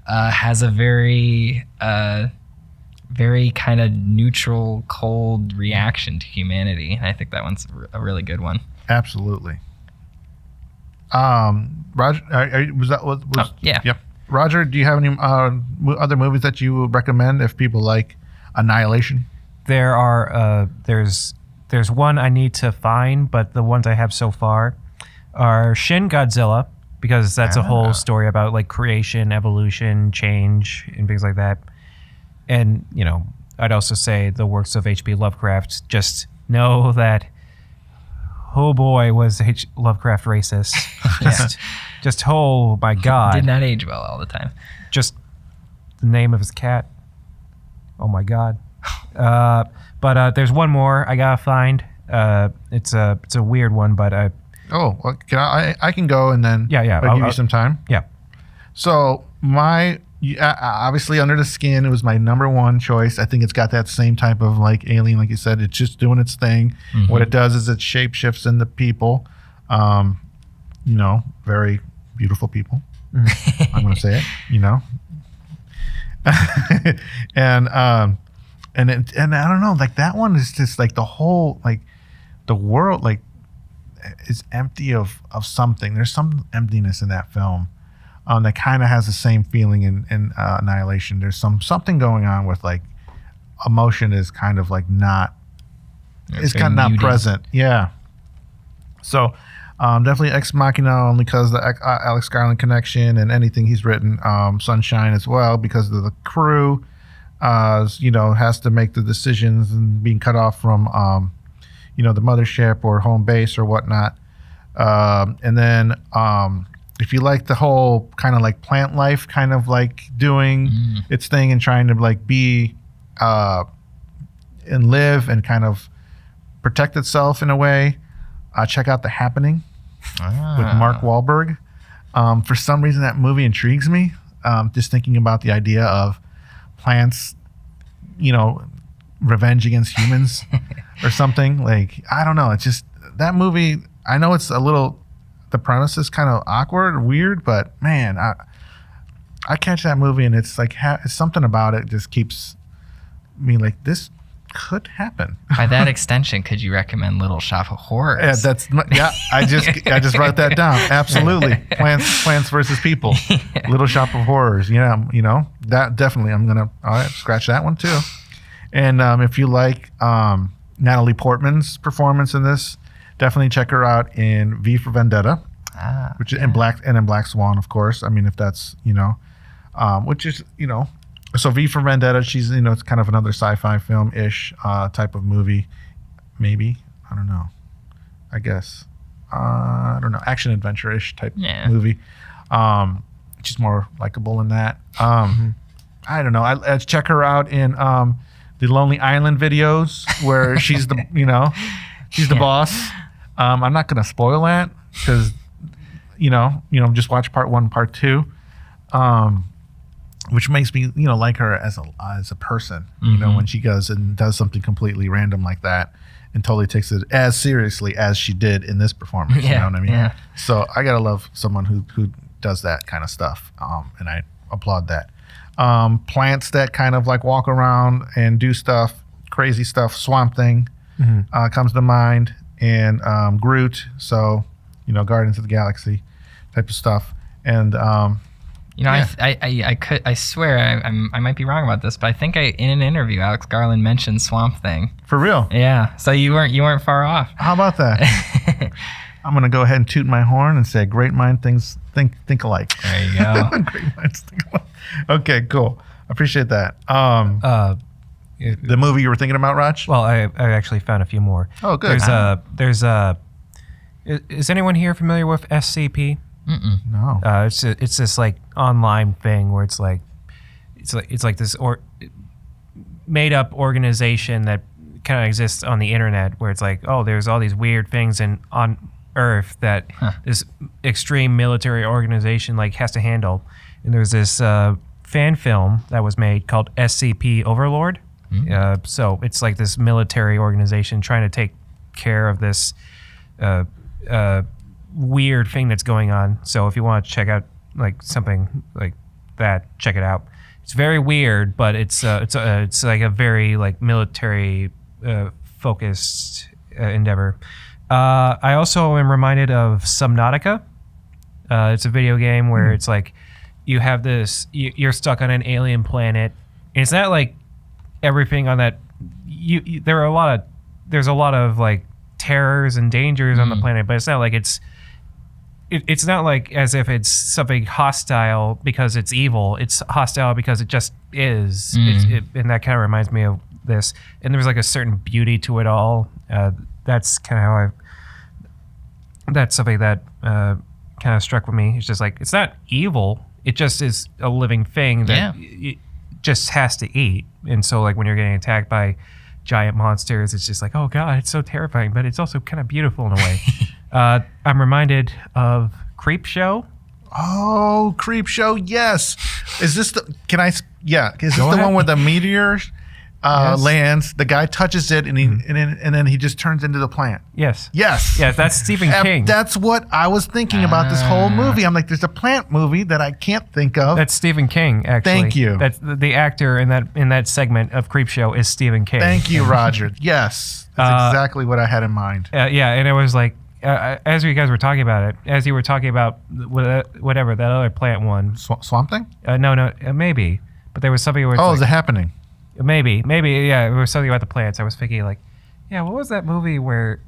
Speaker 7: has a very kind of neutral, cold reaction to humanity. And I think that one's a really good one.
Speaker 6: Absolutely. Roger, was that what was?
Speaker 7: Yeah.
Speaker 6: Yep. Roger, do you have any other movies that you would recommend if people like Annihilation?
Speaker 5: There are there's one I need to find, but the ones I have so far are Shin Godzilla, because that's a whole story about like creation, evolution, change, and things like that. And I'd also say the works of H.P. Lovecraft. Just know that, oh boy, was Lovecraft racist. Just oh my God.
Speaker 7: Did not age well all the time.
Speaker 5: Just the name of his cat. Oh my God. But there's one more I gotta find. It's a weird one, but
Speaker 6: well, can I can go and then
Speaker 5: I'll
Speaker 6: give you some time.
Speaker 5: Yeah.
Speaker 6: So obviously Under the Skin, it was my number one choice. I think it's got that same type of like alien, like you said. It's just doing its thing. Mm-hmm. What it does is it shapeshifts into people. Very beautiful people. I'm going to say it. And I don't know, like that one is just like the whole, like the world, like is empty of something. There's some emptiness in that film. That kind of has the same feeling in Annihilation. There's something going on with like emotion is kind of like not, it's kind of not
Speaker 7: muted.
Speaker 6: present. Yeah. So definitely Ex Machina, only because the Alex Garland connection and anything he's written. Sunshine as well, because of the crew, has to make the decisions and being cut off from, the mothership or home base or whatnot. And then if you like the whole kind of like plant life, kind of like doing its thing and trying to like be and live and kind of protect itself in a way, check out The Happening with Mark Wahlberg. For some reason, that movie intrigues me. Just thinking about the idea of plants, revenge against humans or something. Like, I don't know. It's just that movie. I know it's a little, the premise is kind of awkward or weird, but man, I catch that movie and it's like, it's something about it just keeps me like, this could happen.
Speaker 7: By that extension, could you recommend Little Shop of Horrors?
Speaker 6: I just wrote that down. Absolutely. Plants versus people. Little Shop of Horrors. Yeah, that definitely, all right, scratch that one too. And if you like Natalie Portman's performance in this, definitely check her out in V for Vendetta, which is in Black Swan, of course. I mean, if that's which is so V for Vendetta, she's it's kind of another sci-fi film-ish type of movie, maybe. I don't know. I guess I don't know, action adventure-ish type movie. She's more likable in that. I don't know. I check her out in the Lonely Island videos where she's the she's the boss. I'm not going to spoil that because just watch part 1, part 2, which makes me like her as a person. When she goes and does something completely random like that and totally takes it as seriously as she did in this performance. You know what I mean? Yeah. So I gotta love someone who does that kind of stuff, and I applaud that. Plants that kind of like walk around and do stuff, crazy stuff. Swamp Thing comes to mind, and Groot. So Guardians of the Galaxy type of stuff. And
Speaker 7: I swear I might be wrong about this, but I think in an interview Alex Garland mentioned Swamp Thing.
Speaker 6: For real?
Speaker 7: Yeah. So you weren't far off.
Speaker 6: How about that? I'm gonna go ahead and toot my horn and say, "Great mind think alike."
Speaker 7: There you go.
Speaker 6: Great minds think alike. Okay, cool. I appreciate that. The movie you were thinking about, Raj?
Speaker 5: Well, I actually found a few more.
Speaker 6: Oh, good.
Speaker 5: Is anyone here familiar with SCP?
Speaker 6: No.
Speaker 5: It's this like online thing where it's like this made up organization that kind of exists on the internet where it's like, oh, there's all these weird things on Earth that this extreme military organization like has to handle. And there's this fan film that was made called SCP Overlord. So it's like this military organization trying to take care of this weird thing that's going on. So if you want to check out like something like that, check it out. It's very weird, but it's like a very like military focused endeavor. I also am reminded of Subnautica. It's a video game where it's like you have this, you're stuck on an alien planet, and it's not like everything on that. There's a lot of like terrors and dangers on the planet, but it's not like it's not like as if it's something hostile because it's evil. It's hostile because it just is. And that kind of reminds me of this. And there's like a certain beauty to it all. That's kind of how that's something that kind of struck with me. It's just like, it's not evil. It just is a living thing that it just has to eat. And so like when you're getting attacked by giant monsters, it's just like, oh God, it's so terrifying, but it's also kind of beautiful in a way. I'm reminded of Creep Show.
Speaker 6: Oh, Creep Show, yes. Is this the one where the meteor lands, the guy touches it, and then he just turns into the plant?
Speaker 5: Yes.
Speaker 6: Yes.
Speaker 5: Yeah, that's Stephen King.
Speaker 6: That's what I was thinking about this whole movie. I'm like, there's a plant movie that I can't think of.
Speaker 5: That's Stephen King, actually.
Speaker 6: Thank you.
Speaker 5: That's the actor in that segment of Creep Show is Stephen King.
Speaker 6: Thank you, Roger. Yes. That's exactly what I had in mind.
Speaker 5: Yeah, and it was like, as you guys were talking about it, as you were talking about whatever, that other plant one.
Speaker 6: Swamp Thing?
Speaker 5: No, maybe. But there was something where it's
Speaker 6: is it happening?
Speaker 5: Maybe, yeah. There was something about the plants. I was thinking like, Yeah, what was that movie where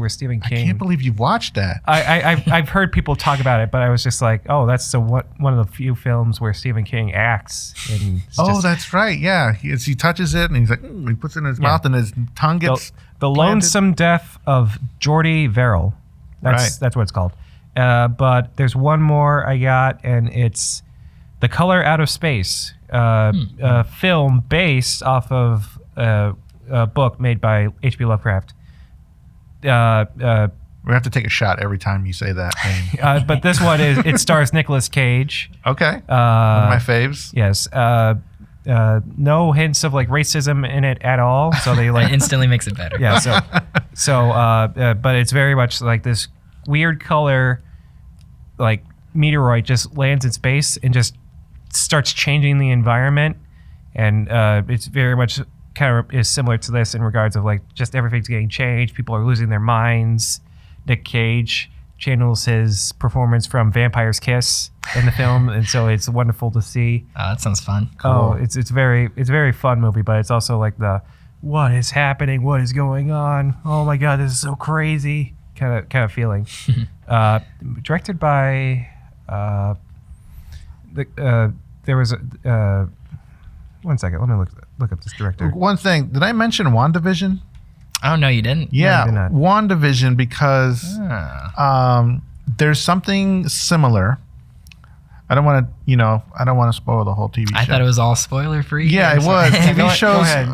Speaker 5: Stephen
Speaker 6: I
Speaker 5: King?
Speaker 6: can't believe you've watched that.
Speaker 5: I've heard people talk about it, but I was just like, oh, that's one of the few films where Stephen King acts. And
Speaker 6: That's right. Yeah, he touches it and he's like, he puts it in his mouth and his tongue gets
Speaker 5: the
Speaker 6: planted.
Speaker 5: Lonesome Death of Jordy Verrill. That's what it's called. But there's one more I got, and it's The Color Out of Space, a film based off of a book made by H.P. Lovecraft.
Speaker 6: We have to take a shot every time you say that name.
Speaker 5: But this one it stars Nicolas Cage.
Speaker 6: Okay. One of my faves.
Speaker 5: Yes. No hints of like racism in it at all. So they like
Speaker 7: It instantly makes it better.
Speaker 5: yeah. But it's very much like this weird color, like meteoroid just lands in space and just starts changing the environment, and it's very much kind of is similar to this in regards of like just everything's getting changed. People are losing their minds. Nick Cage channels his performance from Vampire's Kiss in the film, and so it's wonderful to see.
Speaker 7: Oh, that sounds fun.
Speaker 5: Oh, it's very fun movie, but it's also like the what is happening, what is going on? Oh my god, this is so crazy kind of feeling. Directed by there was a one second, let me look up this director.
Speaker 6: One thing, did I mention WandaVision?
Speaker 7: Oh, no, you didn't?
Speaker 6: Yeah,
Speaker 5: you did not.
Speaker 6: WandaVision, because there's something similar. I don't want to spoil the whole TV show.
Speaker 7: I thought it was all spoiler free.
Speaker 6: Yeah, it was. TV
Speaker 5: Go
Speaker 6: shows.
Speaker 5: ahead.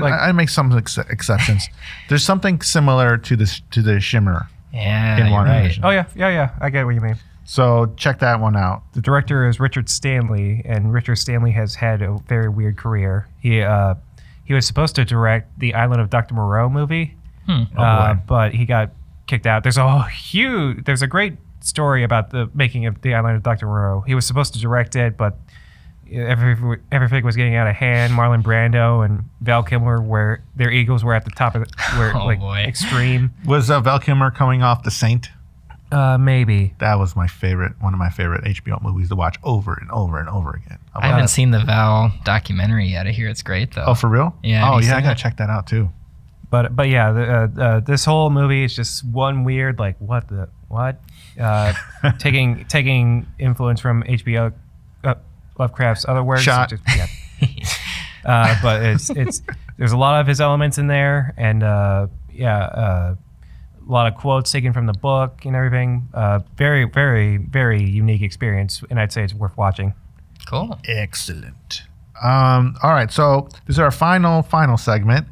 Speaker 6: I make some exceptions. There's something similar to the Shimmer.
Speaker 7: Yeah,
Speaker 6: In
Speaker 7: you're
Speaker 6: WandaVision.
Speaker 7: right.
Speaker 5: Oh yeah, I get what you mean.
Speaker 6: So check that one out.
Speaker 5: The director is Richard Stanley, and Richard Stanley has had a very weird career. He was supposed to direct the Island of Dr. Moreau movie, but he got kicked out. There's a great story about the making of the Island of Dr. Moreau. He was supposed to direct it, but everything was getting out of hand. Marlon Brando and Val Kilmer, where their egos were at the top of extreme.
Speaker 6: Was Val Kilmer coming off The Saint?
Speaker 5: Maybe.
Speaker 6: That was one of my favorite HBO movies to watch over and over and over again.
Speaker 7: I haven't seen the Val documentary yet. I hear it's great, though.
Speaker 6: Oh, for real?
Speaker 7: Yeah,
Speaker 6: Oh,
Speaker 7: have you
Speaker 6: yeah. I
Speaker 7: seen
Speaker 6: gotta
Speaker 7: it?
Speaker 6: check that out too.
Speaker 5: But yeah, this whole movie is just one weird what taking influence from HBO Lovecraft's other works.
Speaker 6: Shot.
Speaker 5: But it's there's a lot of his elements in there, and a lot of quotes taken from the book and everything. Very, very, very unique experience, and I'd say it's worth watching.
Speaker 7: Cool.
Speaker 6: Excellent. All right, so this is our final segment.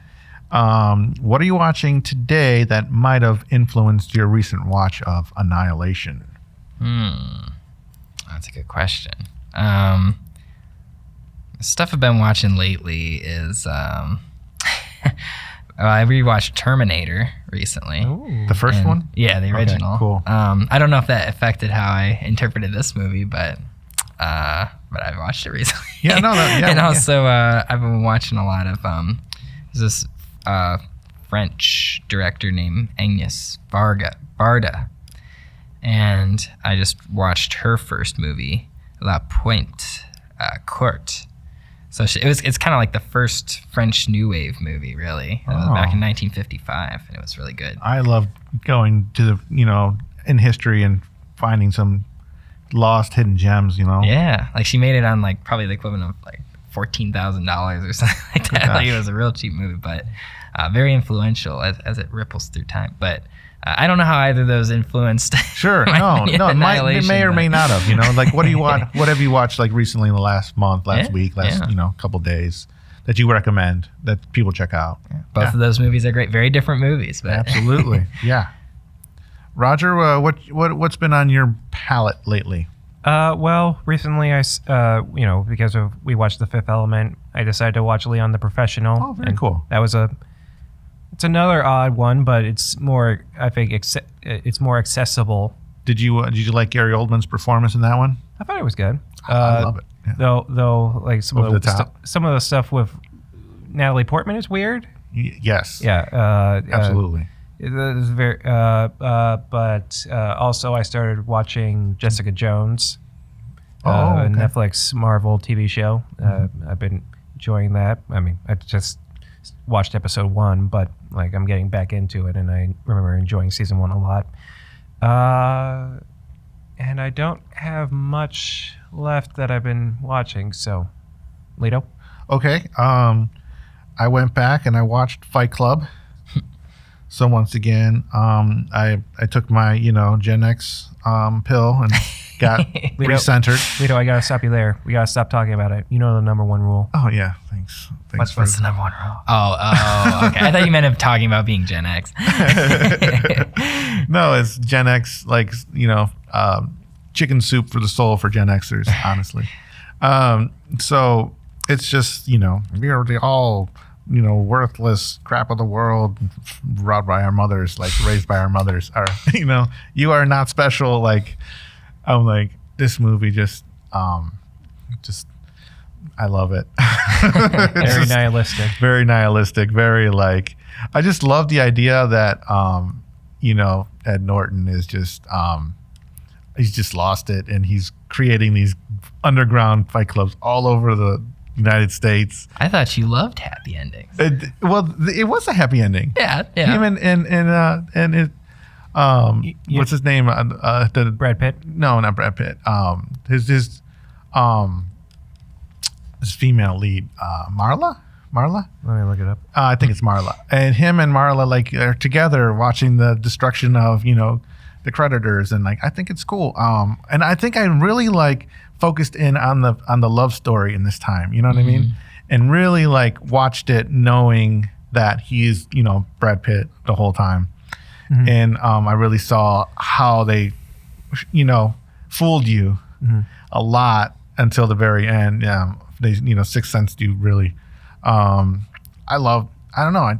Speaker 6: What are you watching today that might have influenced your recent watch of Annihilation?
Speaker 7: That's a good question. Stuff I've been watching lately is I rewatched Terminator recently.
Speaker 6: The first
Speaker 7: And-
Speaker 6: one?
Speaker 7: Yeah, the original.
Speaker 6: cool.
Speaker 7: I don't know if that affected how I interpreted this movie, but I watched it recently.
Speaker 6: Yeah, no, yeah.
Speaker 7: And also, I've been watching a lot of there's this French director named Agnes Varda, and I just watched her first movie, La Pointe Courte. So it's kind of like the first French New Wave movie, really. It was back in 1955, and it was really good.
Speaker 6: I love going to in history and finding some lost hidden gems.
Speaker 7: Yeah, like she made it on like probably the equivalent of like $14,000 or something like that. Like it was a real cheap movie, but very influential as it ripples through time. But I don't know how either of those influenced.
Speaker 6: Sure,
Speaker 7: my
Speaker 6: no,
Speaker 7: opinion of
Speaker 6: it may
Speaker 7: Annihilation,
Speaker 6: or may
Speaker 7: but-
Speaker 6: not have. Like what do you watch? What have you watched like recently in the last month, last week, couple days that you recommend that people check out?
Speaker 7: Both of those movies are great. Very different movies, but
Speaker 6: Absolutely, yeah. Roger, what's been on your palate lately?
Speaker 5: Well, recently because we watched The Fifth Element, I decided to watch Leon the Professional.
Speaker 6: Oh, very
Speaker 5: and
Speaker 6: cool.
Speaker 5: That was it's another odd one, but it's more, I think, it's more accessible.
Speaker 6: Did you like Gary Oldman's performance in that one?
Speaker 5: I thought it was good.
Speaker 6: I love it. Yeah.
Speaker 5: Though, like some
Speaker 6: Over
Speaker 5: of
Speaker 6: the top?
Speaker 5: some of the stuff with Natalie Portman is weird.
Speaker 6: Yes.
Speaker 5: Yeah.
Speaker 6: Absolutely.
Speaker 5: It is very. But also, I started watching Jessica Jones, a Netflix Marvel TV show. I've been enjoying that. I mean, I just watched episode 1, but like I'm getting back into it, and I remember enjoying season 1 a lot. And I don't have much left that I've been watching. So, Lito?
Speaker 6: Okay. I went back and I watched Fight Club. So once again, I took my Gen X pill and got recentered.
Speaker 5: Lito, I gotta stop you there. We gotta stop talking about it. You know the number 1 rule.
Speaker 6: Oh yeah, thanks.
Speaker 5: What's the number 1 rule?
Speaker 7: Oh, okay. I thought you meant him talking about being Gen X.
Speaker 6: No, it's Gen X, like chicken soup for the soul for Gen Xers, honestly. So it's just we are the all worthless crap of the world, robbed by our mothers, like raised by our mothers. Or you are not special. Like I'm like, this movie just I love it.
Speaker 5: Very nihilistic.
Speaker 6: Very nihilistic. Very like, I just love the idea that Ed Norton is just he's just lost it, and he's creating these underground fight clubs all over the United States.
Speaker 7: I thought you loved happy endings.
Speaker 6: It was a happy ending.
Speaker 7: Yeah.
Speaker 6: Him and it. What's his name?
Speaker 5: Brad Pitt?
Speaker 6: No, not Brad Pitt. His female lead, Marla.
Speaker 5: Let me look it up.
Speaker 6: I think it's Marla, and him and Marla like are together watching the destruction of the creditors, and like I think it's cool. And I think I really like focused in on the love story in this time. You know what I mean? And really like watched it knowing that he's Brad Pitt the whole time. And I really saw how they fooled you a lot until the very end. They Sixth Sense do really. I don't know.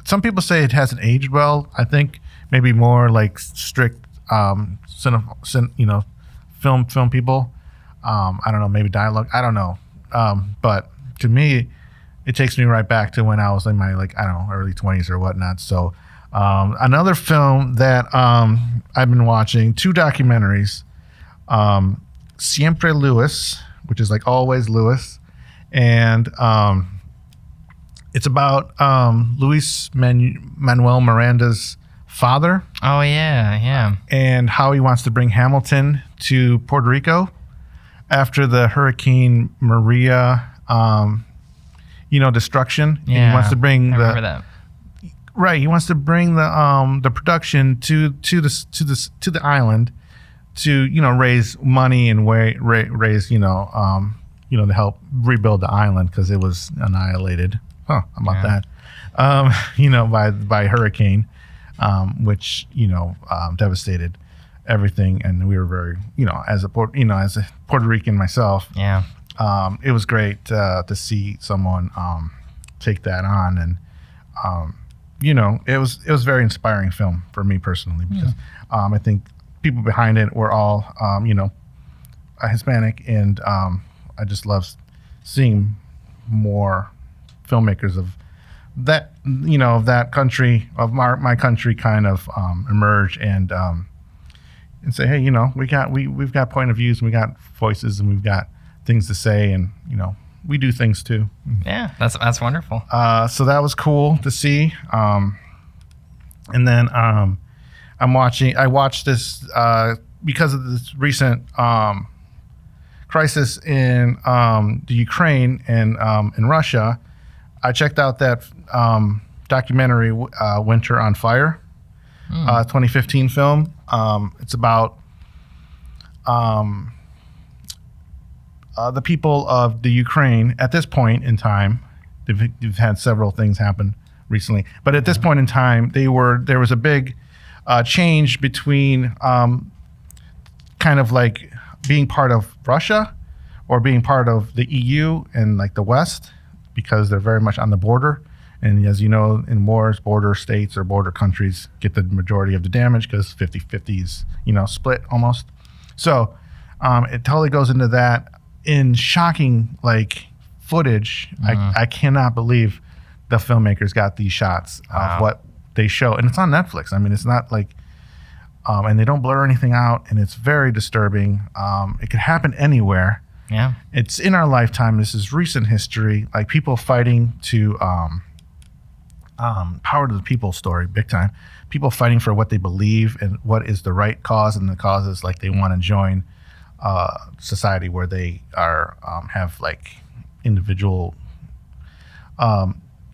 Speaker 6: Some people say it hasn't aged well. I think maybe more like strict film people. I don't know, maybe dialogue. I don't know. But to me, it takes me right back to when I was in my early 20s or whatnot. So another film that I've been watching, 2 documentaries. Siempre Luis, which is like Always Luis, and it's about Luis Manuel Miranda's father.
Speaker 7: Oh yeah.
Speaker 6: And how he wants to bring Hamilton to Puerto Rico after the Hurricane Maria, destruction.
Speaker 7: Yeah,
Speaker 6: and he wants to bring
Speaker 7: I remember that.
Speaker 6: Right, he wants to bring the production to the island to raise money and raise to help rebuild the island because it was annihilated. How about that? By hurricane, which devastated everything, and we were very as a Puerto Rican myself.
Speaker 7: Yeah.
Speaker 6: It was great to see someone take that on, and it was very inspiring film for me personally because I think people behind it were all Hispanic, and I just love seeing more filmmakers of that of that country, of my country kind of emerge and say, hey, we've got point of views, and we got voices, and we've got things to say, and we do things too.
Speaker 7: Yeah, that's wonderful.
Speaker 6: So that was cool to see. And then I watched this because of this recent crisis in the Ukraine and in Russia. I checked out that documentary, Winter on Fire, 2015 film. It's about the people of the Ukraine at this point in time. They've had several things happen recently, but at this point in time, there was a big change between kind of like being part of Russia or being part of the EU and like the West, because they're very much on the border. And as you know, in wars, border states or border countries get the majority of the damage because 50-50 is, split almost. So it totally goes into that in shocking footage. I cannot believe the filmmakers got these shots of what they show. And it's on Netflix. I mean, it's not like, and they don't blur anything out, and it's very disturbing. It could happen anywhere.
Speaker 7: Yeah.
Speaker 6: It's in our lifetime. This is recent history, like people fighting to power to the people story, big time. People fighting for what they believe and what is the right cause, and the cause is like they want to join society where they are have like individual.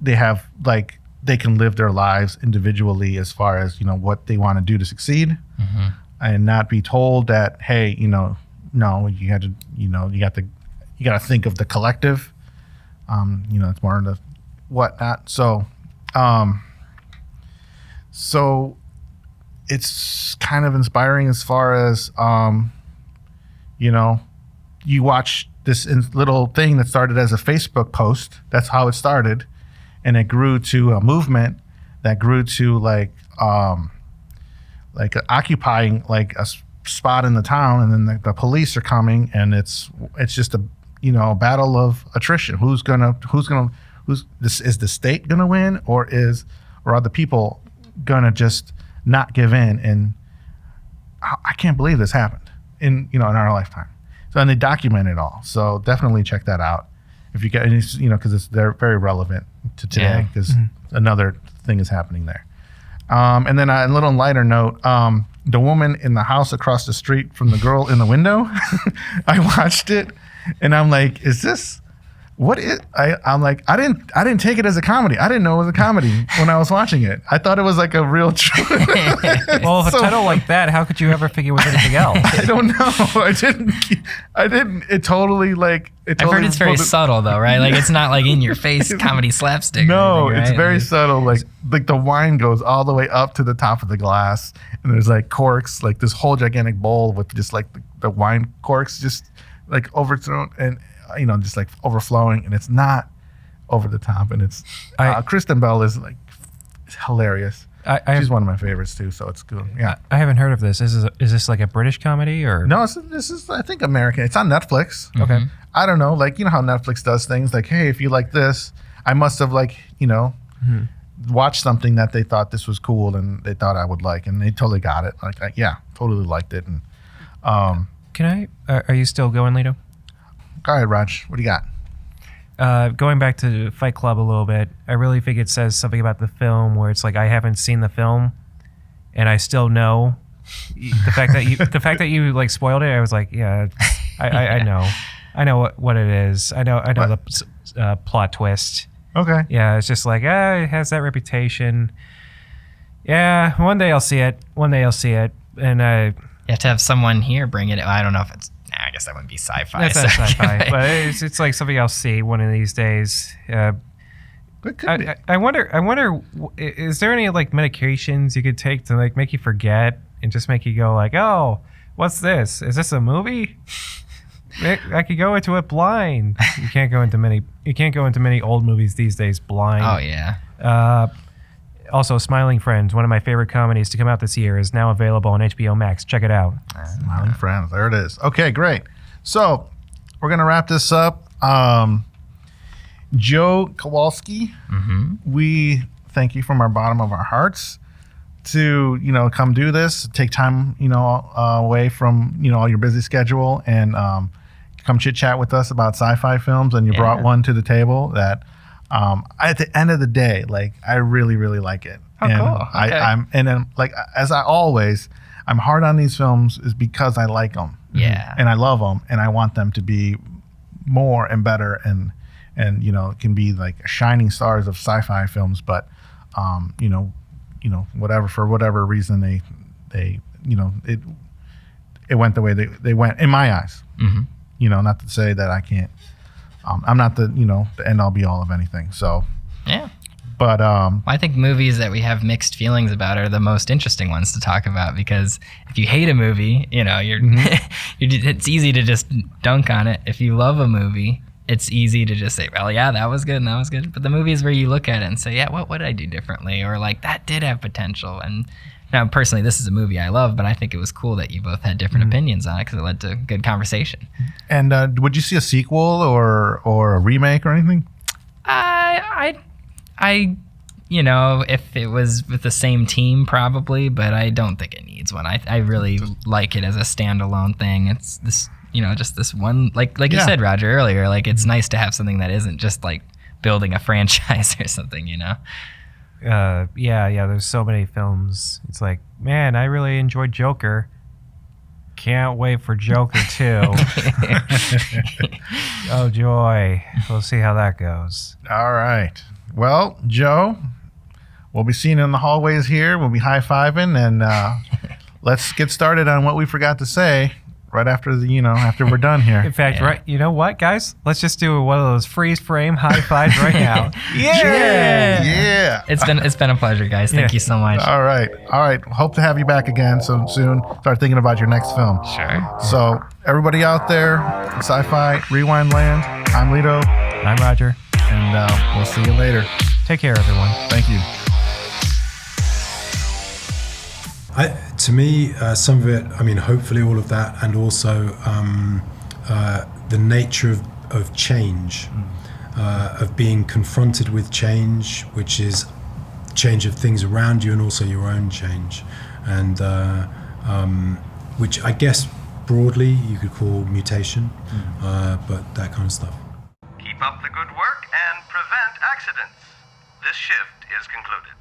Speaker 6: They have like they can live their lives individually as far as what they want to do to succeed, and not be told that hey no you had to you got to think of the collective. It's more of the whatnot. So it's kind of inspiring as far as you watch this little thing that started as a Facebook post. That's how it started, and it grew to a movement that grew to like occupying like a spot in the town, and then the police are coming, and it's just a battle of attrition. Is the state gonna win, or are the people gonna just not give in? And I can't believe this happened in our lifetime. So, and they document it all. So definitely check that out if you get any, because they're very relevant to today, because another thing is happening there. And then a little lighter note, the woman in the house across the street from the girl in the window, I watched it and I'm like, is this what is I'm like, I didn't take it as a comedy. I didn't know it was a comedy when I was watching it. I thought it was like a real
Speaker 5: Well, if a title like that, how could you ever figure it was anything else?
Speaker 6: I don't know. I didn't. It totally
Speaker 7: I've heard it's very subtle though, right? Like it's not like in your face comedy slapstick.
Speaker 6: No,
Speaker 7: anything, right?
Speaker 6: it's very subtle. Like the wine goes all the way up to the top of the glass, and there's like corks, like this whole gigantic bowl with just like the wine corks just like overthrown and just like overflowing, and it's not over the top, and it's Kristen Bell is like hilarious. She's one of my favorites too, so it's good. Yeah,
Speaker 5: I haven't heard of this. Is this like a British comedy or
Speaker 6: no? This is I think American. It's on Netflix.
Speaker 5: Okay.
Speaker 6: I don't know, like how Netflix does things. Like, hey, if you like this, I must have watched something that they thought this was cool and they thought I would like, and they totally got it. Like, totally liked it. And
Speaker 5: can I? Are you still going, Lito?
Speaker 6: Go ahead, Raj. What do you got?
Speaker 5: Going back to Fight Club a little bit, I really think it says something about the film where it's like I haven't seen the film, and I still know the fact that you like spoiled it. I was like, yeah, I know what it is. I know the plot twist.
Speaker 6: Okay.
Speaker 5: Yeah, it's just like it has that reputation. Yeah, one day I'll see it. And
Speaker 7: you have to have someone here bring it. I don't know if it's. I guess that wouldn't be sci-fi.
Speaker 5: That's not sci-fi, but it's like something I'll see one of these days. I wonder, is there any like medications you could take to like make you forget and just make you go like, oh, what's this? Is this a movie? I could go into it blind. You can't go into many old movies these days blind.
Speaker 7: Oh yeah.
Speaker 5: Also, Smiling Friends, one of my favorite comedies to come out this year, is now available on HBO Max. Check it out.
Speaker 6: Smiling Friends. There it is. Okay, great. So we're going to wrap this up. Joe Kowalski, we thank you from our bottom of our hearts to, come do this, take time, away from, all your busy schedule and come chit chat with us about sci-fi films. And you brought one to the table that at the end of the day, like I really, really like it.
Speaker 7: Oh,
Speaker 6: and
Speaker 7: cool. Okay.
Speaker 6: As I always, I'm hard on these films is because I like them.
Speaker 7: Yeah.
Speaker 6: And I love them, and I want them to be more and better, and can be like shining stars of sci-fi films. But whatever, for whatever reason they it went the way they went in my eyes. Not to say that I can't. I'm not the the end all be all of anything. So
Speaker 7: yeah.
Speaker 6: But
Speaker 7: I think movies that we have mixed feelings about are the most interesting ones to talk about, because if you hate a movie, it's easy to just dunk on it. If you love a movie, it's easy to just say, well, yeah, that was good and that was good. But the movies where you look at it and say, yeah, what would I do differently? Or like that did have potential. And now, personally, this is a movie I love, but I think it was cool that you both had different opinions on it because it led to good conversation.
Speaker 6: And would you see a sequel or a remake or anything?
Speaker 7: I if it was with the same team, probably, but I don't think it needs one. I really like it as a standalone thing. It's this, just this one, like you said, Roger, earlier, like it's nice to have something that isn't just like building a franchise or something,
Speaker 5: Yeah. There's so many films. It's like, man, I really enjoyed Joker. Can't wait for Joker 2. Oh, joy. We'll see how that goes.
Speaker 6: All right. Well, Joe, we'll be seeing you in the hallways here. We'll be high-fiving, and let's get started on what we forgot to say right after after we're done here.
Speaker 5: In fact, right, you know what, guys? Let's just do one of those freeze frame high fives right now.
Speaker 6: Yeah.
Speaker 7: It's been a pleasure, guys. Thank you so much.
Speaker 6: All right. Hope to have you back again so soon. Start thinking about your next film.
Speaker 7: Sure.
Speaker 6: So, everybody out there, Sci-Fi Rewind Land, I'm Lito,
Speaker 5: I'm Roger.
Speaker 6: and we'll see you later.
Speaker 5: Take care, everyone.
Speaker 6: Thank you.
Speaker 1: To me, some of it, hopefully all of that, and also the nature of change, of being confronted with change, which is change of things around you and also your own change, and which I guess broadly you could call mutation, but that kind of stuff.
Speaker 8: Keep up the good work and prevent accidents. This shift is concluded.